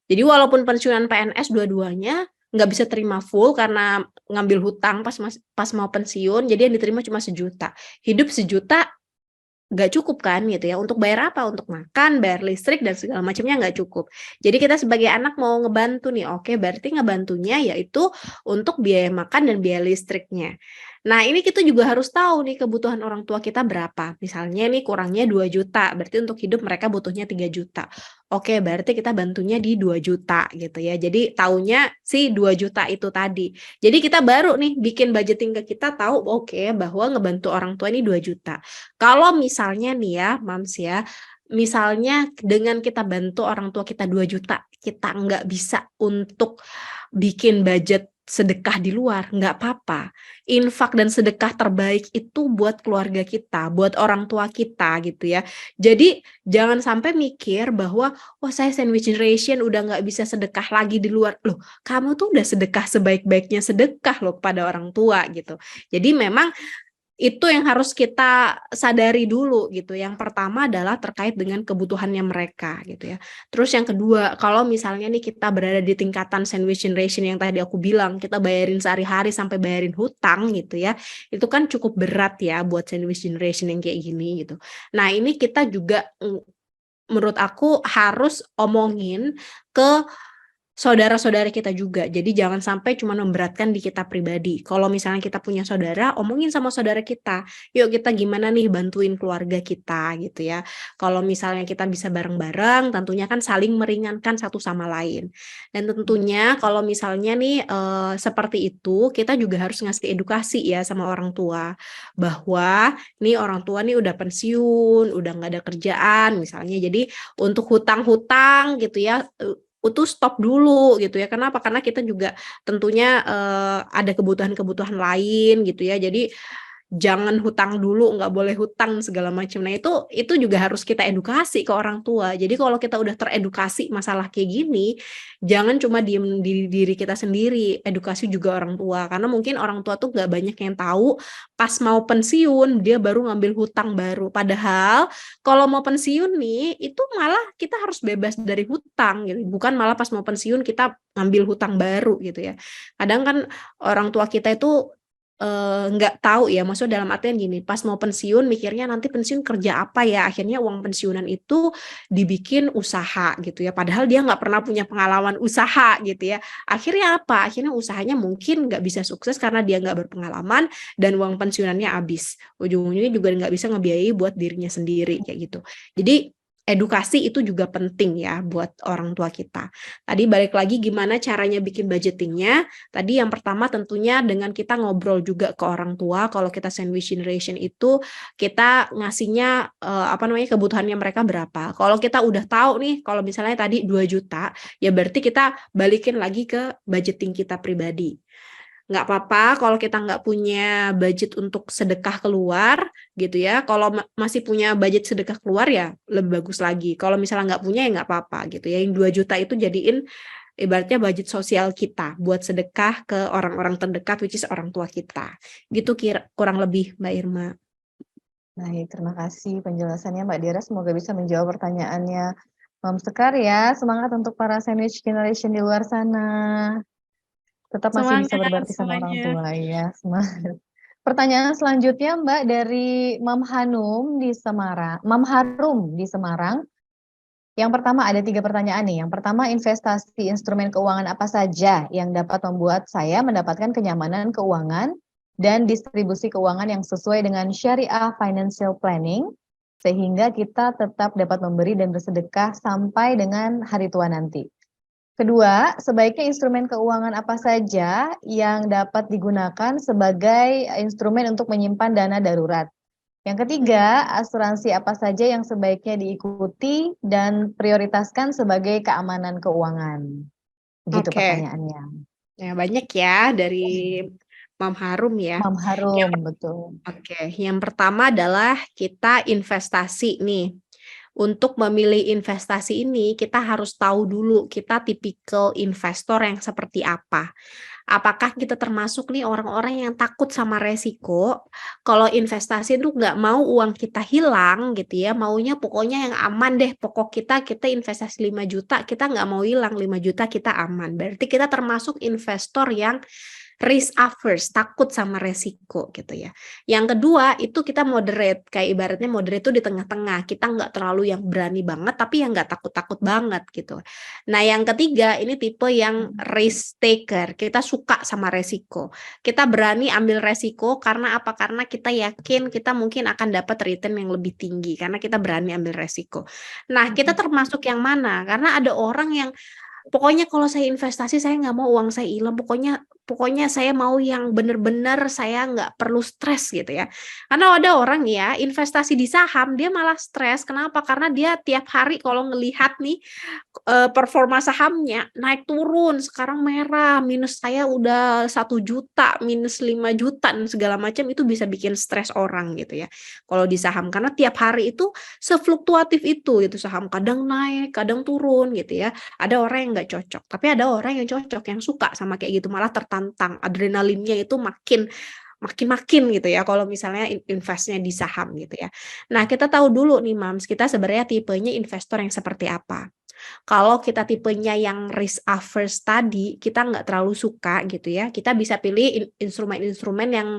Jadi walaupun pensiunan PNS dua-duanya nggak bisa terima full karena ngambil hutang pas mau pensiun, jadi yang diterima cuma 1 juta. Hidup 1 juta nggak cukup kan gitu ya, untuk bayar apa? Untuk makan, bayar listrik, dan segala macamnya nggak cukup. Jadi kita sebagai anak mau ngebantu nih, oke, berarti ngebantunya yaitu untuk biaya makan dan biaya listriknya. Nah, ini kita juga harus tahu nih kebutuhan orang tua kita berapa. Misalnya nih kurangnya 2 juta, berarti untuk hidup mereka butuhnya 3 juta. Oke, berarti kita bantunya di 2 juta gitu ya. Jadi taunya si 2 juta itu tadi. Jadi kita baru nih bikin budgeting ke kita tahu oke bahwa ngebantu orang tua ini 2 juta. Kalau misalnya nih ya, Mams ya, misalnya dengan kita bantu orang tua kita 2 juta, kita nggak bisa untuk bikin budget sedekah di luar, nggak apa-apa. Infak dan sedekah terbaik itu buat keluarga kita, buat orang tua kita gitu ya. Jadi jangan sampai mikir bahwa, wah saya sandwich generation udah nggak bisa sedekah lagi di luar. Loh, kamu tuh udah sedekah sebaik-baiknya sedekah loh kepada orang tua gitu. Jadi memang itu yang harus kita sadari dulu gitu. Yang pertama adalah terkait dengan kebutuhannya mereka gitu ya. Terus yang kedua, kalau misalnya nih kita berada di tingkatan sandwich generation yang tadi aku bilang, kita bayarin sehari-hari sampai bayarin hutang gitu ya, itu kan cukup berat ya buat sandwich generation yang kayak gini gitu. Nah, ini kita juga menurut aku harus omongin ke saudara-saudara kita juga. Jadi jangan sampai cuma memberatkan di kita pribadi. Kalau misalnya kita punya saudara, omongin sama saudara kita. Yuk kita gimana nih bantuin keluarga kita gitu ya. Kalau misalnya kita bisa bareng-bareng, tentunya kan saling meringankan satu sama lain. Dan tentunya kalau misalnya nih seperti itu, kita juga harus ngasih edukasi ya sama orang tua. Bahwa nih orang tua nih udah pensiun, udah nggak ada kerjaan misalnya. Jadi untuk hutang-hutang gitu ya, itu stop dulu gitu ya. Kenapa? Karena kita juga tentunya ada kebutuhan-kebutuhan lain gitu ya. Jadi jangan hutang dulu, nggak boleh hutang segala macam. Nah itu juga harus kita edukasi ke orang tua. Jadi kalau kita udah teredukasi masalah kayak gini, jangan cuma diem di diri kita sendiri, edukasi juga orang tua. Karena mungkin orang tua tuh nggak banyak yang tahu, pas mau pensiun dia baru ngambil hutang baru. Padahal kalau mau pensiun nih, itu malah kita harus bebas dari hutang gitu. Bukan malah pas mau pensiun kita ngambil hutang baru gitu ya. Kadang kan orang tua kita itu nggak tahu ya, maksudnya dalam artian gini, pas mau pensiun mikirnya nanti pensiun kerja apa ya, akhirnya uang pensiunan itu dibikin usaha gitu ya, padahal dia nggak pernah punya pengalaman usaha gitu ya. Akhirnya apa? Akhirnya usahanya mungkin nggak bisa sukses karena dia nggak berpengalaman dan uang pensiunannya habis. Ujung-ujungnya juga nggak bisa ngebiayai buat dirinya sendiri kayak gitu. Jadi edukasi itu juga penting ya buat orang tua kita. Tadi balik lagi gimana caranya bikin budgetingnya. Tadi yang pertama tentunya dengan kita ngobrol juga ke orang tua. Kalau kita sandwich generation itu kita ngasihnya kebutuhannya mereka berapa. Kalau kita udah tahu nih, kalau misalnya tadi 2 juta, ya berarti kita balikin lagi ke budgeting kita pribadi. Nggak apa-apa kalau kita nggak punya budget untuk sedekah keluar gitu ya. Kalau masih punya budget sedekah keluar ya lebih bagus lagi. Kalau misalnya nggak punya ya nggak apa-apa gitu ya. Yang 2 juta itu jadiin ibaratnya budget sosial kita buat sedekah ke orang-orang terdekat, which is orang tua kita. Gitu kurang lebih Mbak Irma. Baik, terima kasih penjelasannya Mbak Dira. Semoga bisa menjawab pertanyaannya Mam Sekar ya. Semangat untuk para sandwich generation di luar sana. Tetap masih bisa berbakti sama orang tua ya. Semangat. Pertanyaan selanjutnya Mbak dari Mam Hanum di Semarang. Mam Harum di Semarang. Yang pertama ada 3 pertanyaan nih. Yang pertama, investasi instrumen keuangan apa saja yang dapat membuat saya mendapatkan kenyamanan keuangan dan distribusi keuangan yang sesuai dengan syariah financial planning sehingga kita tetap dapat memberi dan bersedekah sampai dengan hari tua nanti. Kedua, sebaiknya instrumen keuangan apa saja yang dapat digunakan sebagai instrumen untuk menyimpan dana darurat. Yang ketiga, asuransi apa saja yang sebaiknya diikuti dan prioritaskan sebagai keamanan keuangan. Begitu Oke, pertanyaannya. ya banyak ya dari Mam Harum ya. Mam Harum, Yang, betul. oke, yang pertama adalah kita investasi nih. Untuk memilih investasi ini, kita harus tahu dulu kita tipikal investor yang seperti apa. Apakah kita termasuk nih orang-orang yang takut sama resiko? Kalau investasi itu nggak mau uang kita hilang gitu ya, maunya pokoknya yang aman deh. Pokok kita investasi 5 juta, kita nggak mau hilang 5 juta kita aman. Berarti kita termasuk investor yang risk averse, takut sama resiko gitu ya. Yang kedua itu kita moderate, kayak ibaratnya moderate itu di tengah-tengah. Kita nggak terlalu yang berani banget, tapi yang nggak takut-takut banget gitu. Nah yang ketiga ini tipe yang risk taker. Kita suka sama resiko. Kita berani ambil resiko karena apa? Karena kita yakin kita mungkin akan dapat return yang lebih tinggi karena kita berani ambil resiko. Nah kita termasuk yang mana? Karena ada orang yang pokoknya kalau saya investasi saya nggak mau uang saya hilang. Pokoknya saya mau yang benar-benar saya nggak perlu stres gitu ya. Karena ada orang ya investasi di saham dia malah stres. Kenapa? Karena dia tiap hari kalau ngelihat nih performa sahamnya naik turun. Sekarang merah, minus saya udah 1 juta, minus 5 juta dan segala macam itu bisa bikin stres orang gitu ya. Kalau di saham karena tiap hari itu sefluktuatif itu gitu saham kadang naik, kadang turun gitu ya. Ada orang yang nggak cocok, tapi ada orang yang cocok, yang suka sama kayak gitu, malah tertantang, adrenalinnya itu makin gitu ya kalau misalnya investnya di saham gitu ya. Nah, kita tahu dulu nih Mams, kita sebenarnya tipenya investor yang seperti apa. Kalau kita tipenya yang risk averse tadi, kita nggak terlalu suka gitu ya, kita bisa pilih instrumen-instrumen yang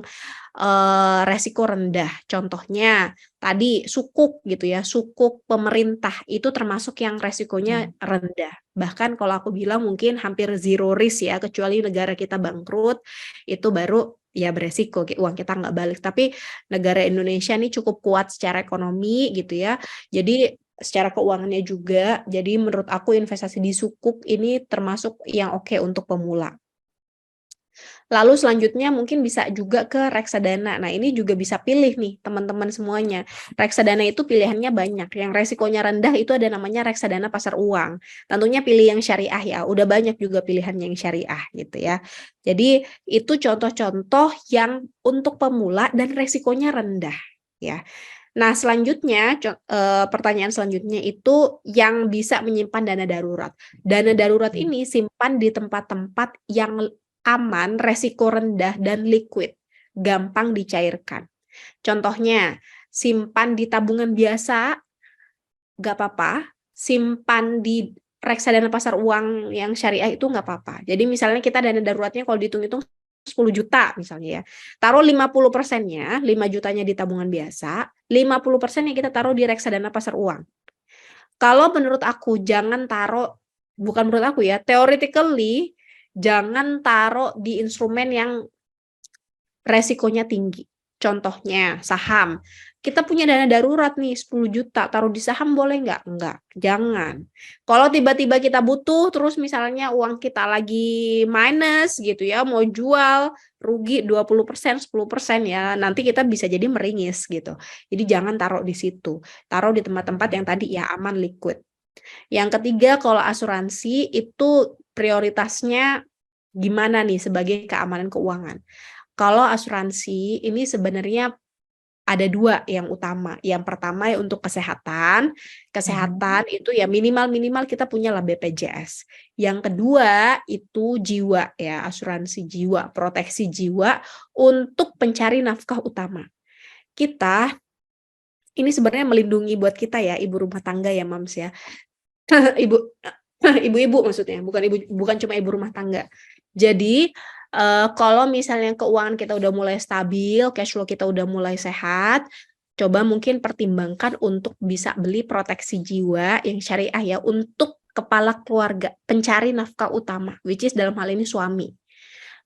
resiko rendah. Contohnya tadi sukuk gitu ya, sukuk pemerintah itu termasuk yang resikonya rendah. Bahkan kalau aku bilang mungkin hampir zero risk ya, kecuali negara kita bangkrut, itu baru ya beresiko, uang kita nggak balik. Tapi negara Indonesia ini cukup kuat secara ekonomi gitu ya. Jadi secara keuangannya juga, jadi menurut aku investasi di sukuk ini termasuk yang oke untuk pemula. Lalu selanjutnya mungkin bisa juga ke reksadana. Nah, ini juga bisa pilih nih teman-teman semuanya. Reksadana itu pilihannya banyak. Yang resikonya rendah itu ada namanya reksadana pasar uang. Tentunya pilih yang syariah ya. Udah banyak juga pilihan yang syariah gitu ya. Jadi itu contoh-contoh yang untuk pemula dan resikonya rendah ya. Nah, selanjutnya pertanyaan selanjutnya itu yang bisa menyimpan dana darurat. Dana darurat ini simpan di tempat-tempat yang aman, resiko rendah, dan liquid, gampang dicairkan. Contohnya, simpan di tabungan biasa, nggak apa-apa. Simpan di reksadana pasar uang yang syariah itu nggak apa-apa. Jadi misalnya kita dana daruratnya kalau dihitung-hitung 10 juta misalnya ya. Taruh 50%-nya, 5 jutanya di tabungan biasa, 50%-nya kita taruh di reksadana pasar uang. Kalau menurut aku jangan taruh, bukan menurut aku ya, theoretically jangan taruh di instrumen yang resikonya tinggi. Contohnya saham. Kita punya dana darurat nih 10 juta, taruh di saham boleh nggak? Nggak, jangan. Kalau tiba-tiba kita butuh, terus misalnya uang kita lagi minus gitu ya, mau jual, rugi 20%, 10% ya, nanti kita bisa jadi meringis gitu. Jadi jangan taruh di situ. Taruh di tempat-tempat yang tadi ya aman, liquid. Yang ketiga, kalau asuransi itu prioritasnya gimana nih sebagai keamanan keuangan. Kalau asuransi ini sebenarnya ada 2 yang utama. Yang pertama ya untuk kesehatan. Kesehatan itu ya minimal kita punya lah BPJS. Yang kedua itu jiwa ya, asuransi jiwa, proteksi jiwa untuk pencari nafkah utama. Kita ini sebenarnya melindungi buat kita ya, ibu rumah tangga ya, Mams ya. Ibu-ibu maksudnya, bukan cuma ibu rumah tangga. Jadi kalau misalnya keuangan kita udah mulai stabil, cash flow kita udah mulai sehat, coba mungkin pertimbangkan untuk bisa beli proteksi jiwa yang syariah ya untuk kepala keluarga, pencari nafkah utama, which is dalam hal ini suami.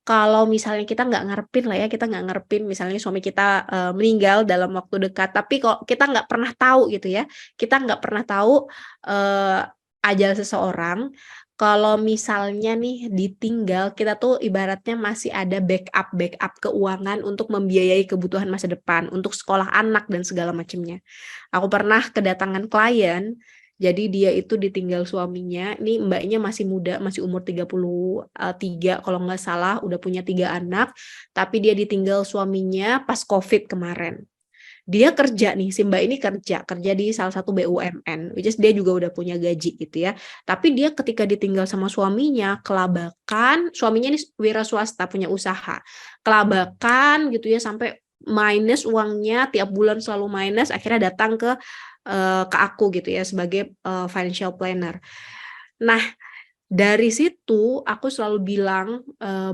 Kalau misalnya kita nggak ngarepin lah ya, kita nggak ngarepin misalnya suami kita meninggal dalam waktu dekat, tapi kok kita nggak pernah tahu gitu ya, kita nggak pernah tahu ajal seseorang. kalau misalnya nih ditinggal, kita tuh ibaratnya masih ada backup keuangan untuk membiayai kebutuhan masa depan, untuk sekolah anak dan segala macamnya. Aku pernah kedatangan klien, jadi dia itu ditinggal suaminya, ini mbaknya masih muda, masih umur 33 kalau nggak salah, udah punya 3 anak, tapi dia ditinggal suaminya pas COVID kemarin. Dia kerja nih, si Mbak ini kerja di salah satu BUMN, which is dia juga udah punya gaji gitu ya. Tapi dia ketika ditinggal sama suaminya, kelabakan, suaminya ini wira swasta, punya usaha. Kelabakan gitu ya, sampai minus uangnya, tiap bulan selalu minus, akhirnya datang ke aku gitu ya, sebagai financial planner. Nah, dari situ aku selalu bilang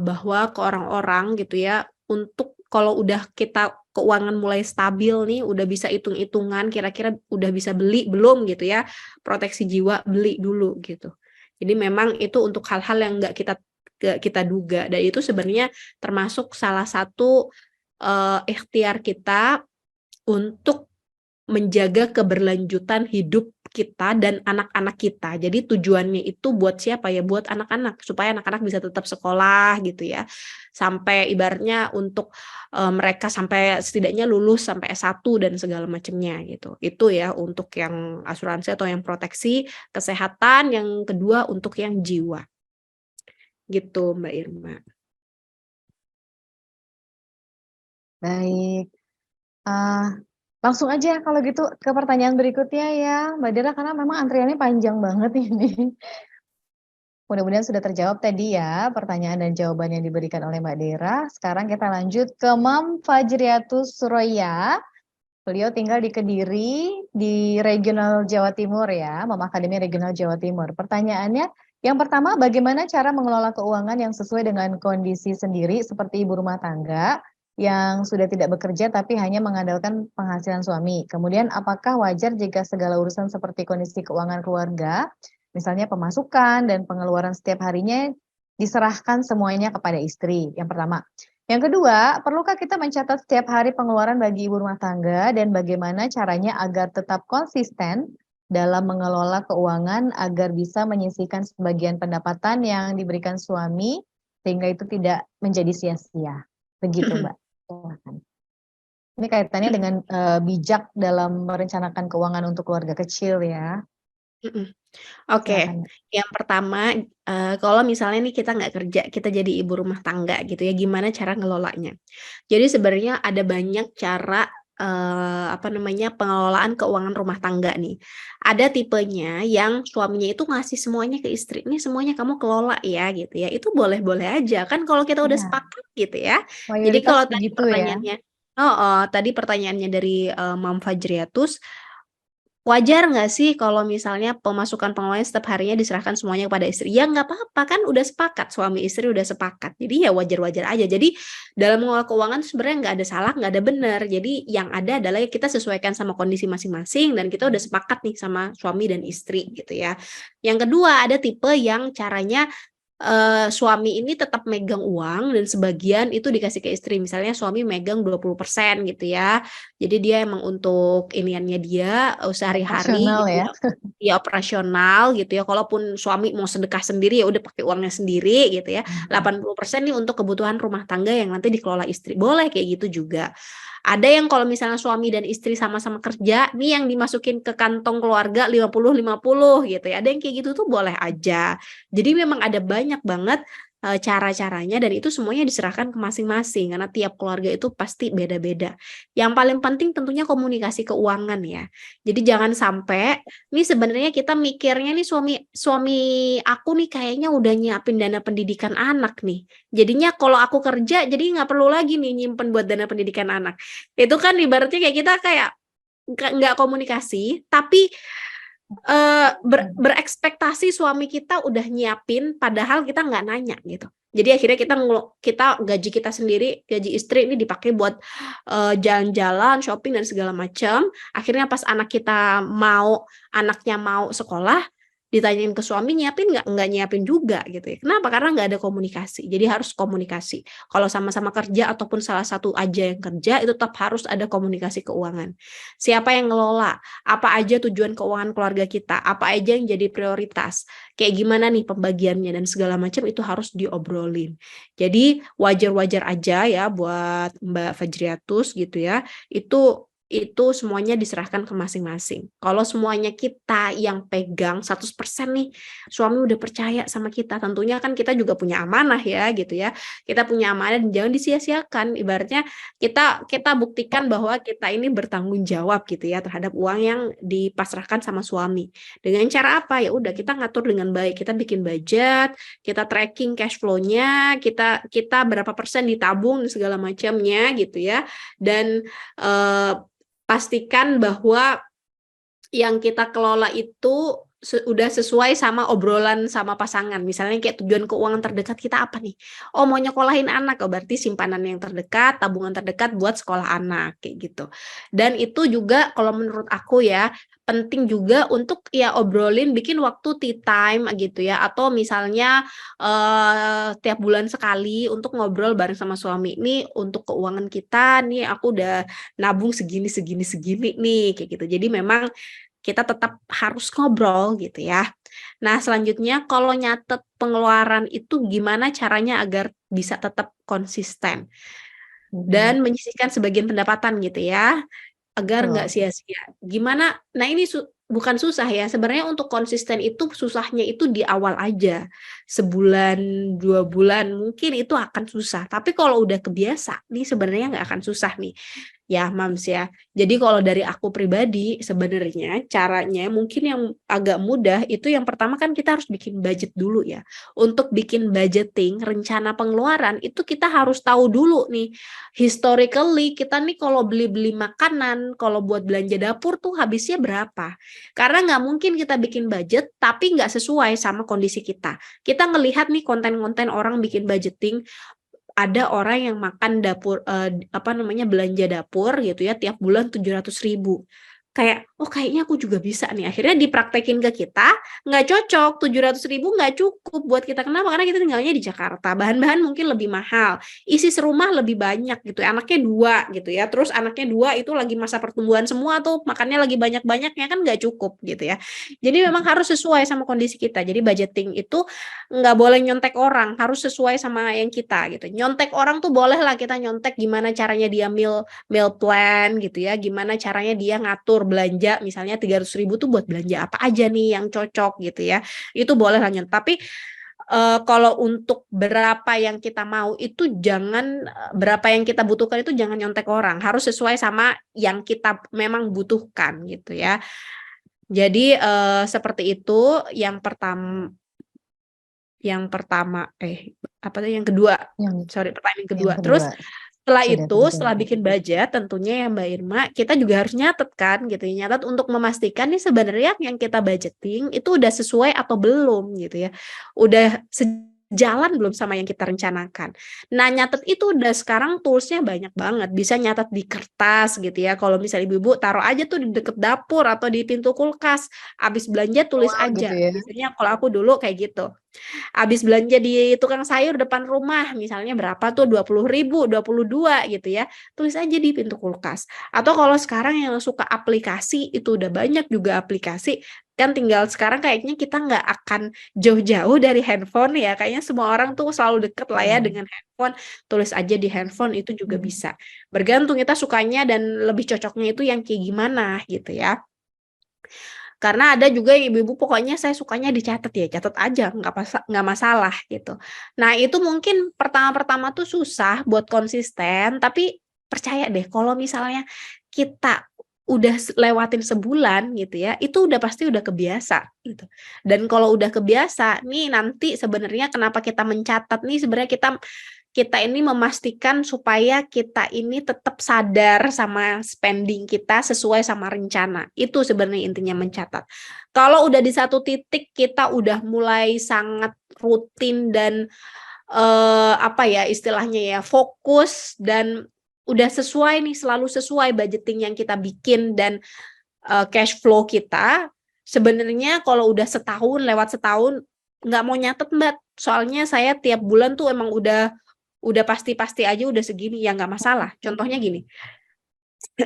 bahwa ke orang-orang gitu ya, untuk kalau udah kita keuangan mulai stabil nih, udah bisa hitung-hitungan kira-kira udah bisa beli belum gitu ya, proteksi jiwa beli dulu gitu. Jadi memang itu untuk hal-hal yang nggak kita duga, dan itu sebenarnya termasuk salah satu ikhtiar kita untuk menjaga keberlanjutan hidup kita dan anak-anak kita. Jadi tujuannya itu buat siapa ya? Buat anak-anak, supaya anak-anak bisa tetap sekolah gitu ya. Sampai ibaratnya untuk mereka sampai setidaknya lulus sampai S1 dan segala macamnya gitu. Itu ya untuk yang asuransi atau yang proteksi kesehatan, yang kedua untuk yang jiwa. Gitu Mbak Irma. Baik. Langsung aja kalau gitu ke pertanyaan berikutnya ya, Mbak Dira, karena memang antriannya panjang banget ini. Mudah-mudahan sudah terjawab tadi ya pertanyaan dan jawaban yang diberikan oleh Mbak Dira. Sekarang kita lanjut ke Mam Fajriatus Suraya. Beliau tinggal di Kediri, di Regional Jawa Timur ya, Mam Akademi Regional Jawa Timur. Pertanyaannya, yang pertama, bagaimana cara mengelola keuangan yang sesuai dengan kondisi sendiri seperti ibu rumah tangga yang sudah tidak bekerja tapi hanya mengandalkan penghasilan suami. Kemudian, apakah wajar jika segala urusan seperti kondisi keuangan keluarga, misalnya pemasukan dan pengeluaran setiap harinya, diserahkan semuanya kepada istri? Yang pertama. Yang kedua, perlukah kita mencatat setiap hari pengeluaran bagi ibu rumah tangga dan bagaimana caranya agar tetap konsisten dalam mengelola keuangan agar bisa menyisihkan sebagian pendapatan yang diberikan suami sehingga itu tidak menjadi sia-sia? Begitu, Mbak. Silakan. Ini kaitannya dengan bijak dalam merencanakan keuangan untuk keluarga kecil ya. Oke, Silakan. yang pertama, kalau misalnya nih kita nggak kerja, kita jadi ibu rumah tangga gitu ya, gimana cara ngelolanya? Jadi sebenarnya ada banyak cara, pengelolaan keuangan rumah tangga nih. Ada tipenya yang suaminya itu ngasih semuanya ke istri, "Ini semuanya kamu kelola ya," gitu ya, itu boleh-boleh aja, kan kalau kita udah Ya, sepakat gitu ya. Jadi mayoritas kalau tadi begitu ya. pertanyaannya tadi pertanyaannya dari, Mom Fajriatus, wajar nggak sih kalau misalnya pemasukan pengeluaran setiap harinya diserahkan semuanya kepada istri? Ya nggak apa-apa, kan udah sepakat, suami istri udah sepakat. Jadi ya wajar-wajar aja. Jadi dalam mengelola keuangan sebenarnya nggak ada salah, nggak ada benar. Jadi yang ada adalah kita sesuaikan sama kondisi masing-masing dan kita udah sepakat nih sama suami dan istri gitu ya. Yang kedua, ada tipe yang caranya suami ini tetap megang uang dan sebagian itu dikasih ke istri. Misalnya suami megang 20% gitu ya. Jadi dia emang untuk iniannya dia sehari-hari Operasional gitu ya. ya. Ya operasional gitu ya. Kalaupun suami mau sedekah sendiri ya udah pakai uangnya sendiri gitu ya. 80% nih untuk kebutuhan rumah tangga yang nanti dikelola istri. Boleh kayak gitu juga. Ada yang kalau misalnya suami dan istri sama-sama kerja, nih yang dimasukin ke kantong keluarga 50-50 gitu ya. Ada yang kayak gitu tuh boleh aja. Jadi memang ada banyak banget cara-caranya dan itu semuanya diserahkan ke masing-masing karena tiap keluarga itu pasti beda-beda. Yang paling penting tentunya komunikasi keuangan ya. Jadi jangan sampai nih sebenarnya kita mikirnya nih suami aku nih kayaknya udah nyiapin dana pendidikan anak nih. Jadinya kalau aku kerja jadi nggak perlu lagi nih nyimpen buat dana pendidikan anak. Itu kan ibaratnya kayak kita kayak nggak komunikasi, tapi berekspektasi suami kita udah nyiapin padahal kita nggak nanya gitu. Jadi akhirnya kita gaji kita sendiri, gaji istri ini dipakai buat jalan-jalan, shopping dan segala macam. Akhirnya pas anaknya mau sekolah, ditanyain ke suami nyiapin nggak nyiapin juga gitu ya. Kenapa? Karena nggak ada komunikasi. Jadi harus komunikasi. Kalau sama-sama kerja ataupun salah satu aja yang kerja, itu tetap harus ada komunikasi keuangan. Siapa yang ngelola? Apa aja tujuan keuangan keluarga kita? Apa aja yang jadi prioritas? Kayak gimana nih pembagiannya dan segala macam itu harus diobrolin. Jadi wajar-wajar aja ya buat Mbak Fajriatus gitu ya. Itu semuanya diserahkan ke masing-masing. Kalau semuanya kita yang pegang 100% nih, suami udah percaya sama kita, tentunya kan kita juga punya amanah ya gitu ya. Kita punya amanah dan jangan disia-siakan. Ibaratnya kita buktikan bahwa kita ini bertanggung jawab gitu ya terhadap uang yang dipasrahkan sama suami. Dengan cara apa? Ya udah kita ngatur dengan baik, kita bikin budget, kita tracking cash flow-nya, kita berapa persen ditabung dan segala macamnya gitu ya. Dan pastikan bahwa yang kita kelola itu udah sesuai sama obrolan sama pasangan. Misalnya kayak tujuan keuangan terdekat kita apa nih? Oh, mau nyekolahin anak, oh berarti simpanan yang terdekat, tabungan terdekat buat sekolah anak kayak gitu. Dan itu juga kalau menurut aku ya penting juga untuk ya obrolin, bikin waktu tea time gitu ya, atau misalnya tiap bulan sekali untuk ngobrol bareng sama suami. Nih untuk keuangan kita nih aku udah nabung segini nih kayak gitu. Jadi memang kita tetap harus ngobrol gitu ya. Nah, selanjutnya kalau nyatet pengeluaran itu gimana caranya agar bisa tetap konsisten dan menyisihkan sebagian pendapatan gitu ya, agar nggak sia-sia. Gimana? Nah, ini bukan susah ya. Sebenarnya untuk konsisten itu susahnya itu di awal aja. Sebulan, 2 bulan mungkin itu akan susah. Tapi kalau udah kebiasa, nih sebenarnya nggak akan susah nih. Ya, Mams ya. Jadi kalau dari aku pribadi, sebenarnya caranya mungkin yang agak mudah itu yang pertama kan kita harus bikin budget dulu ya. Untuk bikin budgeting, rencana pengeluaran, itu kita harus tahu dulu nih. Historically, kita nih kalau beli-beli makanan, kalau buat belanja dapur tuh habisnya berapa. Karena nggak mungkin kita bikin budget, tapi nggak sesuai sama kondisi kita. Kita ngelihat nih konten-konten orang bikin budgeting, ada orang yang makan dapur belanja dapur gitu ya tiap bulan 700.000. Kayak kayaknya aku juga bisa nih, akhirnya dipraktekin ke kita, nggak cocok. 700.000 nggak cukup buat kita. Kenapa? Karena kita tinggalnya di Jakarta, bahan-bahan mungkin lebih mahal, isi serumah lebih banyak gitu, anaknya 2 gitu ya, terus anaknya 2 itu lagi masa pertumbuhan semua tuh, makannya lagi banyak-banyaknya, kan nggak cukup gitu ya. Jadi memang harus sesuai sama kondisi kita. Jadi budgeting itu nggak boleh nyontek orang, harus sesuai sama yang kita gitu. Nyontek orang tuh boleh lah, kita nyontek gimana caranya dia meal plan gitu ya, gimana caranya dia ngatur belanja, misalnya 300.000 tuh buat belanja apa aja nih yang cocok gitu ya, itu boleh lah nyontek. Tapi kalau untuk berapa yang kita mau itu jangan, berapa yang kita butuhkan itu jangan nyontek orang, harus sesuai sama yang kita memang butuhkan gitu ya. Jadi seperti itu yang pertama yang kedua, pertanyaan kedua. Terus setelah bikin budget tentunya ya Mbak Irma, kita juga harus nyatet kan gitu ya, nyatet untuk memastikan nih sebenarnya yang kita budgeting itu udah sesuai atau belum gitu ya, udah sejalan belum sama yang kita rencanakan. Nah, nyatet itu udah sekarang toolsnya banyak banget, bisa nyatet di kertas gitu ya. Kalau misalnya ibu-ibu taruh aja tuh di deket dapur atau di pintu kulkas, abis belanja tulis aja. Gitu ya. Biasanya kalau aku dulu kayak gitu. Habis belanja di tukang sayur depan rumah, misalnya berapa tuh, 20.000, 22 gitu ya, tulis aja di pintu kulkas. Atau kalau sekarang yang suka aplikasi, itu udah banyak juga aplikasi, kan tinggal sekarang kayaknya kita nggak akan jauh-jauh dari handphone ya, kayaknya semua orang tuh selalu deket lah ya dengan handphone, tulis aja di handphone itu juga bisa. Bergantung kita sukanya dan lebih cocoknya itu yang kayak gimana gitu ya. Karena ada juga ibu-ibu pokoknya saya sukanya dicatat ya, catat aja, nggak masalah gitu. Nah, itu mungkin pertama-pertama tuh susah buat konsisten, tapi percaya deh kalau misalnya kita udah lewatin sebulan gitu ya, itu udah pasti udah kebiasa gitu. Dan kalau udah kebiasa, nih nanti sebenarnya kenapa kita mencatat nih, sebenarnya kita ini memastikan supaya kita ini tetap sadar sama spending kita sesuai sama rencana. Itu sebenarnya intinya mencatat. Kalau udah di satu titik kita udah mulai sangat rutin dan istilahnya ya fokus dan udah sesuai nih, selalu sesuai budgeting yang kita bikin dan cash flow kita, sebenarnya kalau udah setahun, lewat setahun, nggak mau nyatet Mbak. Soalnya saya tiap bulan tuh emang udah pasti-pasti aja udah segini, ya nggak masalah. Contohnya gini,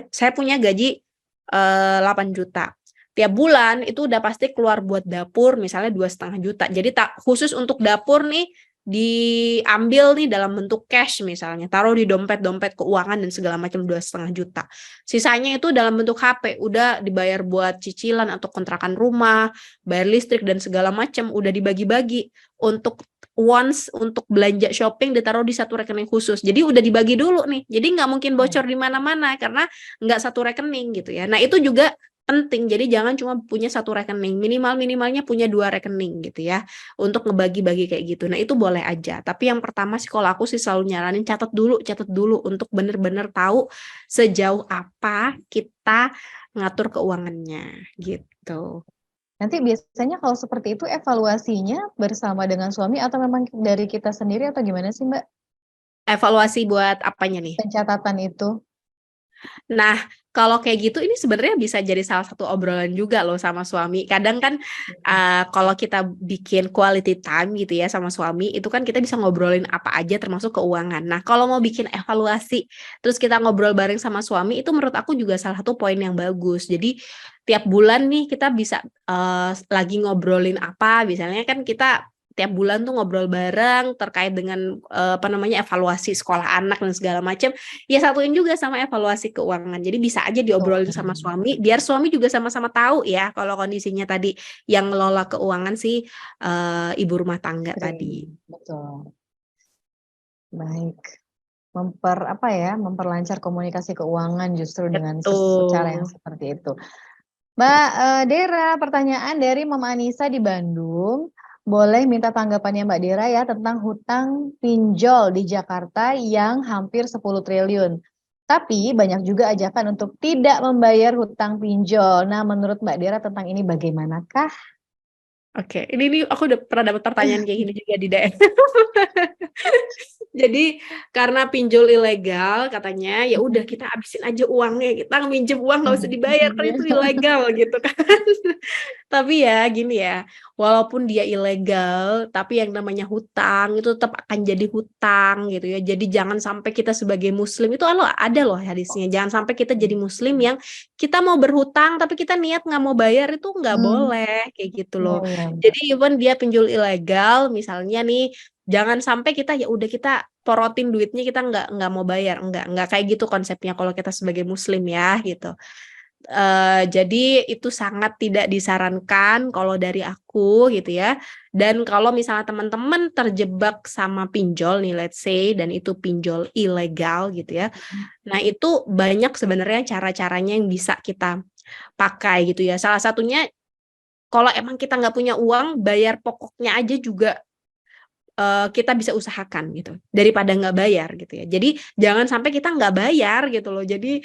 saya punya gaji 8 juta. Tiap bulan itu udah pasti keluar buat dapur misalnya 2,5 juta. Jadi tak khusus untuk dapur nih diambil nih dalam bentuk cash misalnya, taruh di dompet-dompet keuangan dan segala macam 2,5 juta. Sisanya itu dalam bentuk HP, udah dibayar buat cicilan atau kontrakan rumah, bayar listrik dan segala macam, udah dibagi-bagi untuk untuk belanja shopping ditaruh di satu rekening khusus. Jadi udah dibagi dulu nih. Jadi nggak mungkin bocor di mana-mana karena nggak satu rekening gitu ya. Nah itu juga penting, jadi jangan cuma punya satu rekening, minimalnya punya 2 rekening gitu ya, untuk ngebagi-bagi kayak gitu. Nah itu boleh aja, tapi yang pertama sih kalau aku sih selalu nyaranin catat dulu untuk bener-bener tahu sejauh apa kita ngatur keuangannya gitu. Nanti biasanya kalau seperti itu evaluasinya bersama dengan suami atau memang dari kita sendiri atau gimana sih Mbak? Evaluasi buat apanya nih? Pencatatan itu. Nah, kalau kayak gitu ini sebenarnya bisa jadi salah satu obrolan juga loh sama suami. Kadang kan kalau kita bikin quality time gitu ya sama suami, itu kan kita bisa ngobrolin apa aja termasuk keuangan. Nah, kalau mau bikin evaluasi, terus kita ngobrol bareng sama suami, itu menurut aku juga salah satu poin yang bagus. Jadi tiap bulan nih kita bisa lagi ngobrolin apa, misalnya kan kita tiap bulan tuh ngobrol bareng terkait dengan evaluasi sekolah anak dan segala macam. Ya satuin juga sama evaluasi keuangan. Jadi bisa aja diobrolin sama suami, biar suami juga sama-sama tahu ya kalau kondisinya tadi yang ngelola keuangan si ibu rumah tangga tadi. Betul. Baik. Memperlancar komunikasi keuangan justru dengan cara yang seperti itu. Mbak Dera, pertanyaan dari Mama Anissa di Bandung. Boleh minta tanggapannya Mbak Dera ya tentang hutang pinjol di Jakarta yang hampir 10 triliun. Tapi banyak juga ajakan untuk tidak membayar hutang pinjol. Nah, menurut Mbak Dera tentang ini bagaimanakah? Oke, ini aku udah pernah dapat pertanyaan kayak gini juga di DM. Jadi karena pinjol ilegal katanya ya udah kita habisin aja uangnya, kita minjem uang nggak usah dibayar kan itu ilegal gitu kan. Tapi ya gini ya, walaupun dia ilegal tapi yang namanya hutang itu tetap akan jadi hutang gitu ya. Jadi jangan sampai kita sebagai muslim itu ada loh hadisnya, jangan sampai kita jadi muslim yang kita mau berhutang tapi kita niat nggak mau bayar, itu nggak boleh kayak gitu loh. Jadi even dia pinjol ilegal misalnya nih, jangan sampai kita ya udah kita porotin duitnya, kita nggak mau bayar, nggak kayak gitu konsepnya kalau kita sebagai muslim ya gitu. Jadi itu sangat tidak disarankan kalau dari aku gitu ya. Dan kalau misalnya teman-teman terjebak sama pinjol nih let's say, dan itu pinjol ilegal gitu ya. Nah itu banyak sebenarnya cara-caranya yang bisa kita pakai gitu ya. Salah satunya kalau emang kita nggak punya uang, bayar pokoknya aja juga kita bisa usahakan gitu daripada nggak bayar gitu ya. Jadi jangan sampai kita nggak bayar gitu loh. Jadi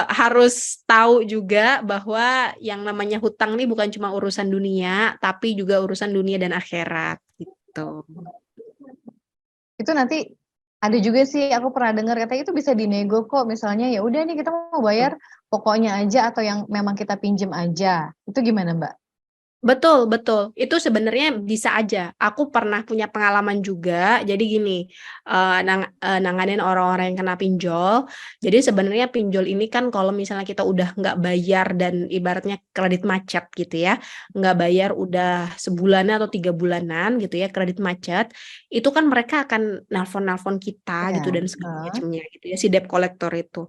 harus tahu juga bahwa yang namanya hutang nih bukan cuma urusan dunia, tapi juga urusan dunia dan akhirat gitu. Itu nanti ada juga sih aku pernah dengar katanya itu bisa dinego kok, misalnya ya udah nih kita mau bayar pokoknya aja atau yang memang kita pinjem aja. Itu gimana Mbak? Betul. Itu sebenarnya bisa aja. Aku pernah punya pengalaman juga. Jadi gini, nanganin orang-orang yang kena pinjol. Jadi sebenarnya pinjol ini kan kalau misalnya kita udah nggak bayar dan ibaratnya kredit macet gitu ya, nggak bayar udah sebulanan atau 3 bulanan gitu ya, kredit macet, itu kan mereka akan nelpon kita gitu dan segala macamnya gitu ya, si debt collector itu.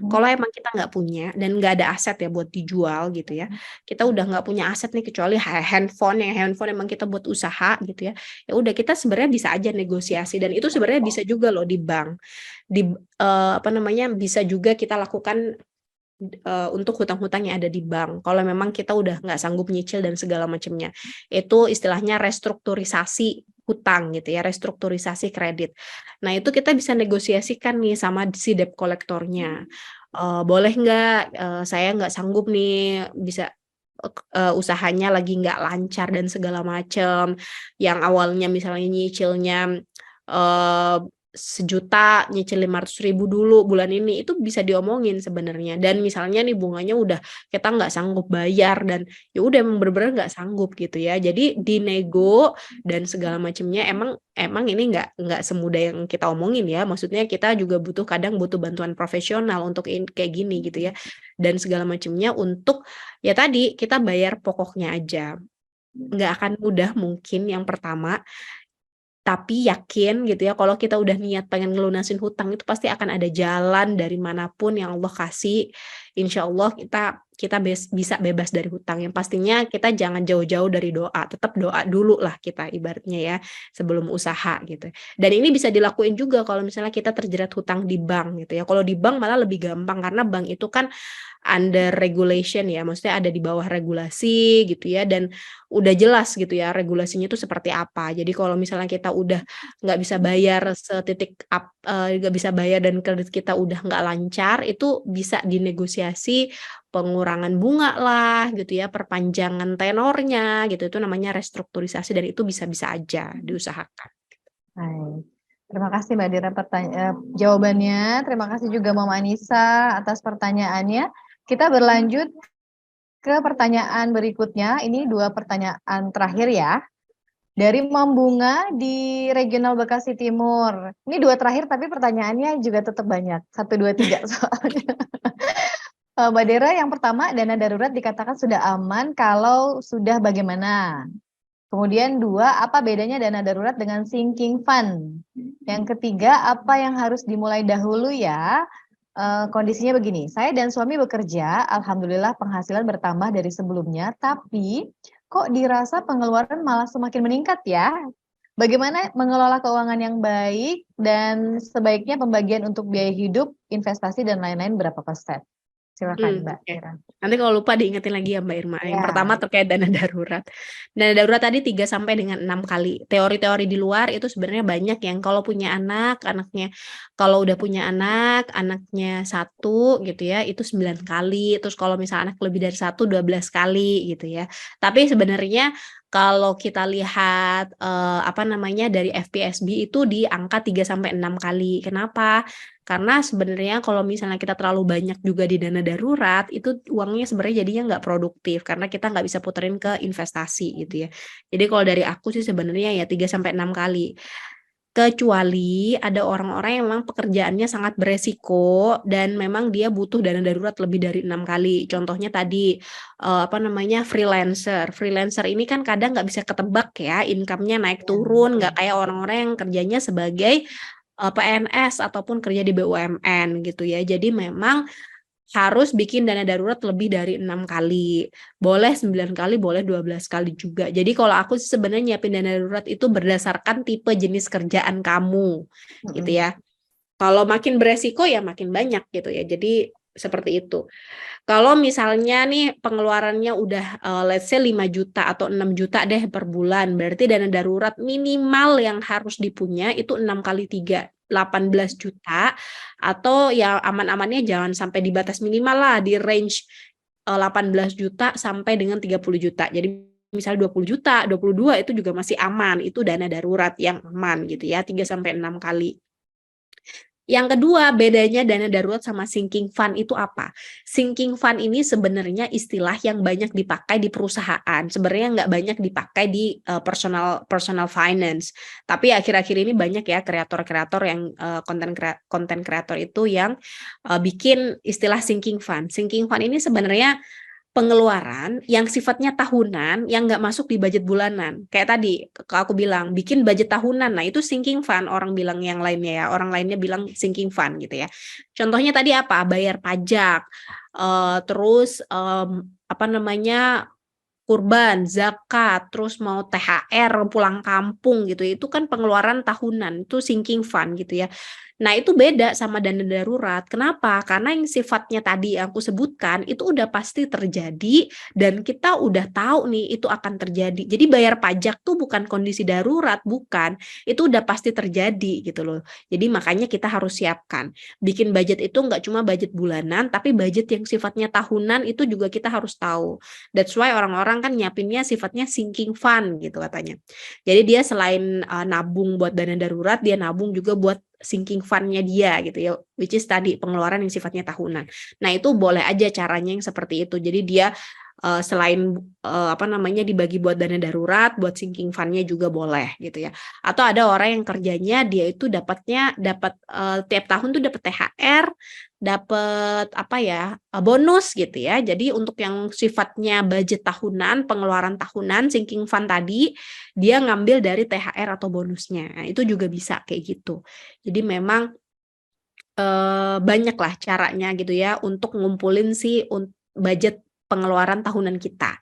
Kalau emang kita nggak punya dan nggak ada aset ya buat dijual gitu ya, kita udah nggak punya aset nih kecuali handphone emang kita buat usaha gitu ya, ya udah kita sebenarnya bisa aja negosiasi, dan itu sebenarnya bisa juga loh di bank, bisa juga kita lakukan untuk hutang-hutang yang ada di bank. Kalau memang kita udah nggak sanggup nyicil dan segala macamnya, itu istilahnya restrukturisasi hutang gitu ya, restrukturisasi kredit. Nah itu kita bisa negosiasikan nih sama si debt kolektornya. Boleh nggak, saya nggak sanggup nih, bisa usahanya lagi nggak lancar dan segala macam, yang awalnya misalnya nyicilnya 1 juta nyicil 500.000 dulu bulan ini, itu bisa diomongin sebenarnya. Dan misalnya nih bunganya udah kita nggak sanggup bayar dan ya udah emang bener-bener nggak sanggup gitu ya. Jadi dinego dan segala macamnya, emang ini nggak semudah yang kita omongin ya. Maksudnya kita juga kadang butuh bantuan profesional untuk kayak gini gitu ya. Dan segala macamnya untuk ya tadi kita bayar pokoknya aja. Nggak akan mudah mungkin yang pertama, tapi yakin gitu ya kalau kita udah niat pengen ngelunasin hutang itu pasti akan ada jalan dari manapun yang Allah kasih. Insya Allah kita bisa bebas dari hutang. Yang pastinya kita jangan jauh-jauh dari doa, tetap doa dulu lah kita ibaratnya ya sebelum usaha gitu. Dan ini bisa dilakuin juga kalau misalnya kita terjerat hutang di bank gitu ya. Kalau di bank malah lebih gampang karena bank itu kan under regulation ya, maksudnya ada di bawah regulasi gitu ya, dan udah jelas gitu ya regulasinya itu seperti apa. Jadi kalau misalnya kita udah nggak bisa bayar nggak bisa bayar dan kredit kita udah nggak lancar, itu bisa dinegosiasi pengurangan bunga lah gitu ya, perpanjangan tenornya gitu, itu namanya restrukturisasi dan itu bisa-bisa aja diusahakan. Baik. Terima kasih Mbak Dira jawabannya. Terima kasih juga Mama Anissa atas pertanyaannya. Kita berlanjut ke pertanyaan berikutnya. Ini 2 pertanyaan terakhir ya. Dari Mam Bunga di Regional Bekasi Timur. Ini 2 terakhir tapi pertanyaannya juga tetap banyak. 1, 2, 3 soalnya. Mbak Dera, yang pertama, dana darurat dikatakan sudah aman kalau sudah bagaimana? Kemudian 2, apa bedanya dana darurat dengan sinking fund? Yang ketiga, apa yang harus dimulai dahulu ya? Kondisinya begini, saya dan suami bekerja, alhamdulillah penghasilan bertambah dari sebelumnya, tapi kok dirasa pengeluaran malah semakin meningkat ya? Bagaimana mengelola keuangan yang baik dan sebaiknya pembagian untuk biaya hidup, investasi dan lain-lain berapa persen? Silakan Mbak Oke. Ira. Nanti kalau lupa diingetin lagi ya Mbak Irma. Yang Ya. pertama terkait dana darurat. Dana darurat tadi 3 sampai dengan 6 kali. Teori-teori di luar itu sebenarnya banyak yang kalau punya anaknya kalau udah punya anaknya 1 gitu ya, itu 9 kali. Terus kalau misalnya anak lebih dari 1, 12 kali gitu ya. Tapi sebenarnya kalau kita lihat dari FPSB itu di angka 3 sampai 6 kali. Kenapa? Karena sebenarnya kalau misalnya kita terlalu banyak juga di dana darurat, itu uangnya sebenarnya jadinya nggak produktif karena kita nggak bisa puterin ke investasi gitu ya. Jadi kalau dari aku sih sebenarnya ya 3 sampai 6 kali. Kecuali ada orang-orang yang memang pekerjaannya sangat beresiko dan memang dia butuh dana darurat lebih dari 6 kali. Contohnya tadi freelancer. Freelancer ini kan kadang nggak bisa ketebak ya, income-nya naik turun, nggak kayak orang-orang yang kerjanya sebagai PNS ataupun kerja di BUMN gitu ya. Jadi memang harus bikin dana darurat lebih dari 6 kali. Boleh 9 kali, boleh 12 kali juga. Jadi kalau aku sebenarnya nyiapin dana darurat itu berdasarkan tipe jenis kerjaan kamu gitu ya. Kalau makin beresiko ya makin banyak gitu ya. Jadi seperti itu. Kalau misalnya nih pengeluarannya udah let's say 5 juta atau 6 juta deh per bulan, berarti dana darurat minimal yang harus dipunya itu 6 kali 3, 18 juta, atau ya aman-amannya jangan sampai di batas minimal lah, di range 18 juta sampai dengan 30 juta. Jadi misalnya 20 juta, 22 itu juga masih aman, itu dana darurat yang aman gitu ya, 3 sampai 6 kali. Yang kedua, bedanya dana darurat sama sinking fund itu apa? Sinking fund ini sebenarnya istilah yang banyak dipakai di perusahaan. Sebenarnya nggak banyak dipakai di personal finance. Tapi akhir-akhir ini banyak ya kreator-kreator yang konten kreator itu yang bikin istilah sinking fund. Sinking fund ini sebenarnya pengeluaran yang sifatnya tahunan yang nggak masuk di budget bulanan. Kayak tadi aku bilang bikin budget tahunan, nah itu sinking fund, orang bilang yang lainnya ya, orang lainnya bilang sinking fund gitu ya. Contohnya tadi apa? Bayar pajak, terus kurban, zakat, terus mau THR, pulang kampung gitu. Itu kan pengeluaran tahunan, itu sinking fund gitu ya. Nah, itu beda sama dana darurat. Kenapa? Karena yang sifatnya tadi yang aku sebutkan itu udah pasti terjadi dan kita udah tahu nih itu akan terjadi. Jadi bayar pajak tuh bukan kondisi darurat, bukan. Itu udah pasti terjadi gitu loh. Jadi makanya kita harus siapkan. Bikin budget itu nggak cuma budget bulanan, tapi budget yang sifatnya tahunan itu juga kita harus tahu. That's why orang-orang kan nyiapinnya sifatnya sinking fund gitu katanya. Jadi dia selain nabung buat dana darurat, dia nabung juga buat sinking fund-nya dia gitu ya, which is tadi pengeluaran yang sifatnya tahunan. Nah, itu boleh aja caranya yang seperti itu. Jadi dia selain dibagi buat dana darurat, buat sinking fund-nya juga boleh gitu ya. Atau ada orang yang kerjanya dia itu dapat tiap tahun tuh dapat THR, dapat bonus gitu ya. Jadi untuk yang sifatnya budget tahunan, pengeluaran tahunan, sinking fund tadi, dia ngambil dari THR atau bonusnya. Nah, itu juga bisa kayak gitu. Jadi memang banyak lah caranya gitu ya untuk ngumpulin budget pengeluaran tahunan kita.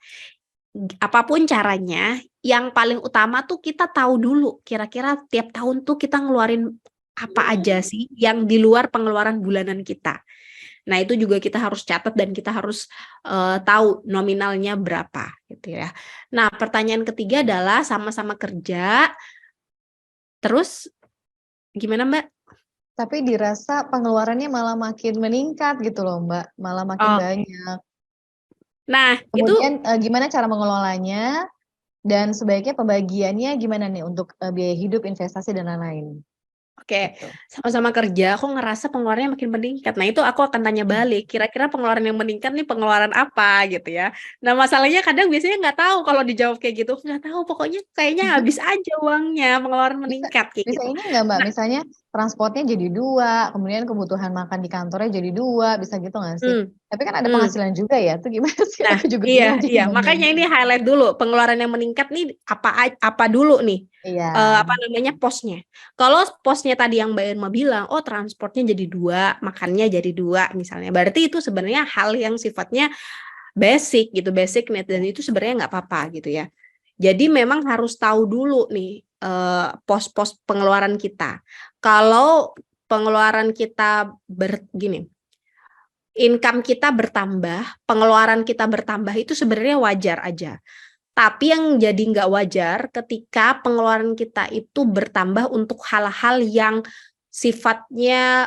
Apapun caranya, yang paling utama tuh kita tahu dulu kira-kira tiap tahun tuh kita ngeluarin apa aja sih yang di luar pengeluaran bulanan kita. Nah, itu juga kita harus catat dan kita harus tahu nominalnya berapa gitu ya. Nah, pertanyaan ketiga adalah sama-sama kerja. Terus gimana, Mbak? Tapi dirasa pengeluarannya malah makin meningkat gitu loh, Mbak, malah makin Oke. banyak. Nah, itu Kemudian gimana cara mengelolanya dan sebaiknya pembagiannya gimana nih untuk biaya hidup, investasi dan lain-lain? Oke, Gitu. sama-sama kerja, aku ngerasa pengeluarannya makin meningkat. Nah, itu aku akan tanya balik, kira-kira pengeluaran yang meningkat nih pengeluaran apa gitu ya. Nah, masalahnya kadang biasanya nggak tahu kalau dijawab kayak gitu, nggak tahu, pokoknya kayaknya habis aja uangnya, pengeluaran Bisa meningkat kayak bisa gitu. ini nggak, Mbak, Nah, misalnya transportnya jadi 2, kemudian kebutuhan makan di kantornya jadi 2, bisa gitu nggak sih? hmm, Tapi kan ada hmm. penghasilan juga ya, itu gimana sih? Nah, Aku juga bingung iya, makanya ini jawabannya. highlight dulu pengeluaran yang meningkat nih apa dulu nih Iya. posnya. Kalau posnya tadi yang Mbak Irma bilang, oh transportnya jadi 2, makannya jadi 2 misalnya, berarti itu sebenarnya hal yang sifatnya basic gitu, basic need, dan itu sebenarnya nggak apa-apa gitu ya. Jadi memang harus tahu dulu nih pos-pos pengeluaran kita. Kalau pengeluaran kita income kita bertambah, pengeluaran kita bertambah itu sebenarnya wajar aja. Tapi yang jadi nggak wajar ketika pengeluaran kita itu bertambah untuk hal-hal yang sifatnya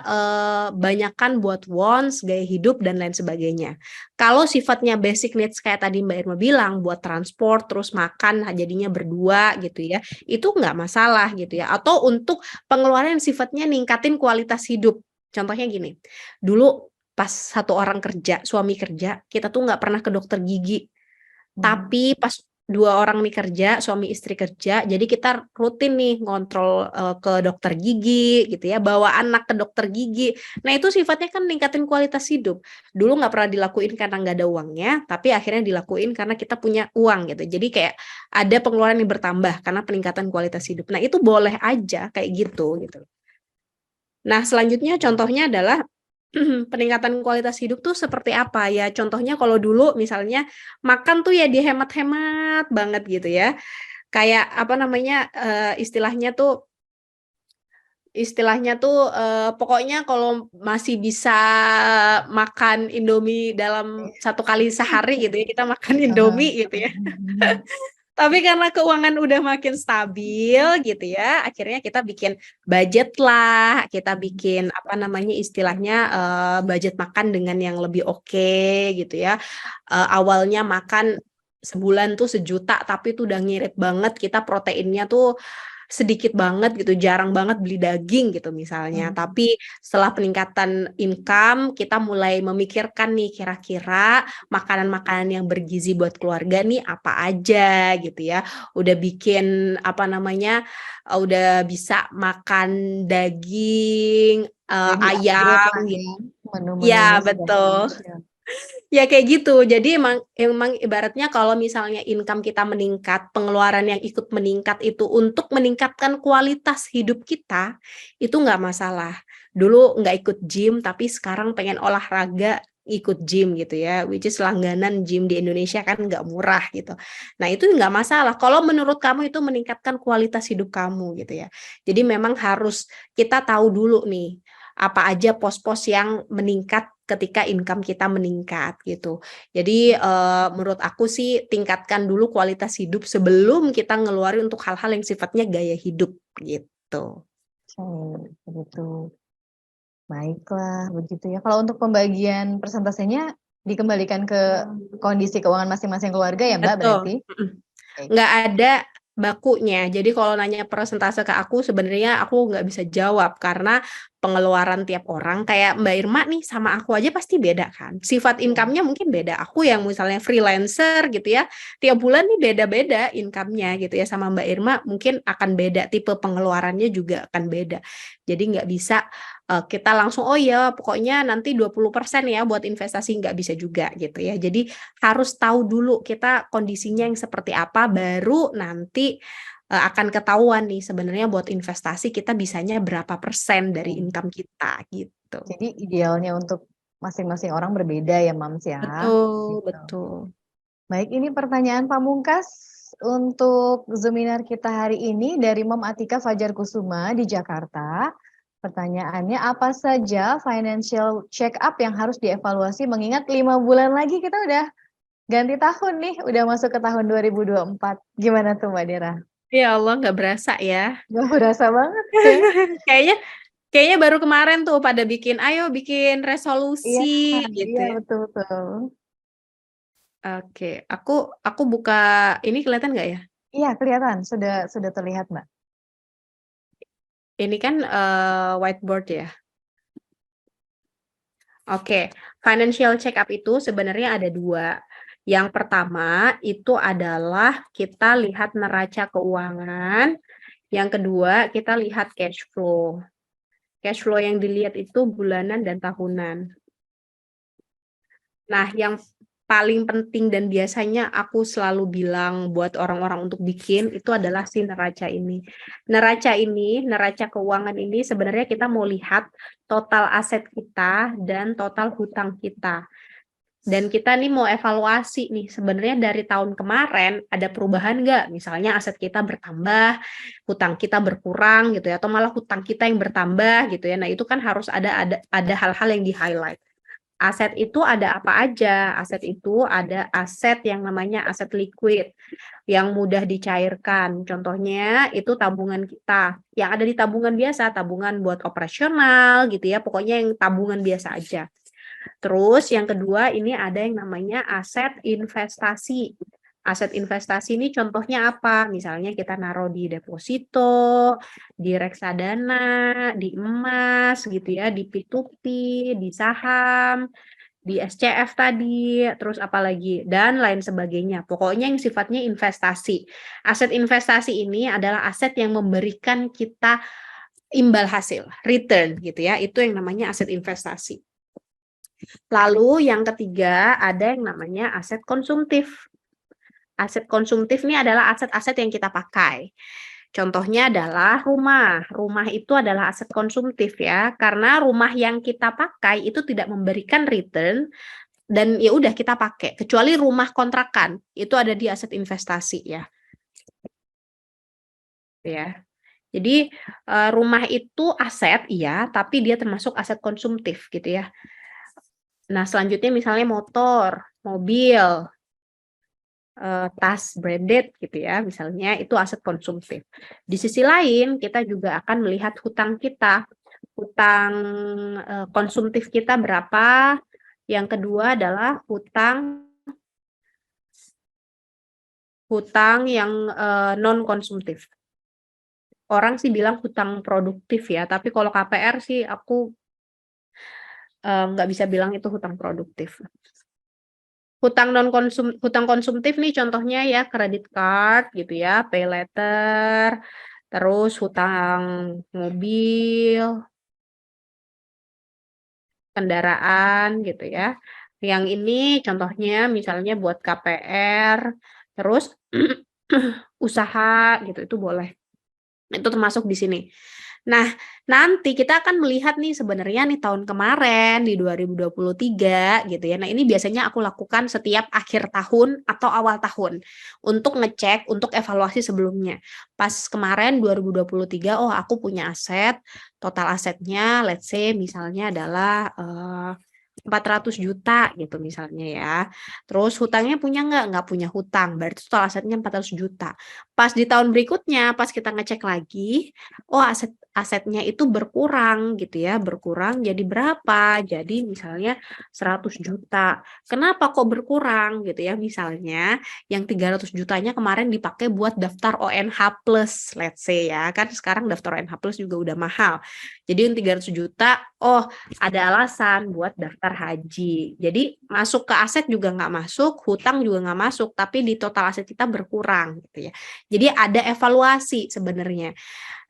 banyakan buat wants, gaya hidup, dan lain sebagainya. Kalau sifatnya basic needs kayak tadi Mbak Irma bilang, buat transport, terus makan, jadinya berdua gitu ya, itu nggak masalah gitu ya. Atau untuk pengeluaran yang sifatnya ningkatin kualitas hidup. Contohnya gini, dulu pas satu orang kerja, suami kerja, kita tuh nggak pernah ke dokter gigi. Tapi pas 2 orang nih kerja, suami istri kerja, jadi kita rutin nih ngontrol ke dokter gigi gitu ya, bawa anak ke dokter gigi. Nah, itu sifatnya kan ningkatin kualitas hidup. Dulu nggak pernah dilakuin karena nggak ada uangnya, tapi akhirnya dilakuin karena kita punya uang gitu. Jadi kayak ada pengeluaran yang bertambah karena peningkatan kualitas hidup. Nah, itu boleh aja kayak gitu. Nah, selanjutnya contohnya adalah peningkatan kualitas hidup tuh seperti apa ya? Contohnya kalau dulu misalnya makan tuh ya dihemat-hemat banget gitu ya. Kayak istilahnya tuh pokoknya kalau masih bisa makan Indomie dalam 1 kali sehari gitu ya, kita makan Indomie gitu ya. Tapi karena keuangan udah makin stabil gitu ya, akhirnya kita bikin budget lah, kita bikin istilahnya budget makan dengan yang lebih oke gitu ya. Awalnya makan sebulan tuh 1 juta, tapi tuh udah ngirit banget, kita proteinnya tuh sedikit banget gitu, jarang banget beli daging gitu misalnya. Tapi setelah peningkatan income, kita mulai memikirkan nih kira-kira makanan-makanan yang bergizi buat keluarga nih apa aja gitu ya. Udah bikin udah bisa makan daging, Jadi upgrade ayam lah gitu. ya, Ya, menu-menunya segala betul. macam. Ya kayak gitu. Jadi emang ibaratnya kalau misalnya income kita meningkat, pengeluaran yang ikut meningkat itu untuk meningkatkan kualitas hidup kita, itu nggak masalah. Dulu nggak ikut gym, tapi sekarang pengen olahraga, ikut gym gitu ya, which is langganan gym di Indonesia kan nggak murah gitu. Nah, itu nggak masalah. Kalau menurut kamu itu meningkatkan kualitas hidup kamu gitu ya. Jadi memang harus kita tahu dulu nih, apa aja pos-pos yang meningkat ketika income kita meningkat gitu. Jadi menurut aku sih tingkatkan dulu kualitas hidup sebelum kita ngeluarin untuk hal-hal yang sifatnya gaya hidup gitu. Oke, begitu. Baiklah, begitu ya. Kalau untuk pembagian persentasenya dikembalikan ke kondisi keuangan masing-masing keluarga ya, Mbak, Betul. berarti? Nggak ada bakunya. Jadi kalau nanya persentase ke aku, sebenarnya aku nggak bisa jawab karena pengeluaran tiap orang kayak Mbak Irma nih sama aku aja pasti beda kan. Sifat Iya. income-nya mungkin beda. Aku yang misalnya freelancer gitu ya, tiap bulan nih beda-beda income-nya gitu ya, sama Mbak Irma mungkin akan beda, tipe pengeluarannya juga akan beda. Jadi nggak bisa kita langsung oh ya pokoknya nanti 20% ya buat investasi, nggak bisa juga gitu ya. Jadi harus tahu dulu kita kondisinya yang seperti apa, baru nanti akan ketahuan nih sebenarnya buat investasi kita bisanya berapa persen dari income kita gitu. Jadi idealnya untuk masing-masing orang berbeda ya Mams ya. Betul, Gitu. betul. Baik, ini pertanyaan pamungkas untuk seminar kita hari ini dari Mom Atika Fajar Kusuma di Jakarta. Pertanyaannya, apa saja financial check up yang harus dievaluasi mengingat 5 bulan lagi kita udah ganti tahun nih, udah masuk ke tahun 2024. Gimana tuh Mbak Dera? Ya Allah, nggak berasa ya. Gak berasa banget ya. Kayaknya baru kemarin tuh pada ayo bikin Iya, resolusi gitu iya ya. betul-betul. Oke, aku buka ini kelihatan nggak ya? Iya, kelihatan, sudah terlihat Mbak. Ini kan whiteboard ya. Oke, financial check up itu sebenarnya ada 2. Yang pertama itu adalah kita lihat neraca keuangan. Yang kedua kita lihat cash flow. Cash flow yang dilihat itu bulanan dan tahunan. Nah, yang paling penting dan biasanya aku selalu bilang buat orang-orang untuk bikin itu adalah si neraca ini. Neraca keuangan ini sebenarnya kita mau lihat total aset kita dan total hutang kita. Dan kita nih mau evaluasi nih, sebenarnya dari tahun kemarin ada perubahan nggak? Misalnya aset kita bertambah, hutang kita berkurang gitu ya, atau malah hutang kita yang bertambah gitu ya. Nah itu kan harus ada hal-hal yang di-highlight. Aset itu ada apa aja? Aset itu ada aset yang namanya aset liquid yang mudah dicairkan. Contohnya itu tabungan kita. Yang ada di tabungan biasa, tabungan buat operasional gitu ya. Pokoknya yang tabungan biasa aja. Terus yang kedua ini ada yang namanya aset investasi. Aset investasi ini contohnya apa? Misalnya kita naruh di deposito, di reksadana, di emas gitu ya, di P2P, di saham, di SCF tadi, terus apalagi dan lain sebagainya. Pokoknya yang sifatnya investasi. Aset investasi ini adalah aset yang memberikan kita imbal hasil, return gitu ya. Itu yang namanya aset investasi. Lalu yang ketiga ada yang namanya aset konsumtif. Aset konsumtif ini adalah aset-aset yang kita pakai. Contohnya adalah rumah. Rumah itu adalah aset konsumtif ya, karena rumah yang kita pakai itu tidak memberikan return dan ya udah kita pakai. Kecuali rumah kontrakan, itu ada di aset investasi ya. Ya. Jadi rumah itu aset iya, tapi dia termasuk aset konsumtif gitu ya. Nah, selanjutnya misalnya motor, mobil, tas branded gitu ya, misalnya itu aset konsumtif. Di sisi lain, kita juga akan melihat hutang kita. Hutang konsumtif kita berapa. Yang kedua adalah hutang yang non konsumtif. Orang sih bilang hutang produktif ya, tapi kalau KPR sih aku nggak bisa bilang itu hutang produktif. Hutang konsumtif nih contohnya ya kredit card gitu ya, pay letter, terus hutang mobil, kendaraan gitu ya. Yang ini contohnya misalnya buat KPR, terus usaha gitu itu boleh. Itu termasuk di sini. Nah, nanti kita akan melihat nih sebenarnya nih tahun kemarin di 2023 gitu ya. Nah, ini biasanya aku lakukan setiap akhir tahun atau awal tahun untuk ngecek, untuk evaluasi sebelumnya. Pas kemarin 2023, oh aku punya aset, total asetnya let's say misalnya adalah 400 juta gitu misalnya ya. Terus hutangnya punya nggak punya hutang, berarti total asetnya 400 juta. Pas di tahun berikutnya, pas kita ngecek lagi, oh asetnya itu berkurang gitu ya, berkurang jadi berapa? Jadi misalnya 100 juta. Kenapa kok berkurang gitu ya? Misalnya yang 300 jutanya kemarin dipakai buat daftar ONH plus, let's say ya. Kan sekarang daftar ONH plus juga udah mahal. Jadi yang 300 juta, oh ada alasan buat daftar haji. Jadi masuk ke aset juga nggak masuk, hutang juga nggak masuk, tapi di total aset kita berkurang gitu ya. Jadi ada evaluasi sebenarnya.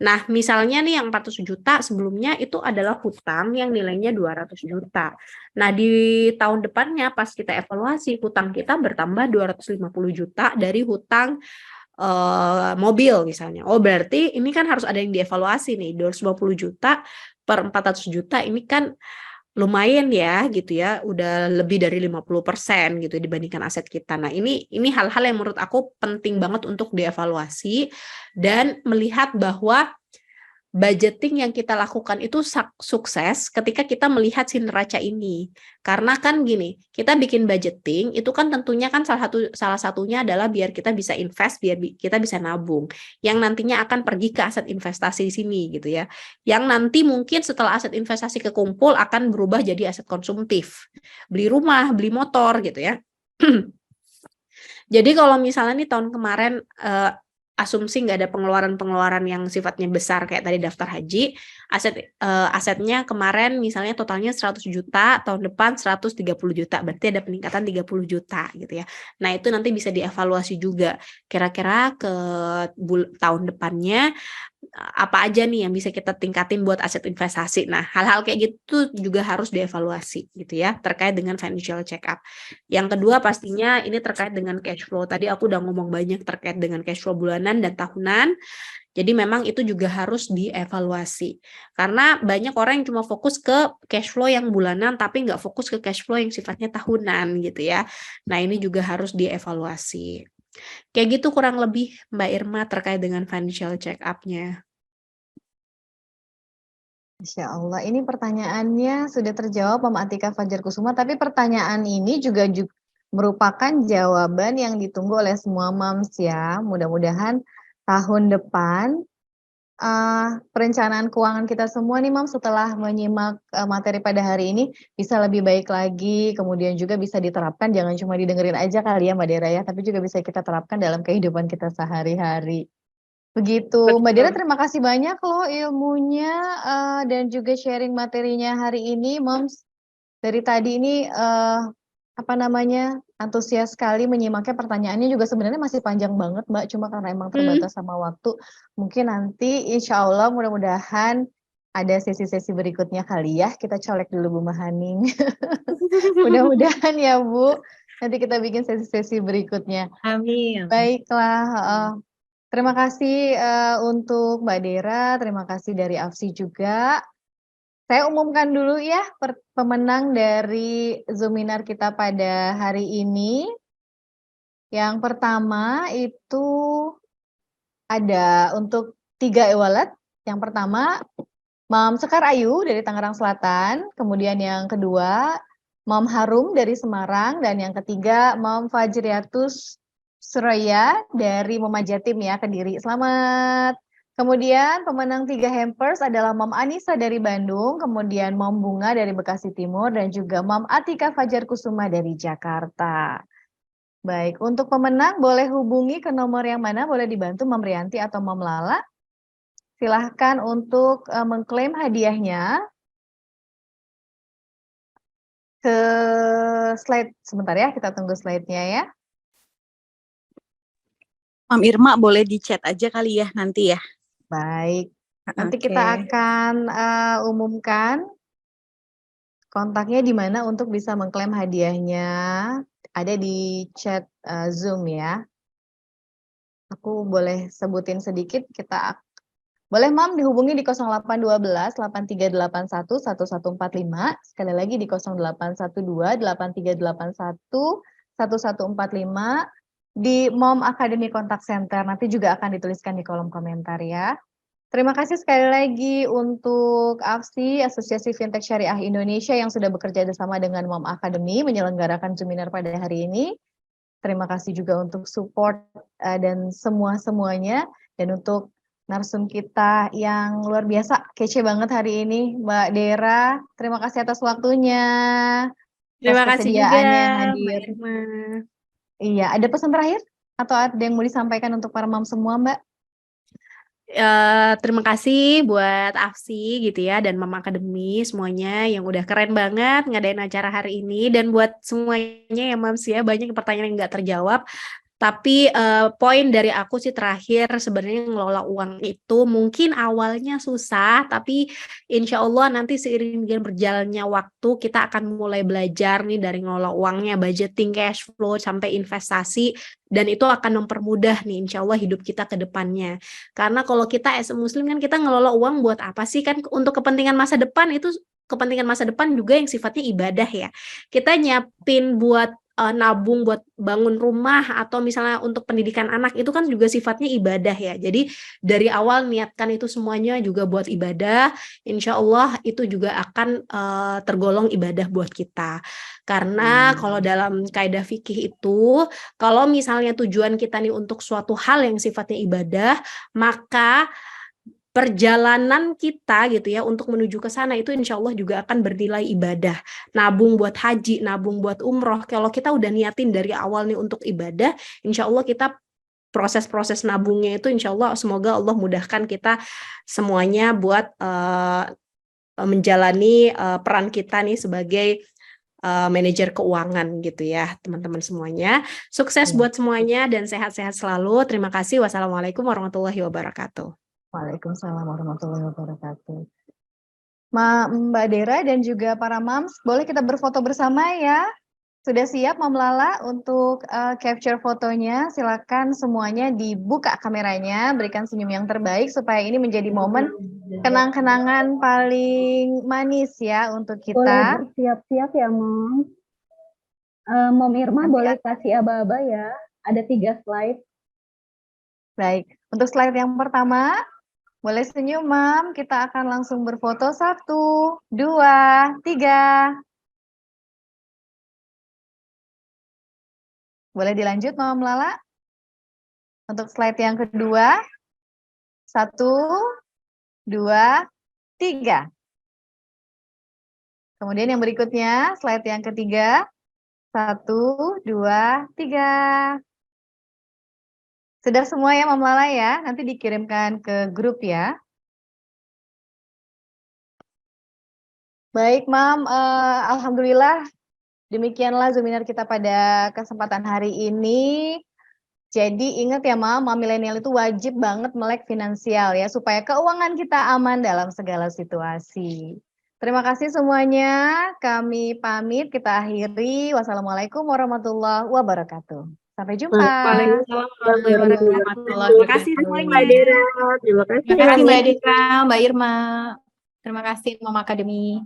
Nah, misalnya nih yang 400 juta sebelumnya itu adalah hutang yang nilainya 200 juta. Nah, di tahun depannya pas kita evaluasi, hutang kita bertambah 250 juta dari hutang mobil misalnya. Oh, berarti ini kan harus ada yang dievaluasi nih. 250 juta per 400 juta ini kan lumayan ya gitu ya, udah lebih dari 50% gitu dibandingkan aset kita. Nah, ini hal-hal yang menurut aku penting banget untuk dievaluasi dan melihat bahwa budgeting yang kita lakukan itu sukses ketika kita melihat si neraca ini. Karena kan gini, kita bikin budgeting itu kan tentunya kan salah satunya adalah biar kita bisa invest, biar kita bisa nabung. Yang nantinya akan pergi ke aset investasi di sini gitu ya. Yang nanti mungkin setelah aset investasi kekumpul akan berubah jadi aset konsumtif. Beli rumah, beli motor gitu ya. Jadi kalau misalnya nih tahun kemarin asumsi nggak ada pengeluaran-pengeluaran yang sifatnya besar kayak tadi daftar haji, asetnya kemarin misalnya totalnya 100 juta, tahun depan 130 juta, berarti ada peningkatan 30 juta gitu ya. Nah, itu nanti bisa dievaluasi juga. Kira-kira ke tahun depannya apa aja nih yang bisa kita tingkatin buat aset investasi. Nah, hal-hal kayak gitu juga harus dievaluasi gitu ya, terkait dengan financial check up. Yang kedua pastinya ini terkait dengan cash flow. Tadi aku udah ngomong banyak terkait dengan cash flow bulanan dan tahunan. Jadi memang itu juga harus dievaluasi. Karena banyak orang yang cuma fokus ke cash flow yang bulanan tapi nggak fokus ke cash flow yang sifatnya tahunan gitu ya. Nah, ini juga harus dievaluasi. Kayak gitu kurang lebih Mbak Irma terkait dengan financial check up-nya. Masya Allah, ini pertanyaannya sudah terjawab Mama Atika Fajar Kusuma, tapi pertanyaan ini juga merupakan jawaban yang ditunggu oleh semua moms ya. Mudah-mudahan tahun depan perencanaan keuangan kita semua nih Moms setelah menyimak materi pada hari ini bisa lebih baik lagi, kemudian juga bisa diterapkan, jangan cuma didengerin aja kali ya Mbak Dera ya, tapi juga bisa kita terapkan dalam kehidupan kita sehari-hari. Begitu, Mbak Dera terima kasih banyak loh ilmunya dan juga sharing materinya hari ini Moms. Dari tadi ini antusias sekali menyimaknya, pertanyaannya juga sebenarnya masih panjang banget Mbak, cuma karena emang terbatas sama waktu, mungkin nanti insya Allah mudah-mudahan ada sesi-sesi berikutnya kali ya, kita colek dulu Bu Mahaning. Mudah-mudahan ya Bu, nanti kita bikin sesi-sesi berikutnya. Amin. Baiklah, terima kasih untuk Mbak Dera, terima kasih dari Afsi juga. Saya umumkan dulu ya pemenang dari Zoominar kita pada hari ini. Yang pertama itu ada untuk 3 e-wallet. Yang pertama, Mam Sekar Ayu dari Tangerang Selatan. Kemudian yang kedua, Mam Harum dari Semarang. Dan yang ketiga, Mam Fajriatus Suraya dari Mumajatim ya, Kediri. Selamat. Kemudian pemenang 3 hampers adalah Mam Anissa dari Bandung, kemudian Mam Bunga dari Bekasi Timur, dan juga Mam Atika Fajar Kusuma dari Jakarta. Baik, untuk pemenang boleh hubungi ke nomor yang mana? Boleh dibantu Mam Rianti atau Mam Lala. Silahkan untuk mengklaim hadiahnya. Ke slide sebentar ya, kita tunggu slide-nya ya. Mam Irma boleh di chat aja kali ya nanti ya. Baik, nanti Oke. kita akan umumkan kontaknya di mana untuk bisa mengklaim hadiahnya. Ada di chat Zoom ya. Aku boleh sebutin sedikit, boleh Mam dihubungi di 0812 8381 1145. Sekali lagi di 0812 8381 1145. Di Mom Academy Contact Center, nanti juga akan dituliskan di kolom komentar ya. Terima kasih sekali lagi untuk AFSI, Asosiasi Fintech Syariah Indonesia yang sudah bekerja bersama dengan Mom Academy menyelenggarakan Zoominar pada hari ini. Terima kasih juga untuk support dan semuanya, dan untuk narsum kita yang luar biasa, kece banget hari ini, Mbak Dera. Terima kasih atas waktunya, Terima atas kasih juga kesediaannya Mbak hadir. Irma. Iya, ada pesan terakhir atau ada yang mau disampaikan untuk para mam semua, Mbak? Terima kasih buat Afsi gitu ya dan Mama Akademi semuanya yang udah keren banget ngadain acara hari ini, dan buat semuanya ya Mams ya, banyak pertanyaan yang nggak terjawab. Tapi poin dari aku sih terakhir, sebenarnya ngelola uang itu mungkin awalnya susah, tapi insya Allah nanti seiring dengan berjalannya waktu kita akan mulai belajar nih dari ngelola uangnya, budgeting, cash flow, sampai investasi, dan itu akan mempermudah nih insya Allah hidup kita ke depannya. Karena kalau kita as a muslim kan kita ngelola uang buat apa sih, kan untuk kepentingan masa depan, itu kepentingan masa depan juga yang sifatnya ibadah ya. Kita nyiapin buat nabung buat bangun rumah atau misalnya untuk pendidikan anak, itu kan juga sifatnya ibadah ya. Jadi dari awal niatkan itu semuanya juga buat ibadah, insya Allah itu juga akan tergolong ibadah buat kita. Karena kalau dalam kaidah fikih itu, kalau misalnya tujuan kita nih untuk suatu hal yang sifatnya ibadah, maka perjalanan kita gitu ya untuk menuju ke sana itu insya Allah juga akan bernilai ibadah. Nabung buat haji, nabung buat umroh, kalau kita udah niatin dari awal nih untuk ibadah, insya Allah kita proses-proses nabungnya itu insya Allah semoga Allah mudahkan kita semuanya buat menjalani peran kita nih sebagai manajer keuangan gitu ya teman-teman semuanya. Sukses buat semuanya dan sehat-sehat selalu. Terima kasih. Wassalamualaikum warahmatullahi wabarakatuh. Waalaikumsalam warahmatullahi wabarakatuh. Mbak Dera dan juga para mams, boleh kita berfoto bersama ya? Sudah siap Mam Lala untuk capture fotonya? Silakan semuanya dibuka kameranya, berikan senyum yang terbaik supaya ini menjadi momen kenang-kenangan paling manis ya untuk Boleh kita. bersiap-siap ya, Mom. Mom Irma Nanti boleh kasih aba-aba ya. Ada 3 slide. Baik, untuk slide yang pertama, boleh senyum, Mam. Kita akan langsung berfoto. 1, 2, 3. Boleh dilanjut, Mam Lala? Untuk slide yang kedua. 1, 2, 3. Kemudian yang berikutnya, slide yang ketiga. 1, 2, 3. Sudah semua ya, Mam Lala ya? Nanti dikirimkan ke grup ya. Baik, Mam. Alhamdulillah, demikianlah Zoominar kita pada kesempatan hari ini. Jadi ingat ya, Mam milenial itu wajib banget melek finansial ya, supaya keuangan kita aman dalam segala situasi. Terima kasih semuanya. Kami pamit, kita akhiri. Wassalamualaikum warahmatullahi wabarakatuh. Sampai jumpa. Waalaikumsalam warahmatullahi wabarakatuh. Terima kasih semuanya. Mbak Dera, terima kasih. Terima kasih Mbak Dika, Mbak Irma. Terima kasih Mama Akademi.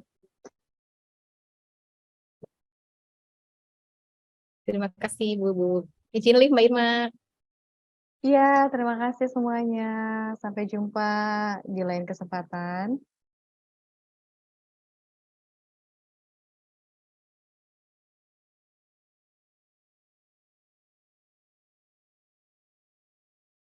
Terima kasih Bu. Izin live Mbak Irma. Iya, terima kasih semuanya. Sampai jumpa di lain kesempatan.